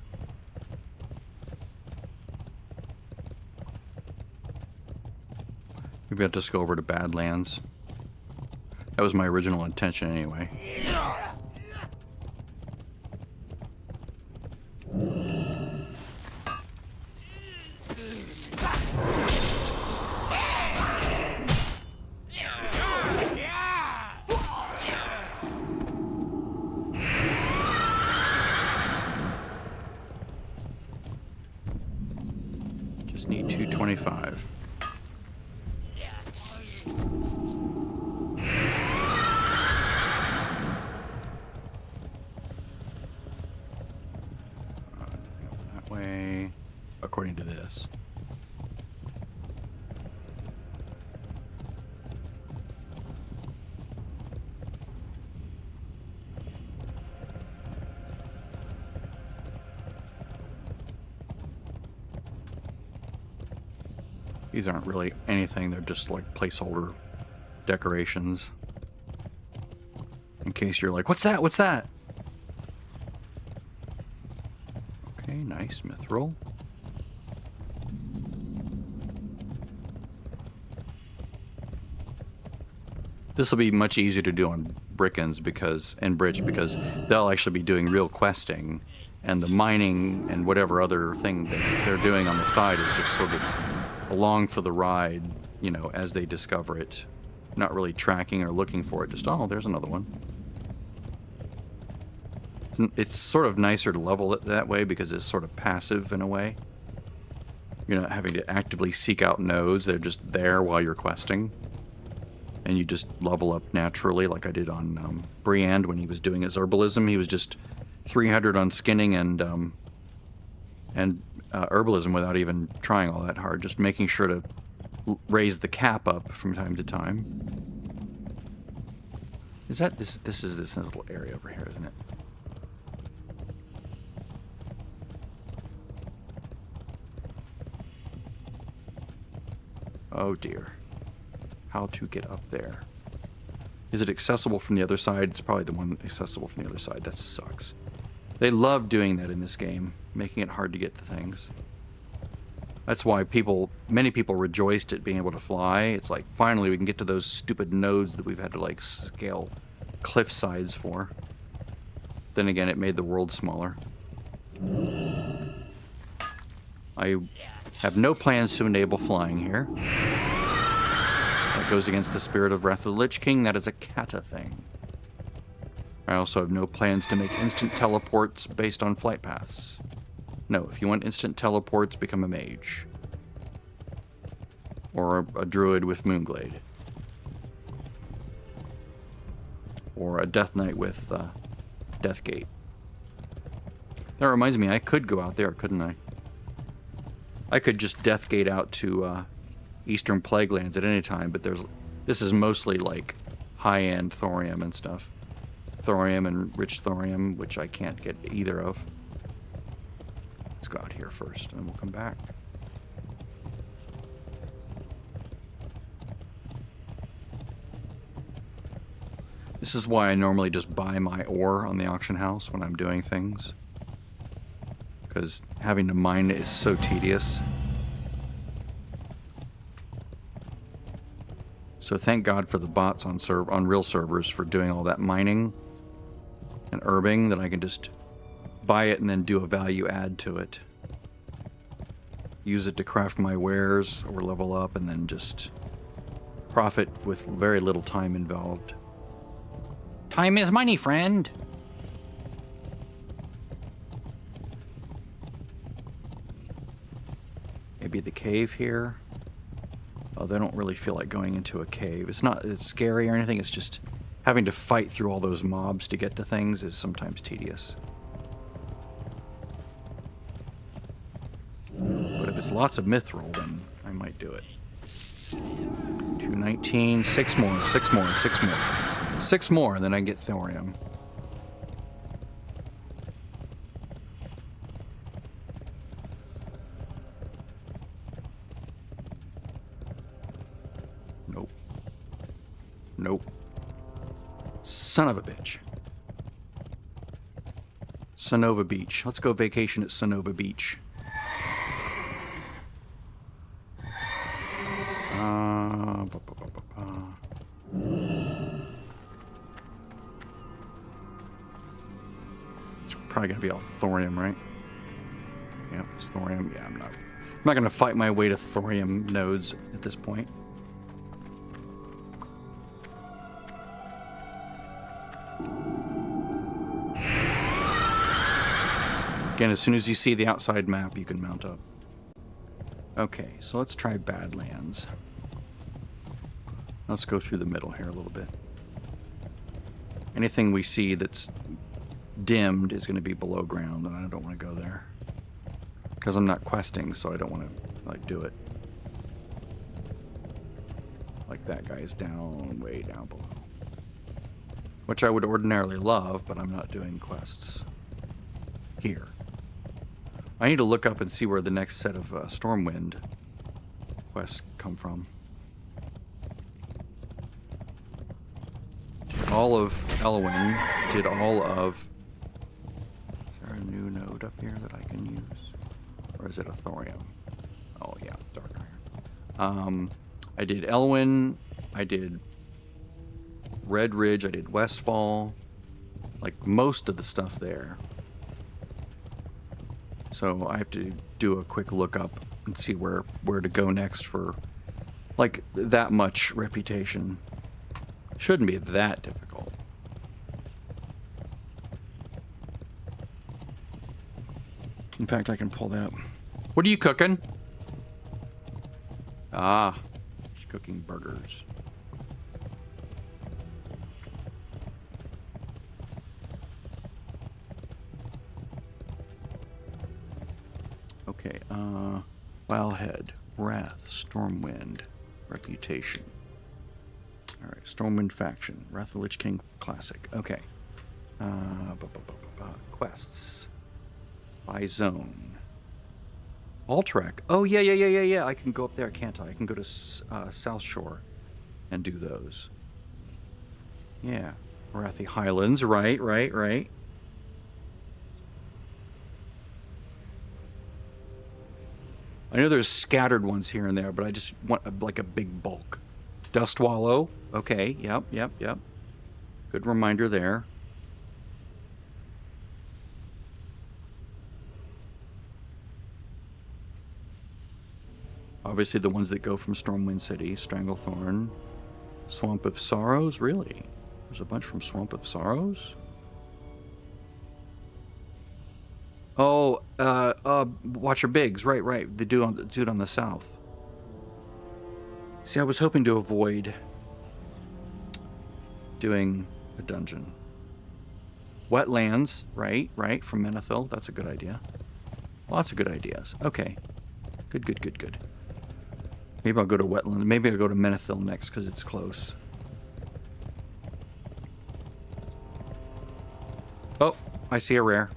Maybe I'll just go over to Badlands. That was my original intention anyway. Just need 225. Nothing up that way, according to this. These aren't really anything, they're just like placeholder decorations. In case you're like, what's that? What's that? Okay, nice mithril. This will be much easier to do on Brickens and Briddge because they'll actually be doing real questing, and the mining and whatever other thing that they're doing on the side is just sort of along for the ride, you know, as they discover it. Not really tracking or looking for it, just, oh, there's another one. It's sort of nicer to level it that way because it's sort of passive in a way. You're not having to actively seek out nodes, they're just there while you're questing. And you just level up naturally, like I did on Briand when he was doing his herbalism. He was just 300 on skinning and herbalism without even trying all that hard, just making sure to raise the cap up from time to time. Is that this is this little area over here, isn't it? Oh dear. How to get up there. Is it accessible from the other side? It's probably the one accessible from the other side. That sucks. They love doing that in this game, making it hard to get to things. That's why many people rejoiced at being able to fly. It's like, finally we can get to those stupid nodes that we've had to like scale cliff sides for. Then again, it made the world smaller. I have no plans to enable flying here. That goes against the spirit of Wrath of the Lich King. That is a kata thing. I also have no plans to make instant teleports based on flight paths. No, if you want instant teleports, become a mage. Or a druid with Moonglade. Or a Death Knight with Deathgate. That reminds me, I could go out there, couldn't I? I could just Deathgate out to Eastern Plaguelands at any time, but this is mostly like high-end thorium and stuff. Thorium and rich thorium, which I can't get either of. Let's go out here first, and we'll come back. This is why I normally just buy my ore on the auction house when I'm doing things. Because having to mine it is so tedious. So thank God for the bots on real servers for doing all that mining and herbing, that I can just buy it and then do a value add to it. Use it to craft my wares or level up, and then just profit with very little time involved. Time is money, friend! Maybe the cave here. Oh, they don't really feel like going into a cave. It's scary or anything, it's just having to fight through all those mobs to get to things is sometimes tedious. But if it's lots of mithril, then I might do it. 219, 6 more, 6 more, 6 more. 6 more, and then I get thorium. Nope. Nope. Son of a bitch. Sonova Beach. Let's go vacation at Sonova Beach. It's probably gonna be all thorium, right? Yep, it's thorium. Yeah, I'm not gonna fight my way to thorium nodes at this point. Again, as soon as you see the outside map, you can mount up. Okay, so let's try Badlands. Let's go through the middle here a little bit. Anything we see that's dimmed is going to be below ground, and I don't want to go there. Because I'm not questing, so I don't want to, like, do it. Like that guy is down, way down below. Which I would ordinarily love, but I'm not doing quests here. I need to look up and see where the next set of Stormwind quests come from. All of Elwyn did all of... Is there a new node up here that I can use? Or is it a thorium? Oh yeah, dark iron. I did Elwyn, I did Red Ridge, I did Westfall, like most of the stuff there. So I have to do a quick lookup and see where to go next for like that much reputation. Shouldn't be that difficult. In fact, I can pull that up. What are you cooking? Ah, she's cooking burgers. Okay, Wildhead, Wrath, Stormwind, Reputation. Alright, Stormwind Faction, Wrath of the Lich King Classic. Okay. Quests. By zone. Alterac. Oh, yeah. I can go up there, can't I? I can go to South Shore and do those. Yeah. Wrathy Highlands, right. I know there's scattered ones here and there, but I just want like a big bulk. Dustwallow. Okay, yep. Good reminder there. Obviously the ones that go from Stormwind City. Stranglethorn. Swamp of Sorrows? Really? There's a bunch from Swamp of Sorrows? Oh, Watcher Biggs. Right. The dude on the south. See, I was hoping to avoid doing a dungeon. Wetlands, right, from Menethil. That's a good idea. Lots of good ideas. Okay. Good. Maybe I'll go to Wetland. Maybe I'll go to Menethil next because it's close. Oh, I see a rare.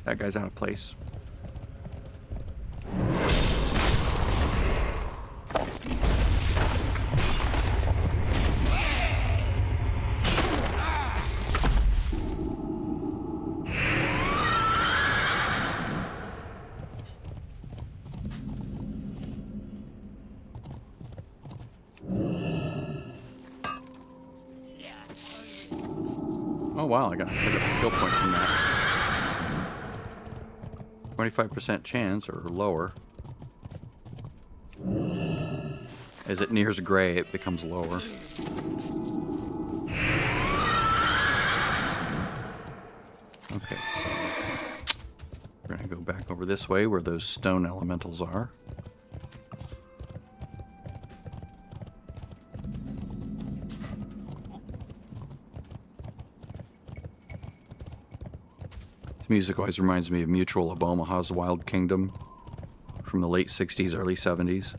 That guy's out of place. Oh wow, I got a skill point from that. 25% chance or lower. As it nears gray, it becomes lower. Okay, so we're gonna go back over this way where those stone elementals are. Music always reminds me of Mutual of Omaha's Wild Kingdom from the late 60s, early 70s.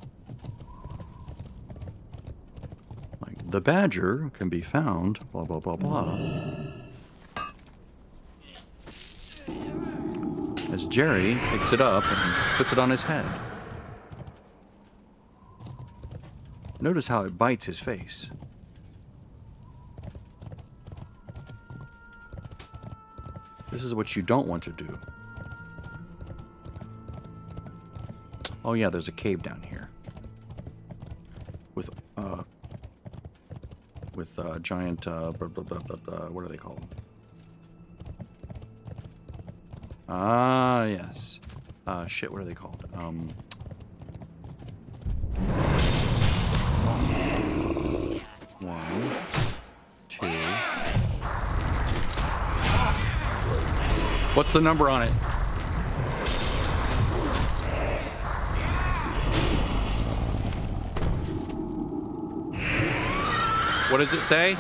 Like, the badger can be found, blah, blah, blah, blah. As Jerry picks it up and puts it on his head. Notice how it bites his face. This is what you don't want to do. Oh yeah, there's a cave down here. With giant, what are they called? Ah, yes. Shit, what are they called? One, two. What's the number on it? What does it say?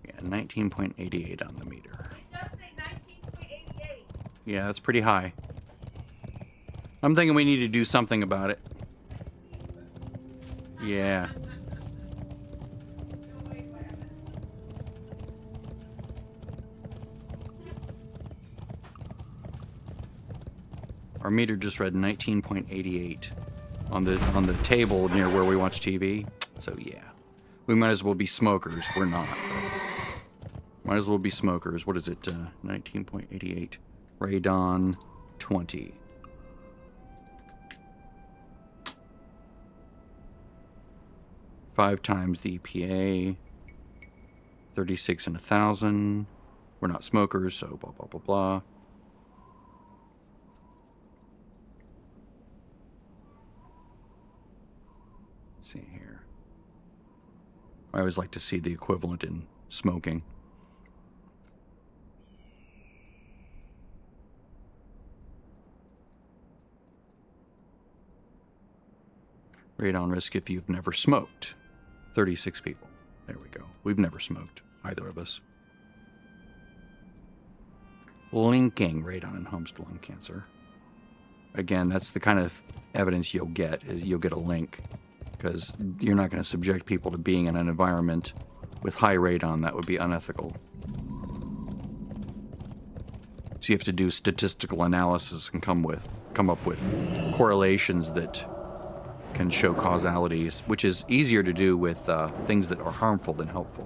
Yeah, 19.88 on the meter. It does say 19.88. Yeah, that's pretty high. I'm thinking we need to do something about it. Yeah. Our meter just read 19.88 on the table near where we watch TV. So yeah, we might as well be smokers. We're not. Might as well be smokers. What is it? 19.88. Radon 20. Five times the EPA. 36 in 1,000. We're not smokers, so blah blah blah blah. Let's see here. I always like to see the equivalent in smoking. Radon risk if you've never smoked. 36 people. There we go. We've never smoked, either of us. Linking radon and homes to lung cancer. Again, that's the kind of evidence you'll get, is you'll get a link. Because you're not going to subject people to being in an environment with high radon. That would be unethical. So you have to do statistical analysis and come up with correlations that can show causalities, which is easier to do with things that are harmful than helpful.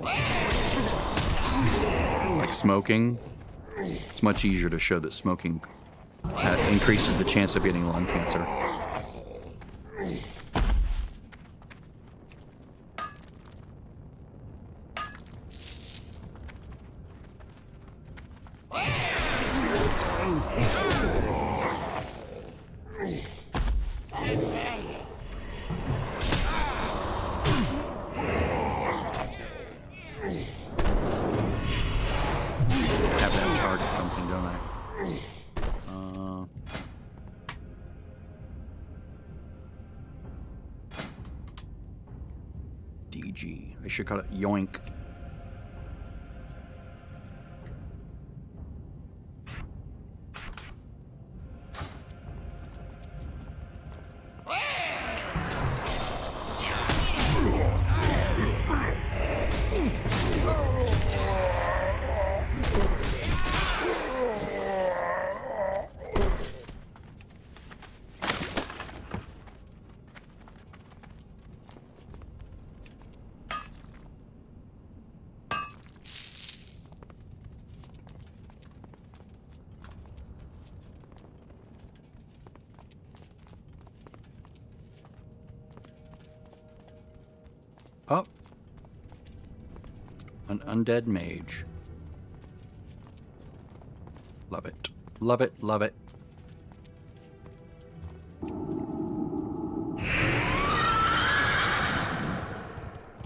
Like smoking. It's much easier to show that smoking increases the chance of getting lung cancer. DG. I should call it yoink. Oh. An undead mage. Love it. Love it, love it.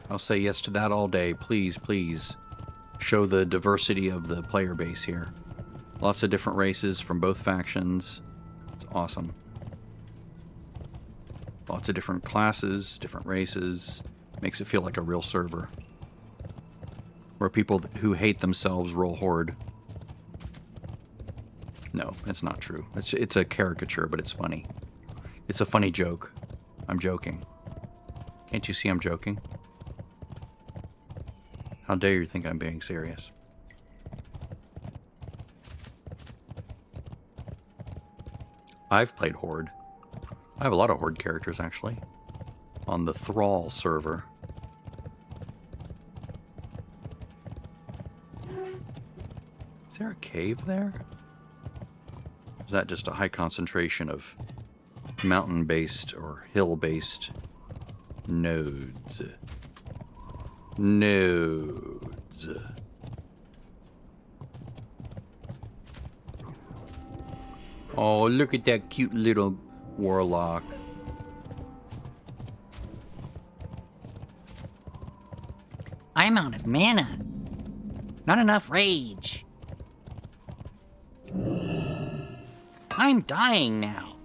I'll say yes to that all day. Please, please. Show the diversity of the player base here. Lots of different races from both factions. It's awesome. Lots of different classes, different races. Makes it feel like a real server. Where people who hate themselves roll horde. No, it's not true. It's a caricature, but it's funny. It's a funny joke. I'm joking. Can't you see I'm joking? How dare you think I'm being serious? I've played Horde. I have a lot of Horde characters, actually. On the Thrall server. Is there a cave there? Is that just a high concentration of mountain-based or hill-based nodes? Nodes. Oh, look at that cute little warlock. I'm out of mana. Not enough rage. I'm dying now.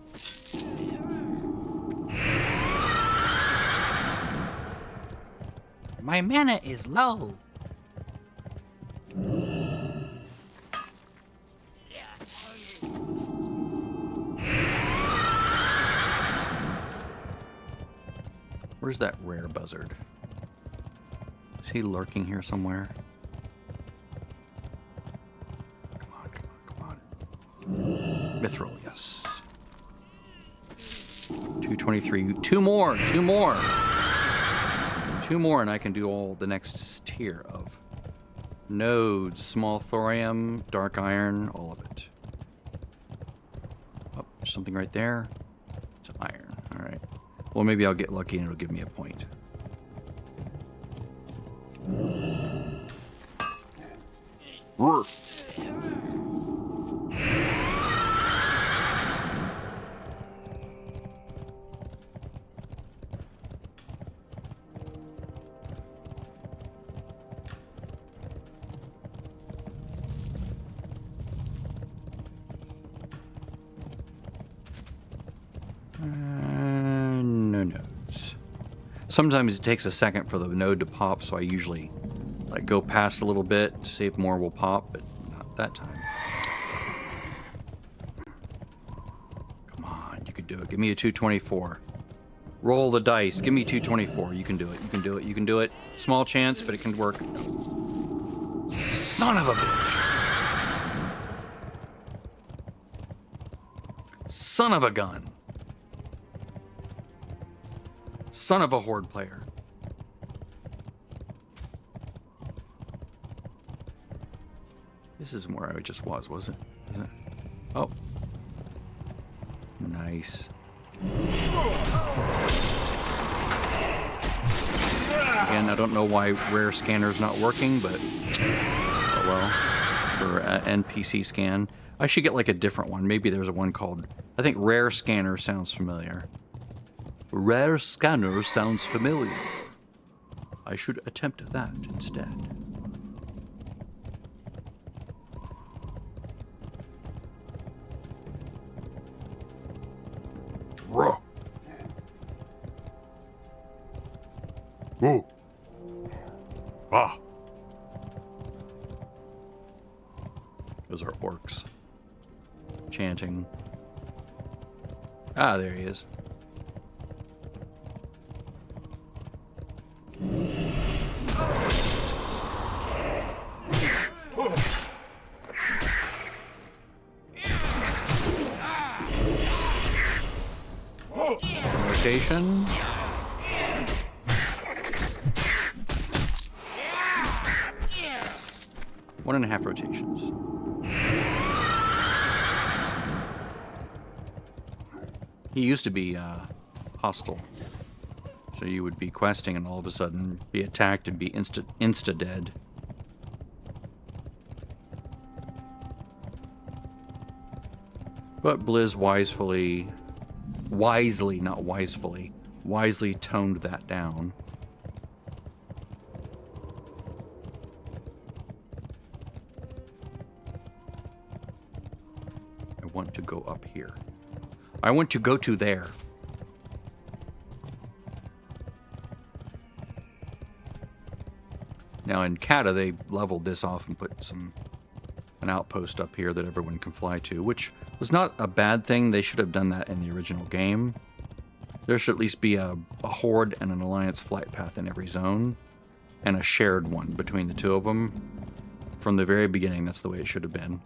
My mana is low. Where's that rare buzzard? Is he lurking here somewhere? Come on, come on, come on. Mithril, yes. 223. Two more, two more. Two more, and I can do all the next tier of nodes, small thorium, dark iron, all of it. Oh, there's something right there. It's iron. All right. Well, maybe I'll get lucky and it'll give me a point. Roar. No nodes. Sometimes it takes a second for the node to pop, so I usually like go past a little bit to see if more will pop, but not that time. Come on, you can do it. Give me a 224. Roll the dice. Give me 224. You can do it. You can do it. You can do it. Small chance, but it can work. Son of a bitch. Son of a gun. Son of a horde player. This isn't where I just was it? Is it? Oh. Nice. Again, I don't know why rare scanner's not working, but oh well. For NPC scan. I should get like a different one. Maybe there's a one called, I think rare scanner sounds familiar. Rare scanner sounds familiar. I should attempt that instead. Ruh. Whoa. Ah. Those are orcs. Chanting. Ah, there he is. Rotation. One and a half rotations. He used to be hostile. So you would be questing and all of a sudden be attacked and be insta-dead. But Blizz wisely toned that down. I want to go up here. I want to go to there. Now in Kata, they leveled this off and put an outpost up here that everyone can fly to, which was not a bad thing. They should have done that in the original game. There should at least be a Horde and an Alliance flight path in every zone, and a shared one between the two of them. From the very beginning, that's the way it should have been.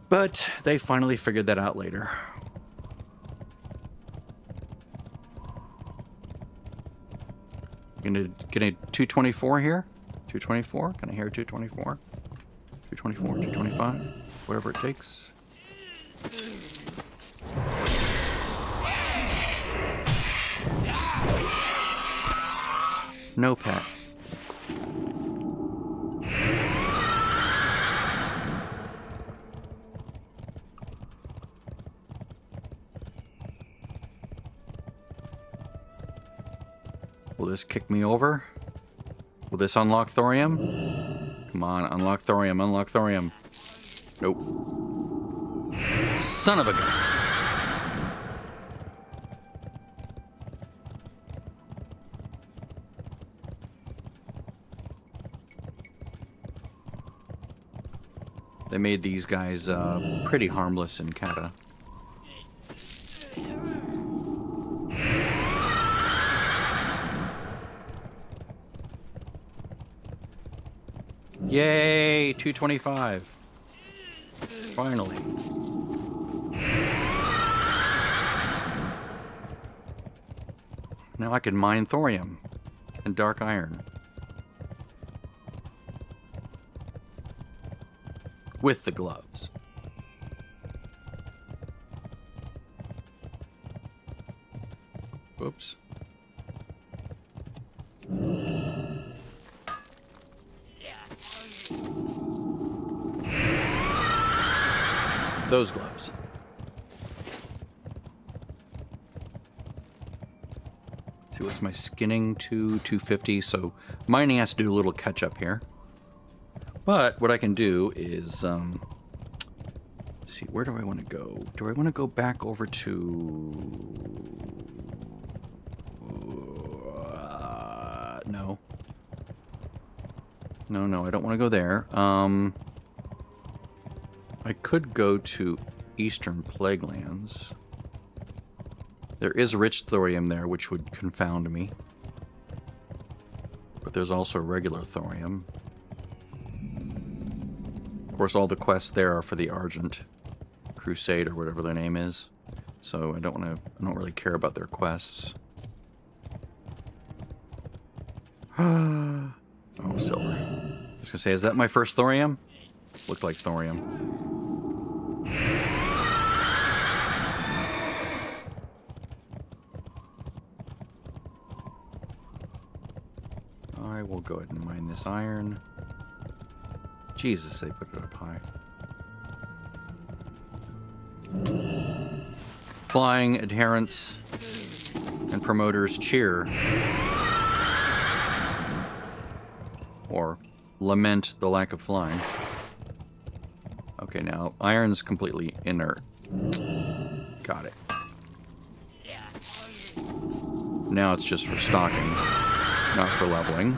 But they finally figured that out later. Gonna get a 224 here? 224? Can I hear 224? 224, 225, whatever it takes. No pet. Will this kick me over? Will this unlock thorium? Come on, unlock thorium, unlock thorium. Nope. Son of a gun. They made these guys pretty harmless in Kata. Yay, 225. Finally. Now I can mine thorium and dark iron. With the gloves. Oops. Those gloves. See, what's my skinning to 250? So mining has to do a little catch up here. But what I can do is, let's see, where do I want to go? Do I want to go back over to... no. No, I don't want to go there. I could go to Eastern Plaguelands. There is rich thorium there, which would confound me. But there's also regular thorium. Of course, all the quests there are for the Argent Crusade or whatever their name is. So I don't really care about their quests. Oh, silver. I was gonna say, is that my first thorium? Looked like thorium. I will go ahead and mine this iron. Jesus, they put it up high. Flying adherents and promoters cheer. Or lament the lack of flying. Okay, now iron's completely inert. Got it. Now it's just for stocking, not for leveling.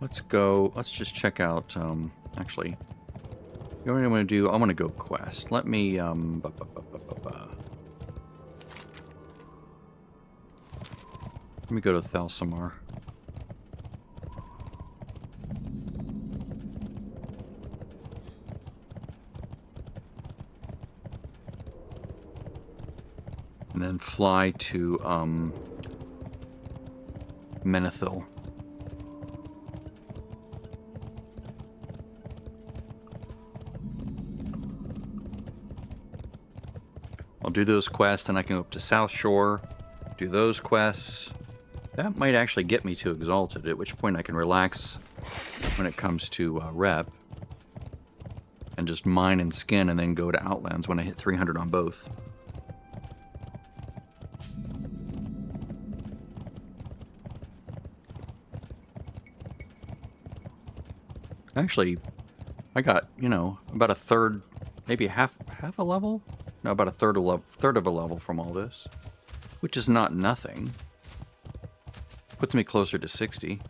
Let's go. Let's just check out. Actually, you know what I'm going to do? I'm going to go quest. Let me. Let me go to Thalsamar. And then fly to Menethil. I'll do those quests, and I can go up to South Shore, do those quests. That might actually get me to Exalted, at which point I can relax when it comes to rep. And just mine and skin, and then go to Outlands when I hit 300 on both. Actually, I got, about a third, maybe half a level? No, about a third of a level from all this, which is not nothing. Puts me closer to 60.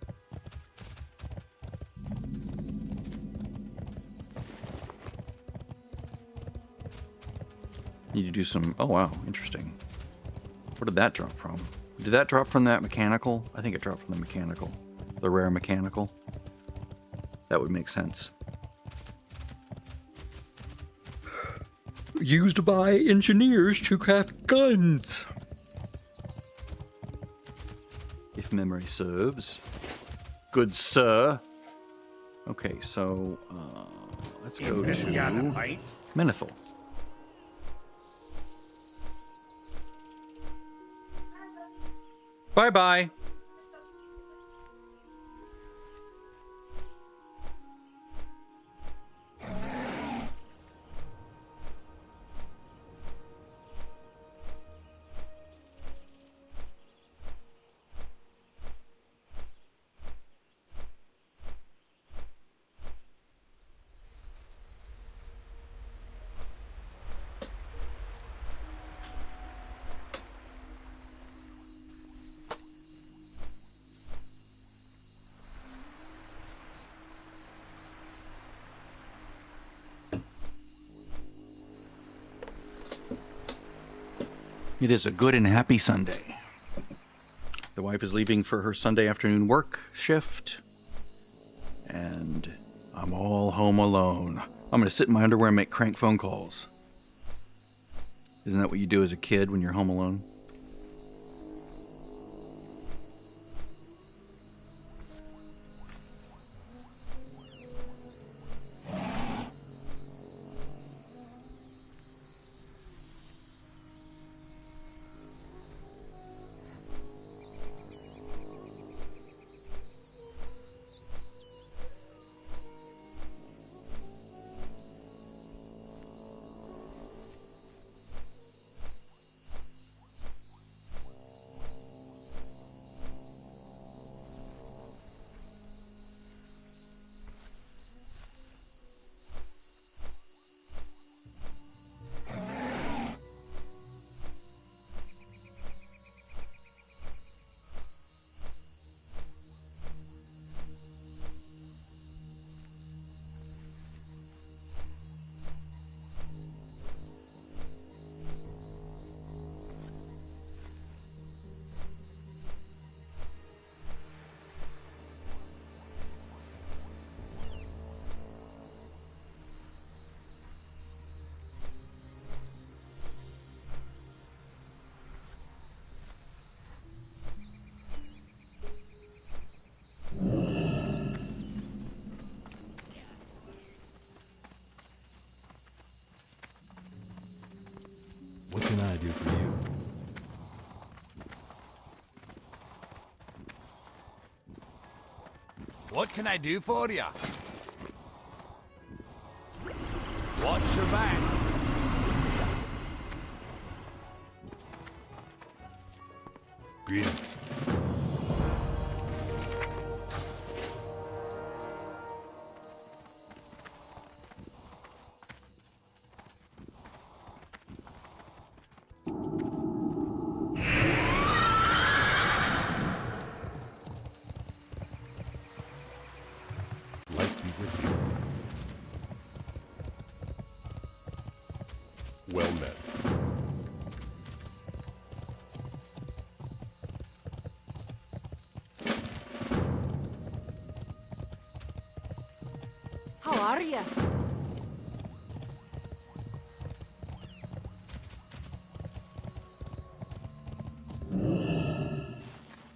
Need to do some... Oh, wow. Interesting. Where did that drop from? Did that drop from that mechanical? I think it dropped from the mechanical. The rare mechanical. That would make sense. Used by engineers to craft guns. If memory serves. Good sir. Okay, so let's go to Menethil. Bye-bye. It is a good and happy Sunday. The wife is leaving for her Sunday afternoon work shift, and I'm all home alone. I'm gonna sit in my underwear and make crank phone calls. Isn't that what you do as a kid when you're home alone? What can I do for you? What can I do for ya? Watch your back. Greetings. Light be with you. Well met. How are ya?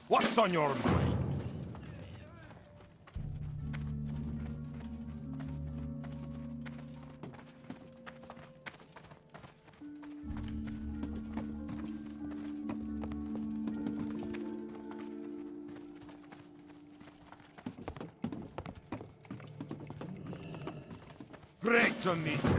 What's on your mind? Great to meet you.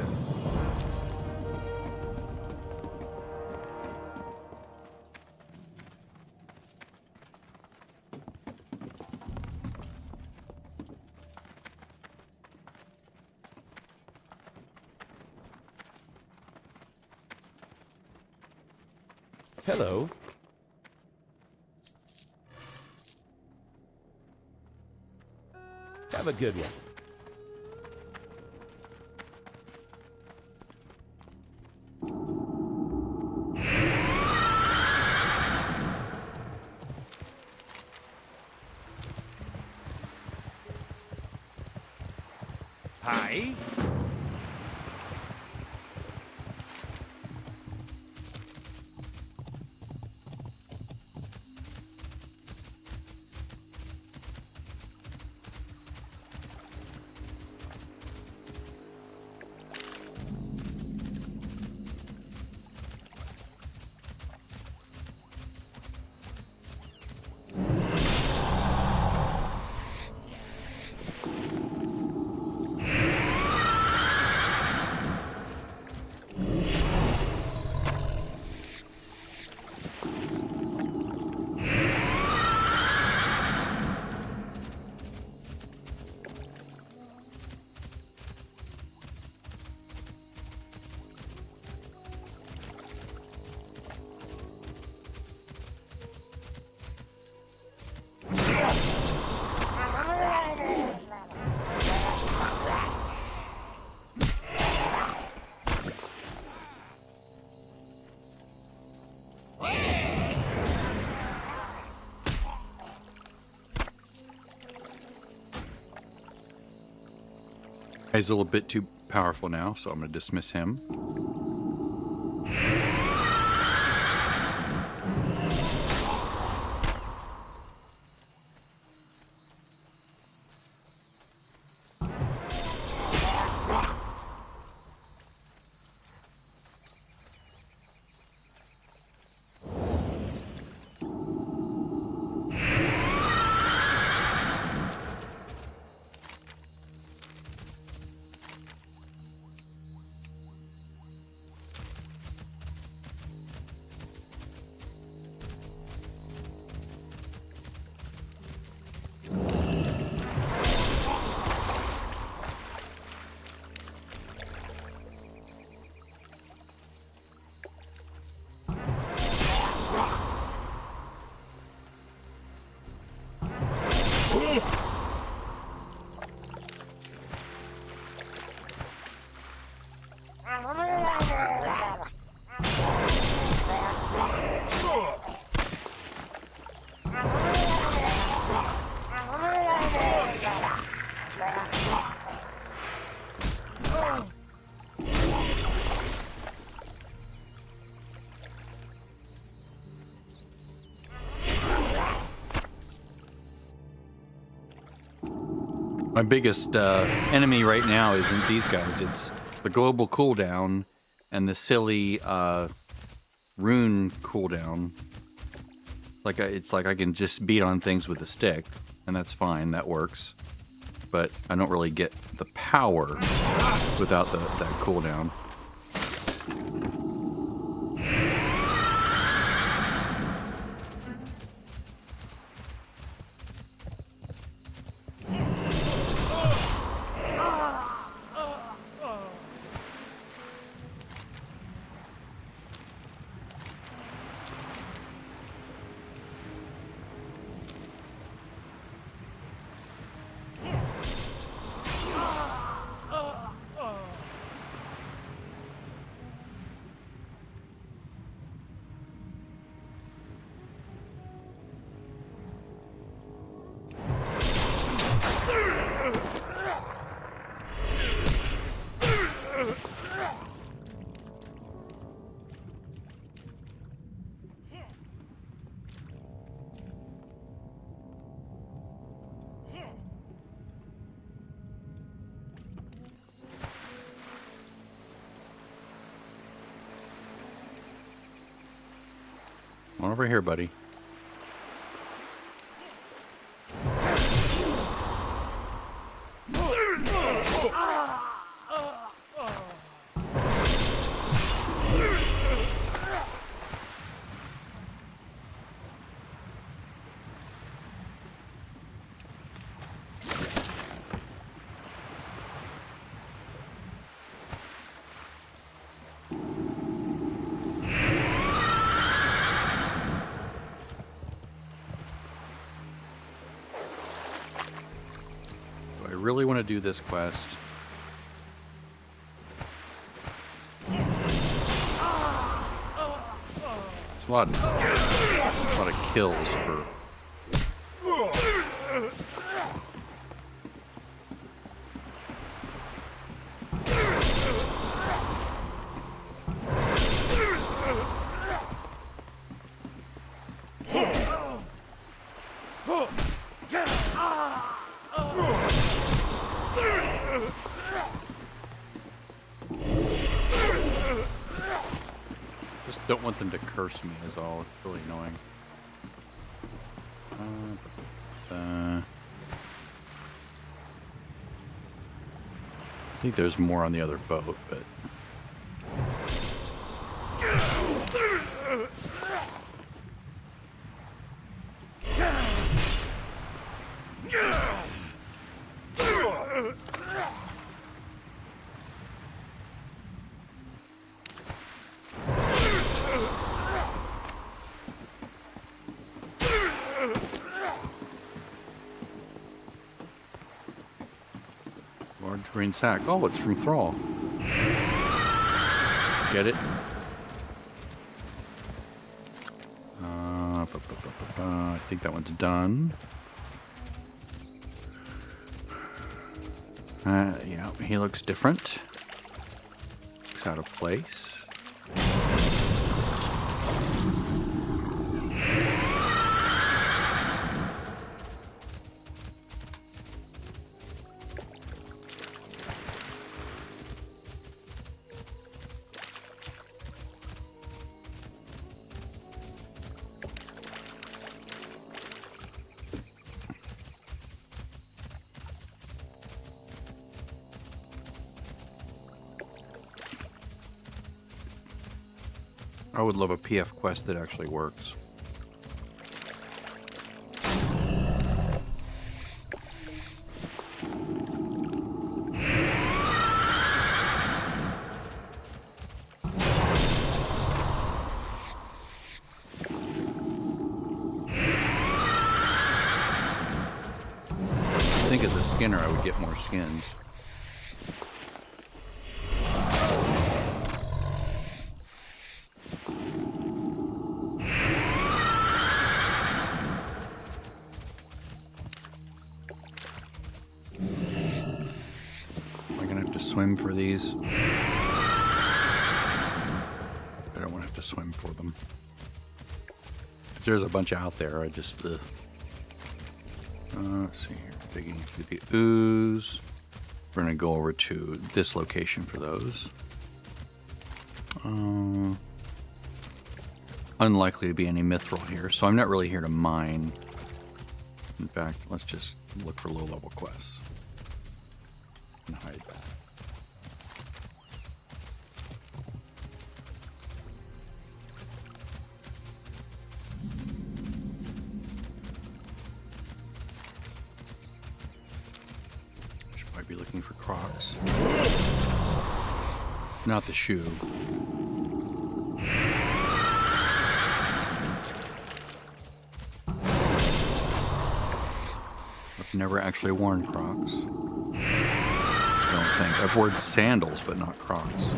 Hello. Have a good one. Hi. He's a little bit too powerful now, so I'm going to dismiss him. My biggest enemy right now isn't these guys. It's the global cooldown and the silly rune cooldown. It's like I can just beat on things with a stick, and that's fine. That works. But I don't really get the power without that cooldown. Come on over here, buddy. I really want to do this quest. There's a lot of kills for... Just don't want them to curse me is all. It's really annoying. I think there's more on the other boat, but... Large green sack. Oh, it's from Thrall. Get it? I think that one's done. Yeah, he looks different. Looks out of place. I would love a PF quest that actually works. I think as a skinner I would get more skins. Swim for these. I don't want to have to swim for them. 'Cause there's a bunch out there. I just let's see here. Digging through the ooze. We're gonna go over to this location for those. Unlikely to be any mithril here, so I'm not really here to mine. In fact, let's just look for low-level quests and hide that. Be looking for Crocs. Not the shoe. I've never actually worn Crocs. So I don't think. I've worn sandals, but not Crocs.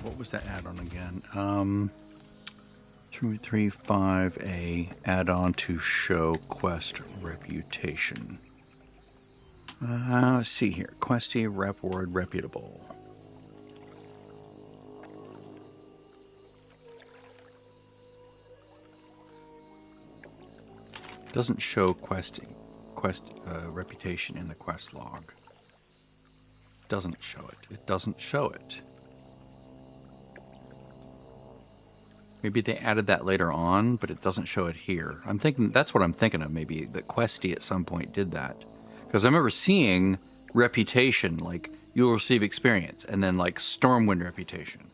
What was that add-on again? 335A add-on to show quest reputation. Let's see here. Questy, rep word, reputable. Doesn't show quest reputation in the quest log. Doesn't show it. It doesn't show it. Maybe they added that later on, but it doesn't show it here. I'm thinking that's what I'm thinking of. Maybe that Questy at some point did that, because I remember seeing reputation, like you'll receive experience, and then like Stormwind reputation.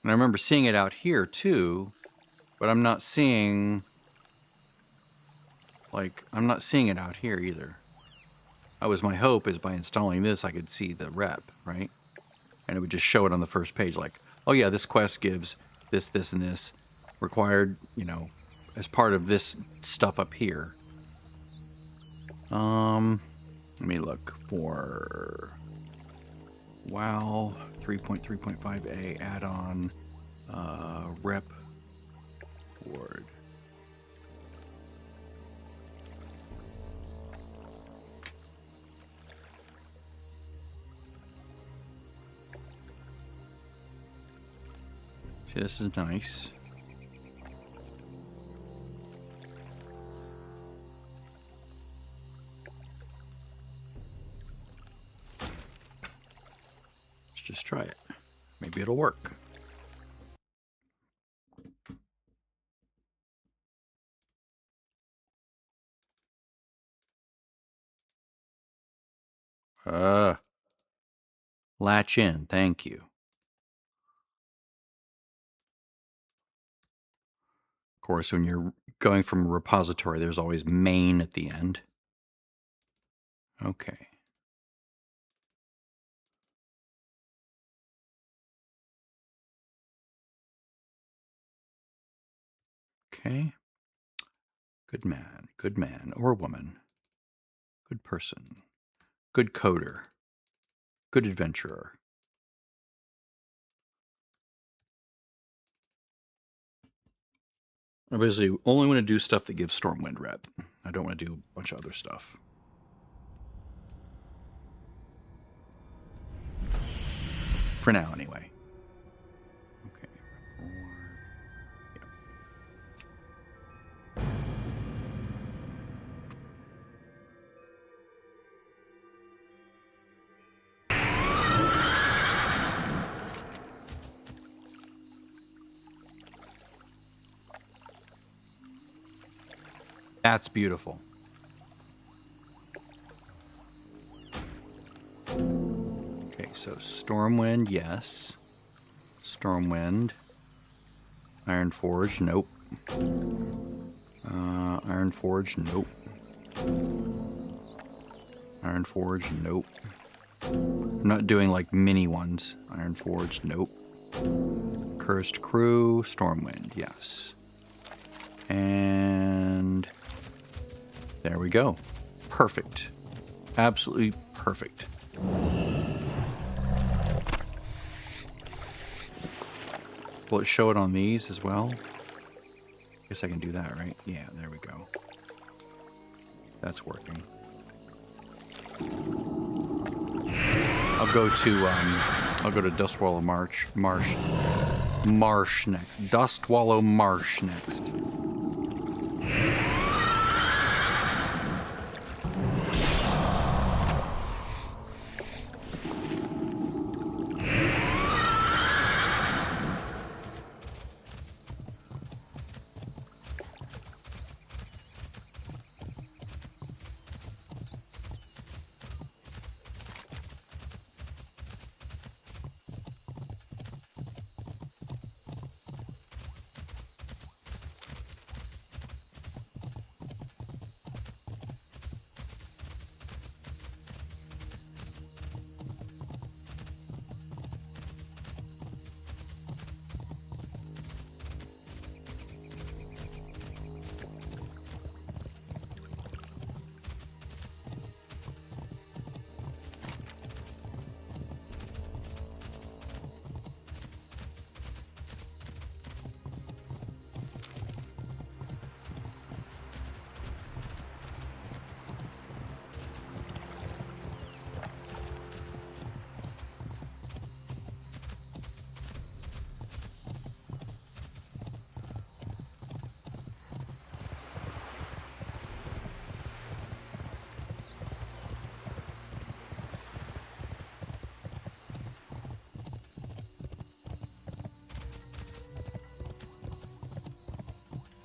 And I remember seeing it out here too, but I'm not seeing it out here either. That was my hope, is by installing this I could see the rep, right? And it would just show it on the first page, like, oh yeah, this quest gives this, this, and this required, you know, as part of this stuff up here. Let me look for WoW 3.3.5A add-on rep word. See, this is nice. Let's just try it. Maybe it'll work. Latch in, thank you. Of course, when you're going from a repository, there's always main at the end. Okay. Okay. Good man or woman. Good person. Good coder. Good adventurer. I basically only want to do stuff that gives Stormwind rep. I don't want to do a bunch of other stuff. For now, anyway. Okay. That's beautiful. Okay, so Stormwind, yes. Stormwind. Ironforge, nope. Ironforge, nope. Ironforge, nope. I'm not doing like mini ones. Ironforge, nope. Cursed Crew, Stormwind, yes. And there we go. Perfect. Absolutely perfect. Will it show it on these as well? Guess I can do that, right? Yeah, there we go. That's working. I'll go to Dustwallow Marsh next. Dustwallow Marsh next.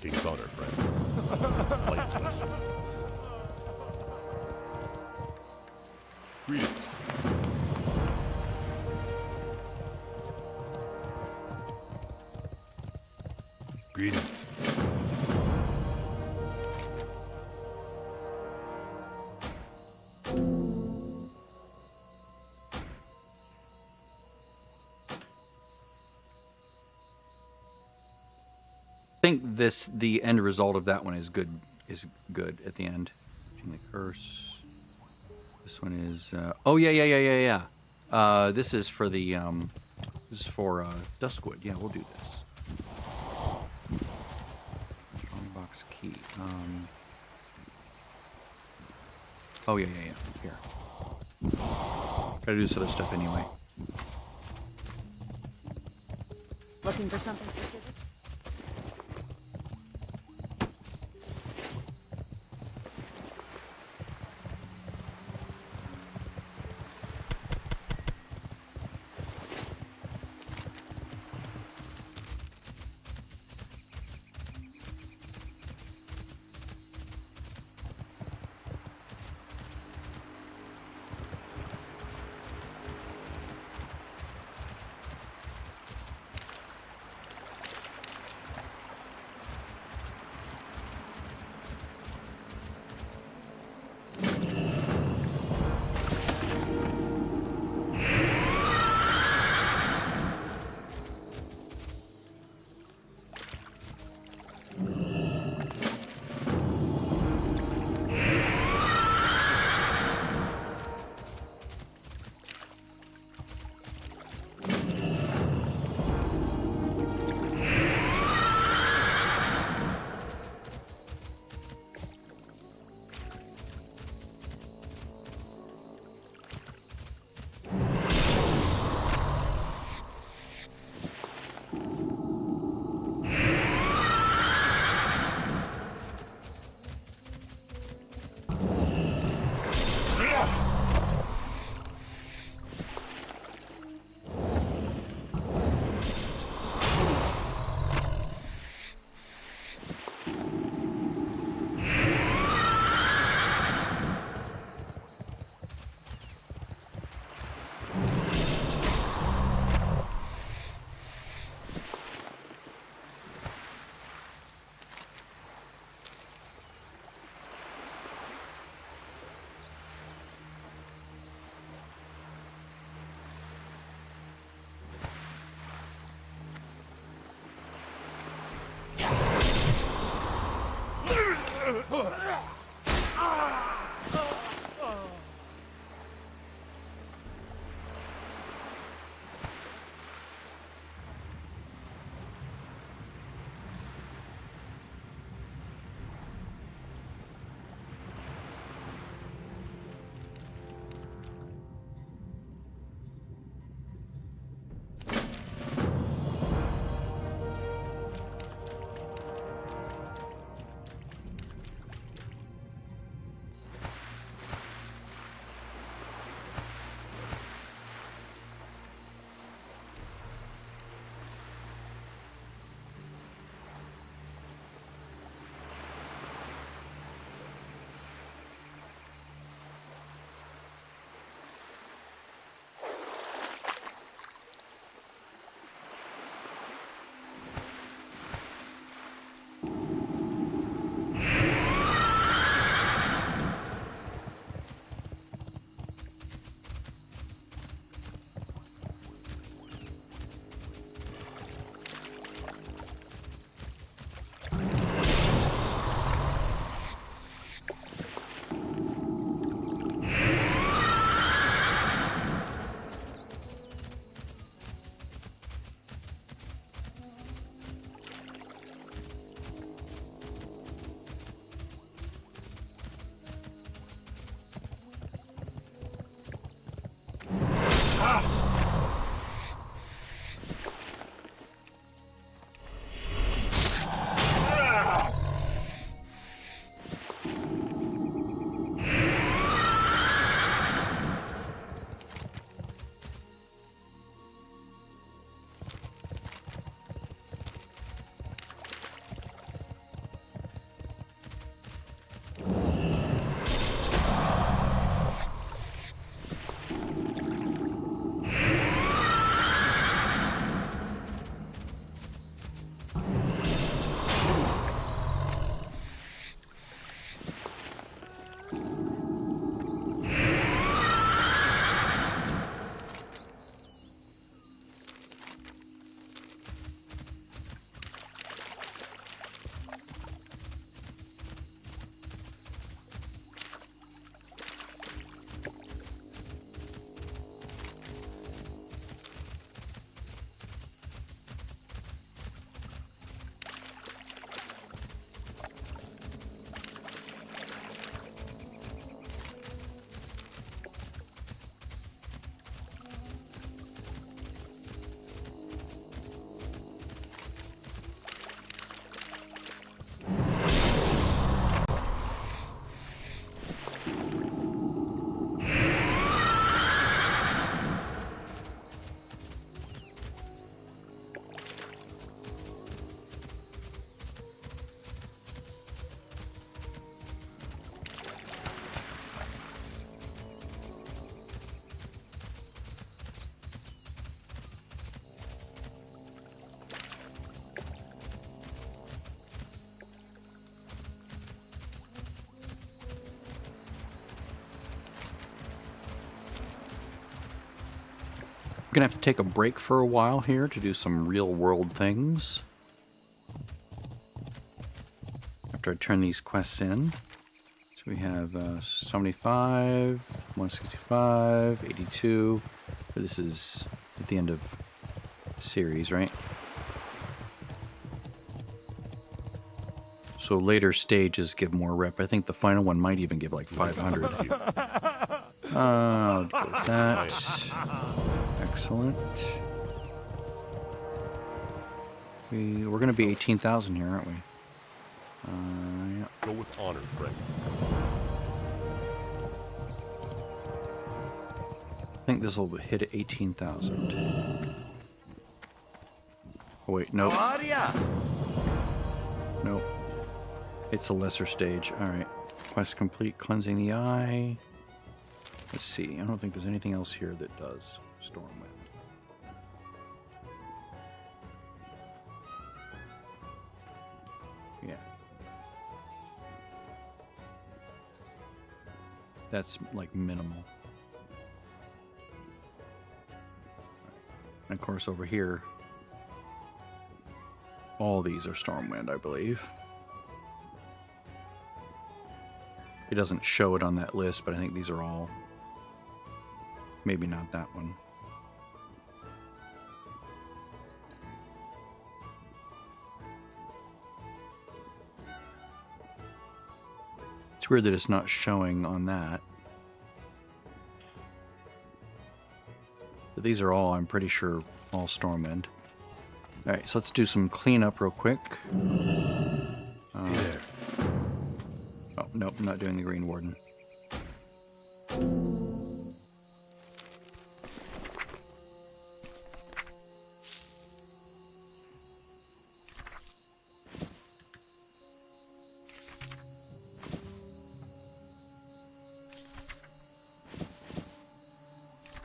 King's honor, friend. Light touch. Greetings. Greetings. I think the end result of that one is good at the end. The curse. This one is oh yeah. This is for the Duskwood. Yeah, we'll do this. Strongbox key. Oh yeah. Here. Gotta do this other stuff anyway. Looking for something specific? Gonna have to take a break for a while here to do some real world things. After I turn these quests in. So we have 75, 165, 82. This is at the end of the series, right? So later stages give more rep. I think the final one might even give like 500. I'll go with that. Excellent. We're going to be 18,000 here, aren't we? Yeah. Go with honor, friend. I think this will hit at 18,000. Oh, wait, nope. How are ya? Nope. It's a lesser stage. Alright. Quest complete. Cleansing the eye. Let's see. I don't think there's anything else here that does Stormwind. Yeah. That's like minimal. And of course over here, all these are Stormwind, I believe. It doesn't show it on that list, but I think these are all... Maybe not that one. It's weird that it's not showing on that. But these are all, I'm pretty sure, all Stormwind. Alright, so let's do some cleanup real quick. Oh, nope, I'm not doing the Green Warden.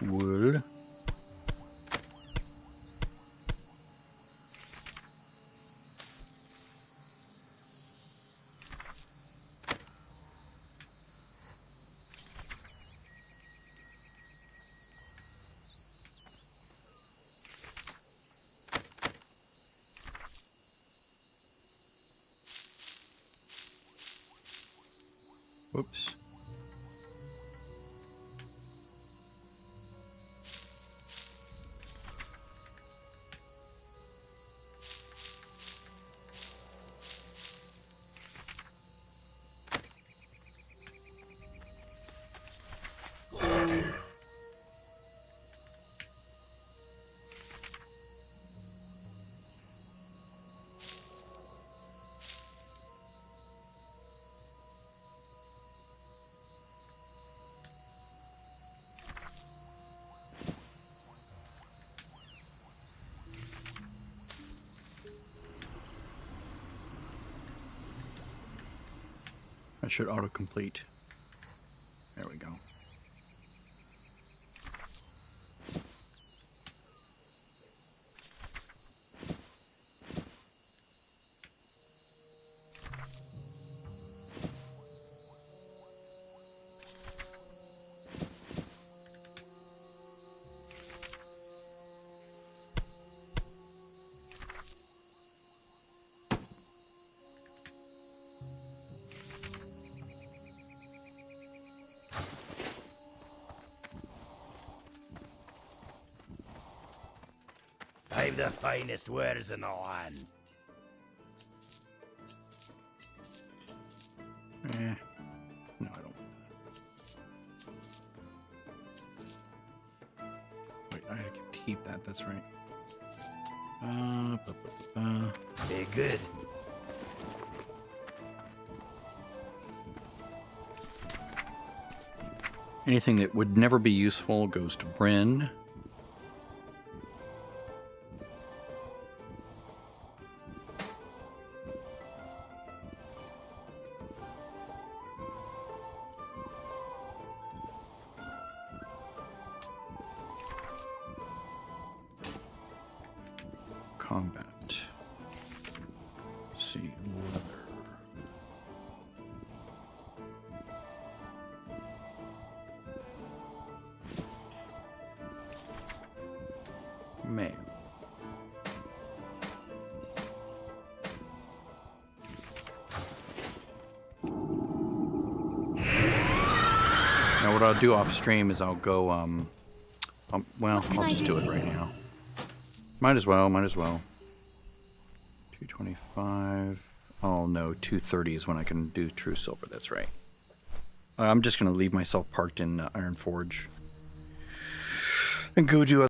Wood. Whoops. That should autocomplete. There we go. I've the finest wares in the land. No, I don't. Wait, I can keep that. That's right. Be good. Anything that would never be useful goes to Bryn. Combat. Let's see, leather. Mail. Now what I'll do off stream is I'll go, well, I'll just do it right now. Might as well, might as well. 225. Oh no, 230 is when I can do true silver, that's right. I'm just going to leave myself parked in Iron Forge and go do